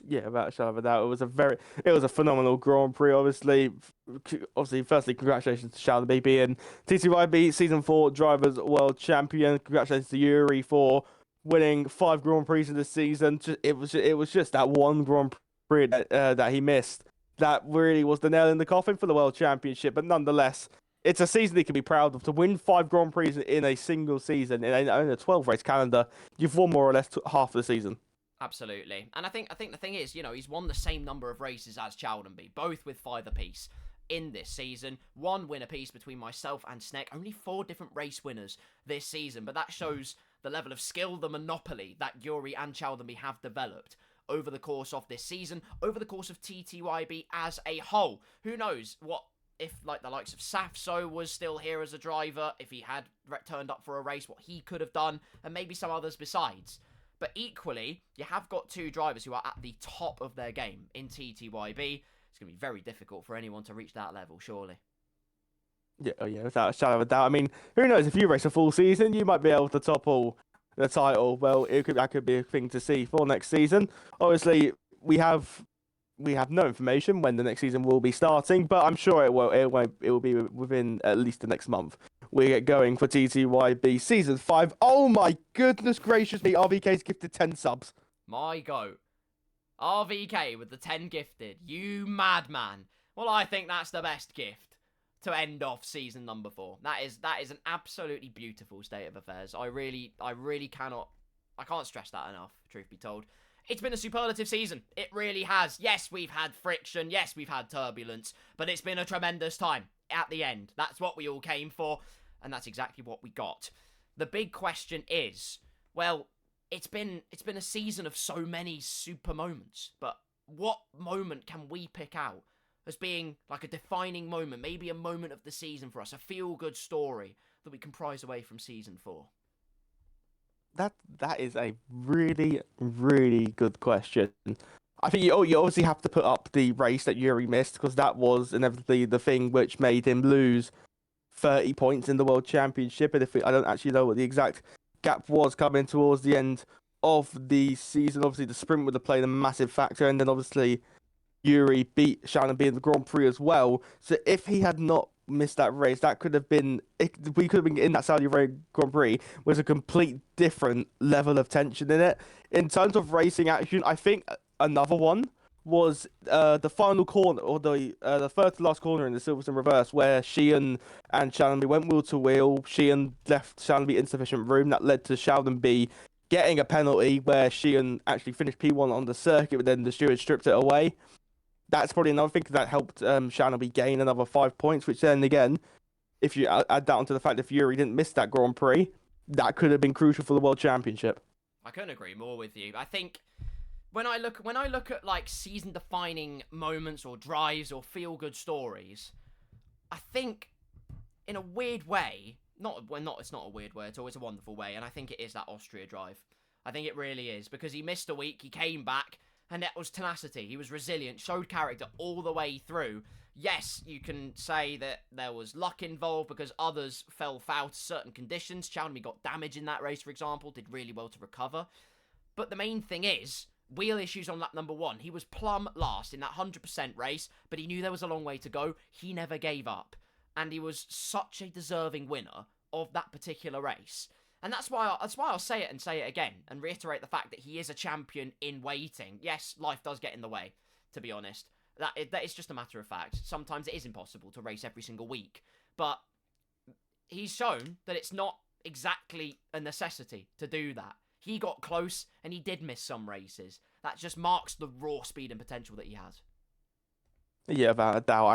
Yeah, without a shadow of a doubt, it was a phenomenal Grand Prix. Obviously, firstly, congratulations to Sheldon B being TTYB Season 4 Drivers World Champion. Congratulations to Yuri for winning 5 Grand Prix in the season. It was just that one Grand Prix that he missed that really was the nail in the coffin for the World Championship. But nonetheless, it's a season he can be proud of. To win 5 Grand Prix in a single season in a 12-race calendar, you've won more or less half the season. Absolutely. And I think the thing is, he's won the same number of races as Chowdenby, both with 5 apiece in this season. 1 win apiece between myself and Sneck. Only 4 different race winners this season, but that shows the level of skill, the monopoly that Yuri and Chowdenby have developed over the course of this season, over the course of TTYB as a whole. Who knows what if, like, the likes of Safso was still here as a driver, if he had turned up for a race, what he could have done, and maybe some others besides. But equally, you have got 2 drivers who are at the top of their game in TTYB. It's going to be very difficult for anyone to reach that level, surely. Yeah, without a shadow of a doubt. I mean, who knows? If you race a full season, you might be able to topple the title. Well, that could be a thing to see for next season. Obviously, we have no information when the next season will be starting, but I'm sure it will be within at least the next month. We get going for TTYB Season 5. Oh my goodness gracious me, RVK's gifted 10 subs. My goat. RVK with the 10 gifted. You madman. Well, I think that's the best gift to end off season number 4. That is an absolutely beautiful state of affairs. I can't stress that enough, truth be told. It's been a superlative season. It really has. Yes, we've had friction. Yes, we've had turbulence. But it's been a tremendous time at the end. That's what we all came for. And that's exactly what we got. The big question is, well, it's been a season of so many super moments. But what moment can we pick out as being like a defining moment? Maybe a moment of the season for us. A feel-good story that we can prize away from season 4. That is a really, really good question. I think you obviously have to put up the race that Yuri missed, because that was inevitably the thing which made him lose 30 points in the World Championship. And I don't actually know what the exact gap was coming towards the end of the season, obviously the sprint would have played a massive factor, and then obviously Yuri beat Shannon B in the Grand Prix as well. So if he had not missed that race, that could have been we could have been in that Saudi Arabia Grand Prix with a complete different level of tension in it. In terms of racing action, I think another one was the final corner, or the third to last corner in the Silverstone reverse, where Sheehan and Shannon B went wheel to wheel. Sheehan left Shannon B insufficient room. That led to Sheldon B getting a penalty where Sheehan actually finished P1 on the circuit, but then the steward stripped it away. That's probably another thing that helped Shannon B gain another 5 points, which then again, if you add that onto the fact that Fury didn't miss that Grand Prix, that could have been crucial for the World Championship. I couldn't agree more with you. I think when I look at like season defining moments or drives or feel good stories, I think in a weird way, it's not a weird way, it's always a wonderful way, and I think it is that Austria drive. I think it really is, because he missed a week, he came back, and that was tenacity. He was resilient, showed character all the way through. Yes, you can say that there was luck involved because others fell foul to certain conditions. Chalmers got damage in that race, for example, did really well to recover. But the main thing is, wheel issues on lap number 1. He was plumb last in that 100% race, but he knew there was a long way to go. He never gave up. And he was such a deserving winner of that particular race. And that's why I'll say it and say it again and reiterate the fact that he is a champion in waiting. Yes, life does get in the way, to be honest. That is just a matter of fact. Sometimes it is impossible to race every single week. But he's shown that it's not exactly a necessity to do that. He got close and he did miss some races. That just marks the raw speed and potential that he has. Yeah, without a doubt.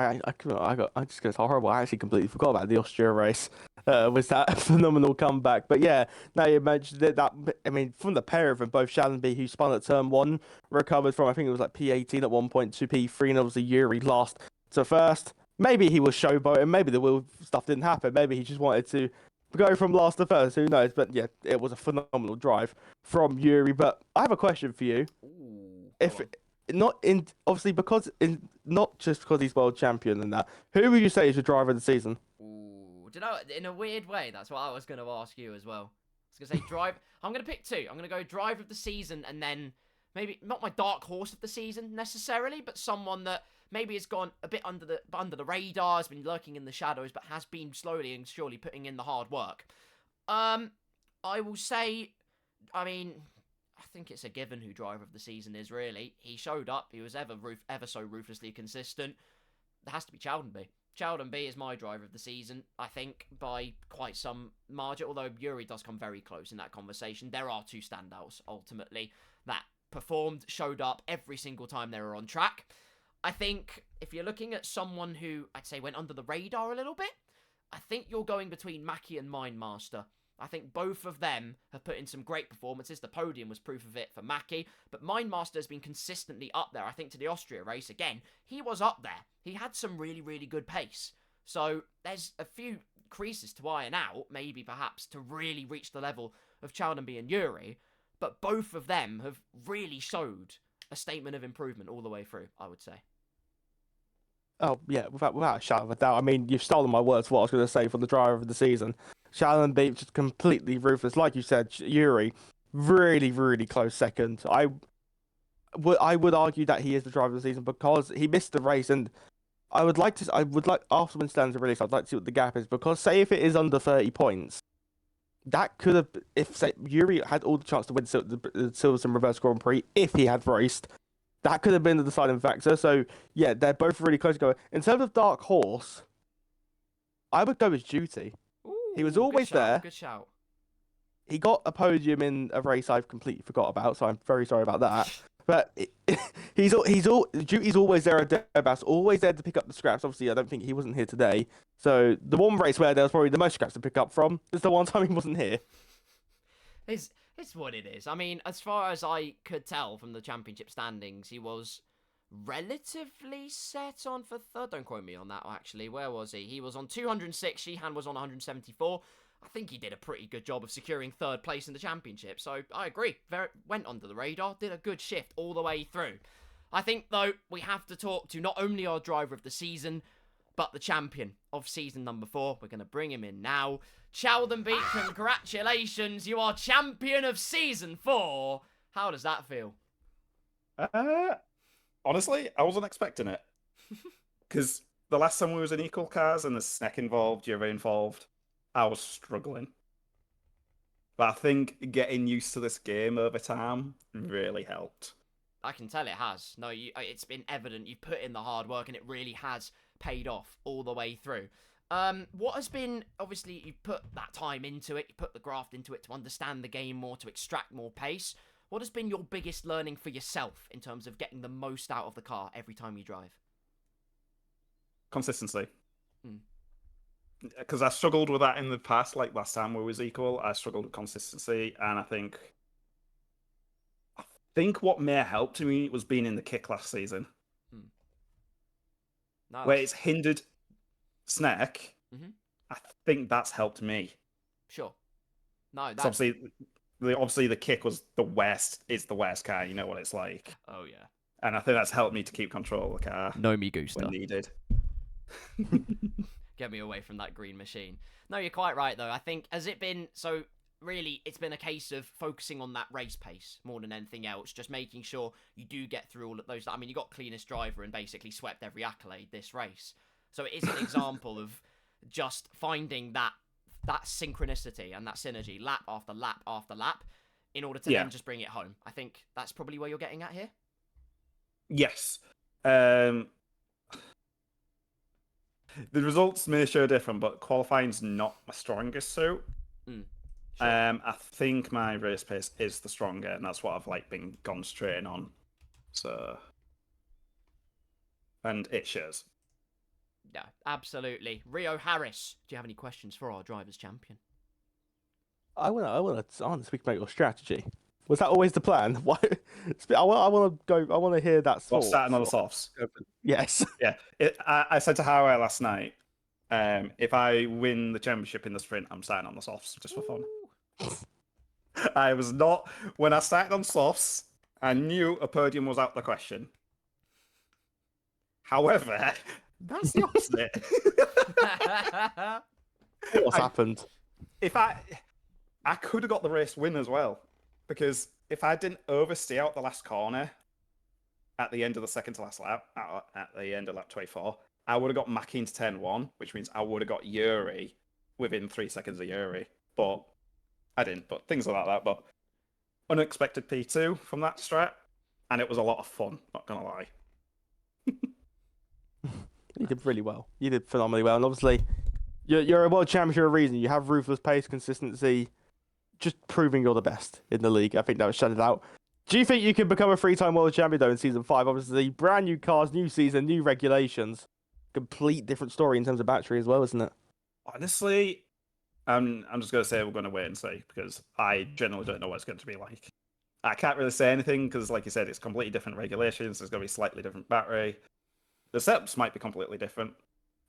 I just got horrible. I actually completely forgot about the Austria race. Was that phenomenal comeback? But yeah, now you mentioned it. That I mean, from the pair of them, both Shallenby, who spun at turn 1, recovered from I think it was like P18 at one point to P3, and obviously Yuri lost to first. Maybe he was showboating. Maybe the wheel stuff didn't happen. Maybe he just wanted to go from last to first. Who knows? But yeah, it was a phenomenal drive from Yuri. But I have a question for you. Ooh, Obviously not just because he's world champion and that. Who would you say is your driver of the season? Ooh, do you know, in a weird way, that's what I was going to ask you as well. I was going to say drive. I'm going to pick 2. I'm going to go driver of the season, and then maybe not my dark horse of the season necessarily, but someone that maybe has gone a bit under the radar, has been lurking in the shadows, but has been slowly and surely putting in the hard work. I will say, I think it's a given who driver of the season is, really. He showed up. He was ever so ruthlessly consistent. There has to be Chowdenby. Chowdenby is my driver of the season, I think, by quite some margin, although Yuri does come very close in that conversation. There are 2 standouts, ultimately, that performed, showed up every single time they were on track. I think if you're looking at someone who, I'd say, went under the radar a little bit, I think you're going between Mackie and Mindmaster. I think both of them have put in some great performances. The podium was proof of it for Mackie, but Mindmaster has been consistently up there. I think to the Austria race, again, he was up there. He had some really, really good pace. So there's a few creases to iron out, maybe perhaps to really reach the level of Chowdenby and Yuri, but both of them have really showed a statement of improvement all the way through, I would say. Oh, yeah, without a shadow of a doubt. I mean, you've stolen my words for what I was going to say for the driver of the season. Shannon B, just completely ruthless. Like you said, Yuri, really, really close second. I would argue that he is the driver of the season because he missed the race, and I would like, after when stands are released, I'd like to see what the gap is, because say if it is under 30 points, that could have, if say Yuri had all the chance to win the Silverstone Reverse Grand Prix, if he had raced, that could have been the deciding factor. So yeah, they're both really close to go. In terms of Dark Horse, I would go with Duty. He was always there. Good shout. He got a podium in a race I've completely forgot about, so I'm very sorry about that. But Duty's always there at thereabouts, always there to pick up the scraps. Obviously, I don't think he wasn't here today. So the one race where there was probably the most scraps to pick up from is the one time he wasn't here. It's what it is. I mean, as far as I could tell from the championship standings, he was relatively set on for third. Don't quote me on that, actually. Where was he? He was on 206. Sheehan was on 174. I think he did a pretty good job of securing third place in the championship. So I agree. Went under the radar. Did a good shift all the way through. I think, though, we have to talk to not only our driver of the season, but the champion of season number 4. We're going to bring him in now. Ttyb, congratulations. You are champion of season 4. How does that feel? Honestly, I wasn't expecting it. Because the last time we was in equal cars and the Snack involved, you're involved, I was struggling. But I think getting used to this game over time really helped. I can tell it has. No, it's been evident. You've put in the hard work, and it really has paid off all the way through. What has been, obviously, you put that time into it, you put the graft into it to understand the game more, to extract more pace. What has been your biggest learning for yourself in terms of getting the most out of the car every time you drive? Consistency. Because I struggled with that in the past, like last time we was equal. I struggled with consistency, and I think what may have helped me was being in the kick last season. Nice. Where it's hindered Snack. I think that's helped me. Sure. No, that's... Obviously the kick was the worst. It's the worst car. You know what it's like. Oh, yeah. And I think that's helped me to keep control of the car. No me gusta. When needed. Get me away from that green machine. No, you're quite right, though. I think, has it been... So, really, it's been a case of focusing on that race pace more than anything else. Just making sure you do get through all of those. I mean, you got cleanest driver and basically swept every accolade this race. So it is an example of just finding that synchronicity and that synergy lap after lap after lap in order to then just bring it home. I think that's probably where you're getting at here. Yes. The results may show different, but qualifying's not my strongest suit. Sure. I think my race pace is the stronger, and that's what I've been concentrating on. So, and it shows. Yeah, absolutely. Rio Harris, do you have any questions for our drivers' champion? I want to speak about your strategy. Was that always the plan? Why? I want to hear that. Well, starting on the softs. Yes. Yeah. I said to Howard last night, if I win the championship in the sprint, I'm starting on the softs just for fun. I was not. When I started on softs, I knew a podium was out of the question. However, that's the opposite. What's happened? If I could have got the race win as well, because if I didn't overstay out the last corner at the end of the second to last lap, at the end of lap 24, I would have got Mackie into turn 1, which means I would have got Yuri within 3 seconds of Yuri. But I didn't. But things like that. But unexpected P2 from that strat, and it was a lot of fun, not going to lie. You did really well. You did phenomenally well. And obviously, you're a world champion for a reason. You have ruthless pace, consistency, just proving you're the best in the league. I think that was shut it out. Do you think you can become a 3-time world champion, though, in Season 5? Obviously, brand new cars, new season, new regulations. Complete different story in terms of battery as well, isn't it? Honestly, I'm just going to say we're going to wait and see, because I generally don't know what it's going to be like. I can't really say anything, because like you said, it's completely different regulations. There's going to be slightly different battery. The setups might be completely different.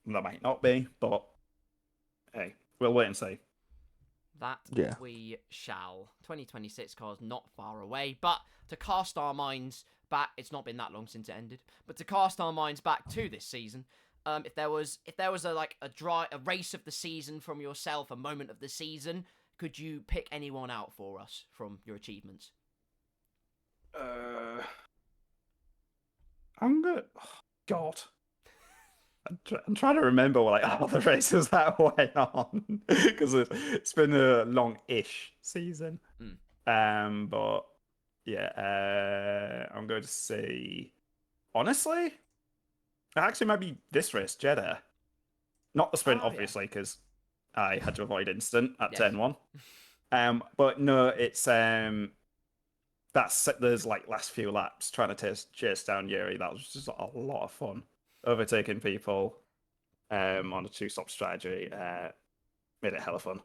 They might not be, but hey, we'll wait and see. That we shall. 2026 car's not far away, but to cast our minds back, it's not been that long since it ended, but to cast our minds back to this season, if there was a race of the season from yourself, a moment of the season, could you pick anyone out for us from your achievements? I'm good. Oh, God. I'm trying to remember all the races that went on, because it's been a long-ish season. But yeah, I'm going to say, honestly, it actually might be this race, Jeddah. Not the sprint, obviously, because I had to avoid instant at turn 1. But no, it's there's last few laps trying to chase down Yuri. That was just a lot of fun. Overtaking people on a 2-stop strategy made it hella fun.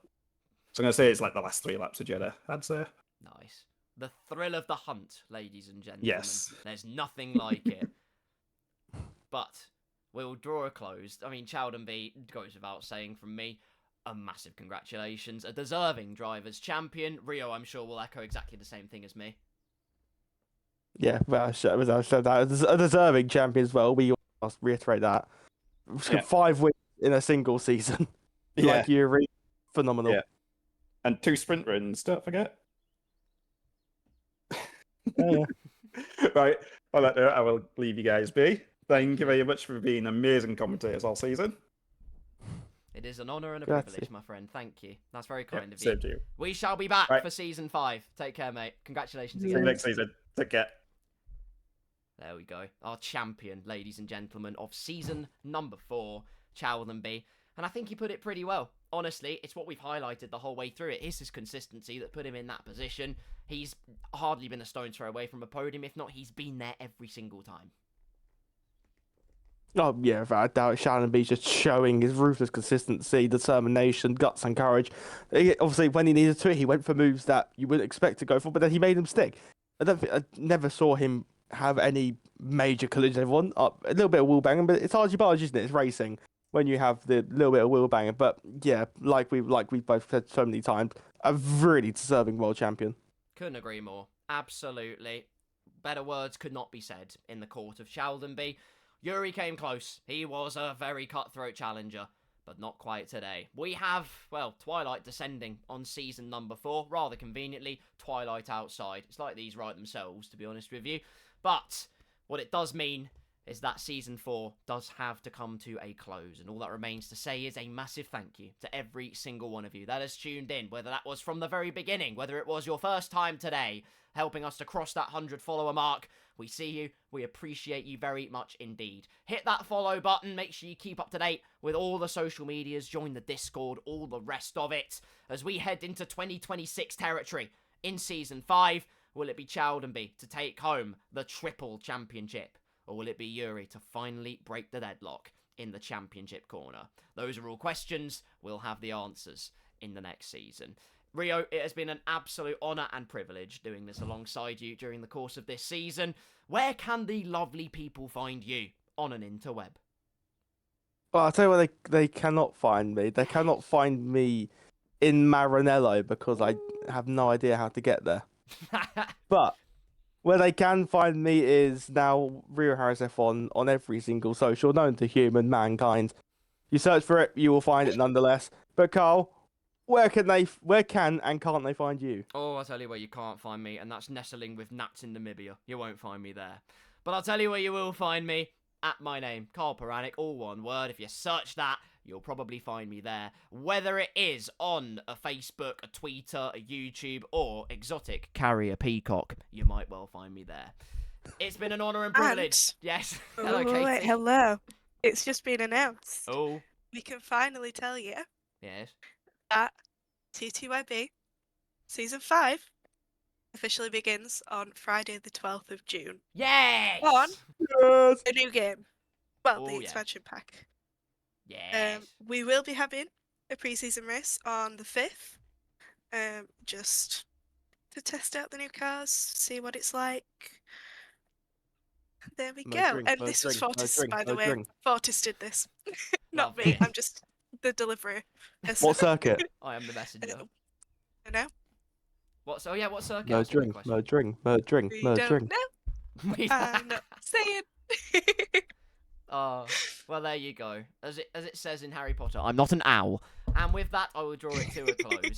So I'm going to say it's the last 3 laps of Jeddah, I'd say. Nice. The thrill of the hunt, ladies and gentlemen. Yes. There's nothing like it. But we'll draw a close. I mean, Ttyb goes without saying from me, a massive congratulations. A deserving driver's champion. Rio, I'm sure, will echo exactly the same thing as me. Yeah, well, I said that. A deserving champion as well. We must reiterate that. Yeah. 5 wins in a single season. Yeah. Like Yuri, phenomenal. Yeah. And 2 sprint runs, don't forget. Yeah. Right, on that note, I will leave you guys be. Thank you very much for being amazing commentators all season. It is an honour and a Grazie. privilege, my friend. Thank you. That's very kind of Same you. to you. We shall be back Right. for season 5. Take care, mate. Congratulations See you again. next season. Take care. There we go. Our champion, ladies and gentlemen, of season number 4, Ttyb. And I think he put it pretty well. Honestly, it's what we've highlighted the whole way through. It is his consistency that put him in that position. He's hardly been a stone's throw away from a podium. If not, he's been there every single time. Oh, yeah, without a doubt. Sheldon B's just showing his ruthless consistency, determination, guts, and courage. Obviously, when he needed to, he went for moves that you wouldn't expect to go for, but then he made them stick. I never saw him have any major collision. Everyone, a little bit of wheel banging, but it's argy-bargy, isn't it? It's racing when you have the little bit of wheel banging. But yeah, like we've both said so many times, a really deserving world champion. Couldn't agree more. Absolutely. Better words could not be said in the court of Ttyb. Yuri came close. He was a very cutthroat challenger, but not quite today. We have, well, Twilight descending on season number 4. Rather conveniently, Twilight outside. It's like these write themselves, to be honest with you. But what it does mean is that season 4 does have to come to a close. And all that remains to say is a massive thank you to every single one of you that has tuned in, whether that was from the very beginning, whether it was your first time today, helping us to cross that 100 follower mark. We see you. We appreciate you very much indeed. Hit that follow button. Make sure you keep up to date with all the social medias. Join the Discord, all the rest of it. As we head into 2026 territory in Season 5, will it be Ttyb to take home the triple championship? Or will it be Yuri to finally break the deadlock in the championship corner? Those are all questions. We'll have the answers in the next season. Rio, it has been an absolute honour and privilege doing this alongside you during the course of this season. Where can the lovely people find you on an interweb? Well, I'll tell you what, they cannot find me. They cannot find me in Maranello because I have no idea how to get there. But where they can find me is now Rio Harris F1 on every single social known to mankind. You search for it, you will find it nonetheless. But Carl, where can and can't they find you? Oh, I'll tell you where you can't find me, and that's nestling with gnats in Namibia. You won't find me there. But I'll tell you where you will find me, at my name, Carl Poranic, all one word. If you search that, you'll probably find me there. Whether it is on a Facebook, a Twitter, a YouTube, or exotic carrier peacock, you might well find me there. It's been an honour and privilege. Yes. Hello, Katie. Wait, hello. It's just been announced. Oh, We can finally tell you yes. that Ttyb Season 5 officially begins on Friday the 12th of June. Yes! On Yes. a new game. Well, Oh, the yeah. expansion pack. Yes. We will be having a pre-season race on the 5th. Just to test out the new cars, see what it's like. There we No go. drink, And no this was drink, no Fortis, drink, by the no way. drink. Fortis did this. Not Lovely. me. I'm just the deliverer. What circuit? I am the messenger. You know? What? So yeah, what circuit? No That's a good drink, question. no drink, no drink, We no don't drink. know. We- I'm not saying. Oh, well, there you go. As it says in Harry Potter, I'm not an owl. And with that, I will draw it to a close.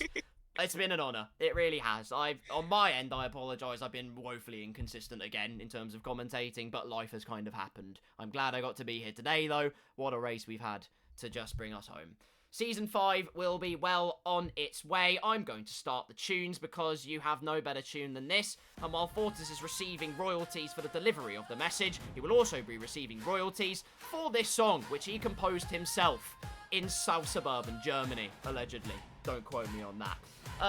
It's been an honour. It really has. On my end, I apologise. I've been woefully inconsistent again in terms of commentating, but life has kind of happened. I'm glad I got to be here today, though. What a race we've had to just bring us home. Season 5 will be well on its way. I'm going to start the tunes because you have no better tune than this. And while Fortis is receiving royalties for the delivery of the message, he will also be receiving royalties for this song, which he composed himself in South Suburban Germany, allegedly. Don't quote me on that.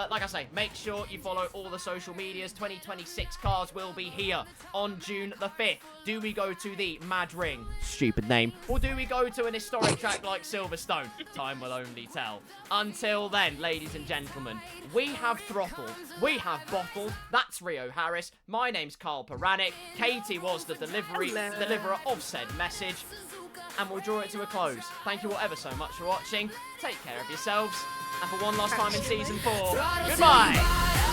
Like I say, make sure you follow all the social medias. 2026 cars will be here on June the 5th. Do we go to the Mad Ring? Stupid name. Or do we go to an historic track like Silverstone? Time will only tell. Until then, ladies and gentlemen, we have throttled, we have bottled. That's Rio Harris. My name's Carl Poranic. Katie was the deliverer of said message. And we'll draw it to a close. Thank you all ever so much for watching. Take care of yourselves. And for one last time in Season 4, goodbye!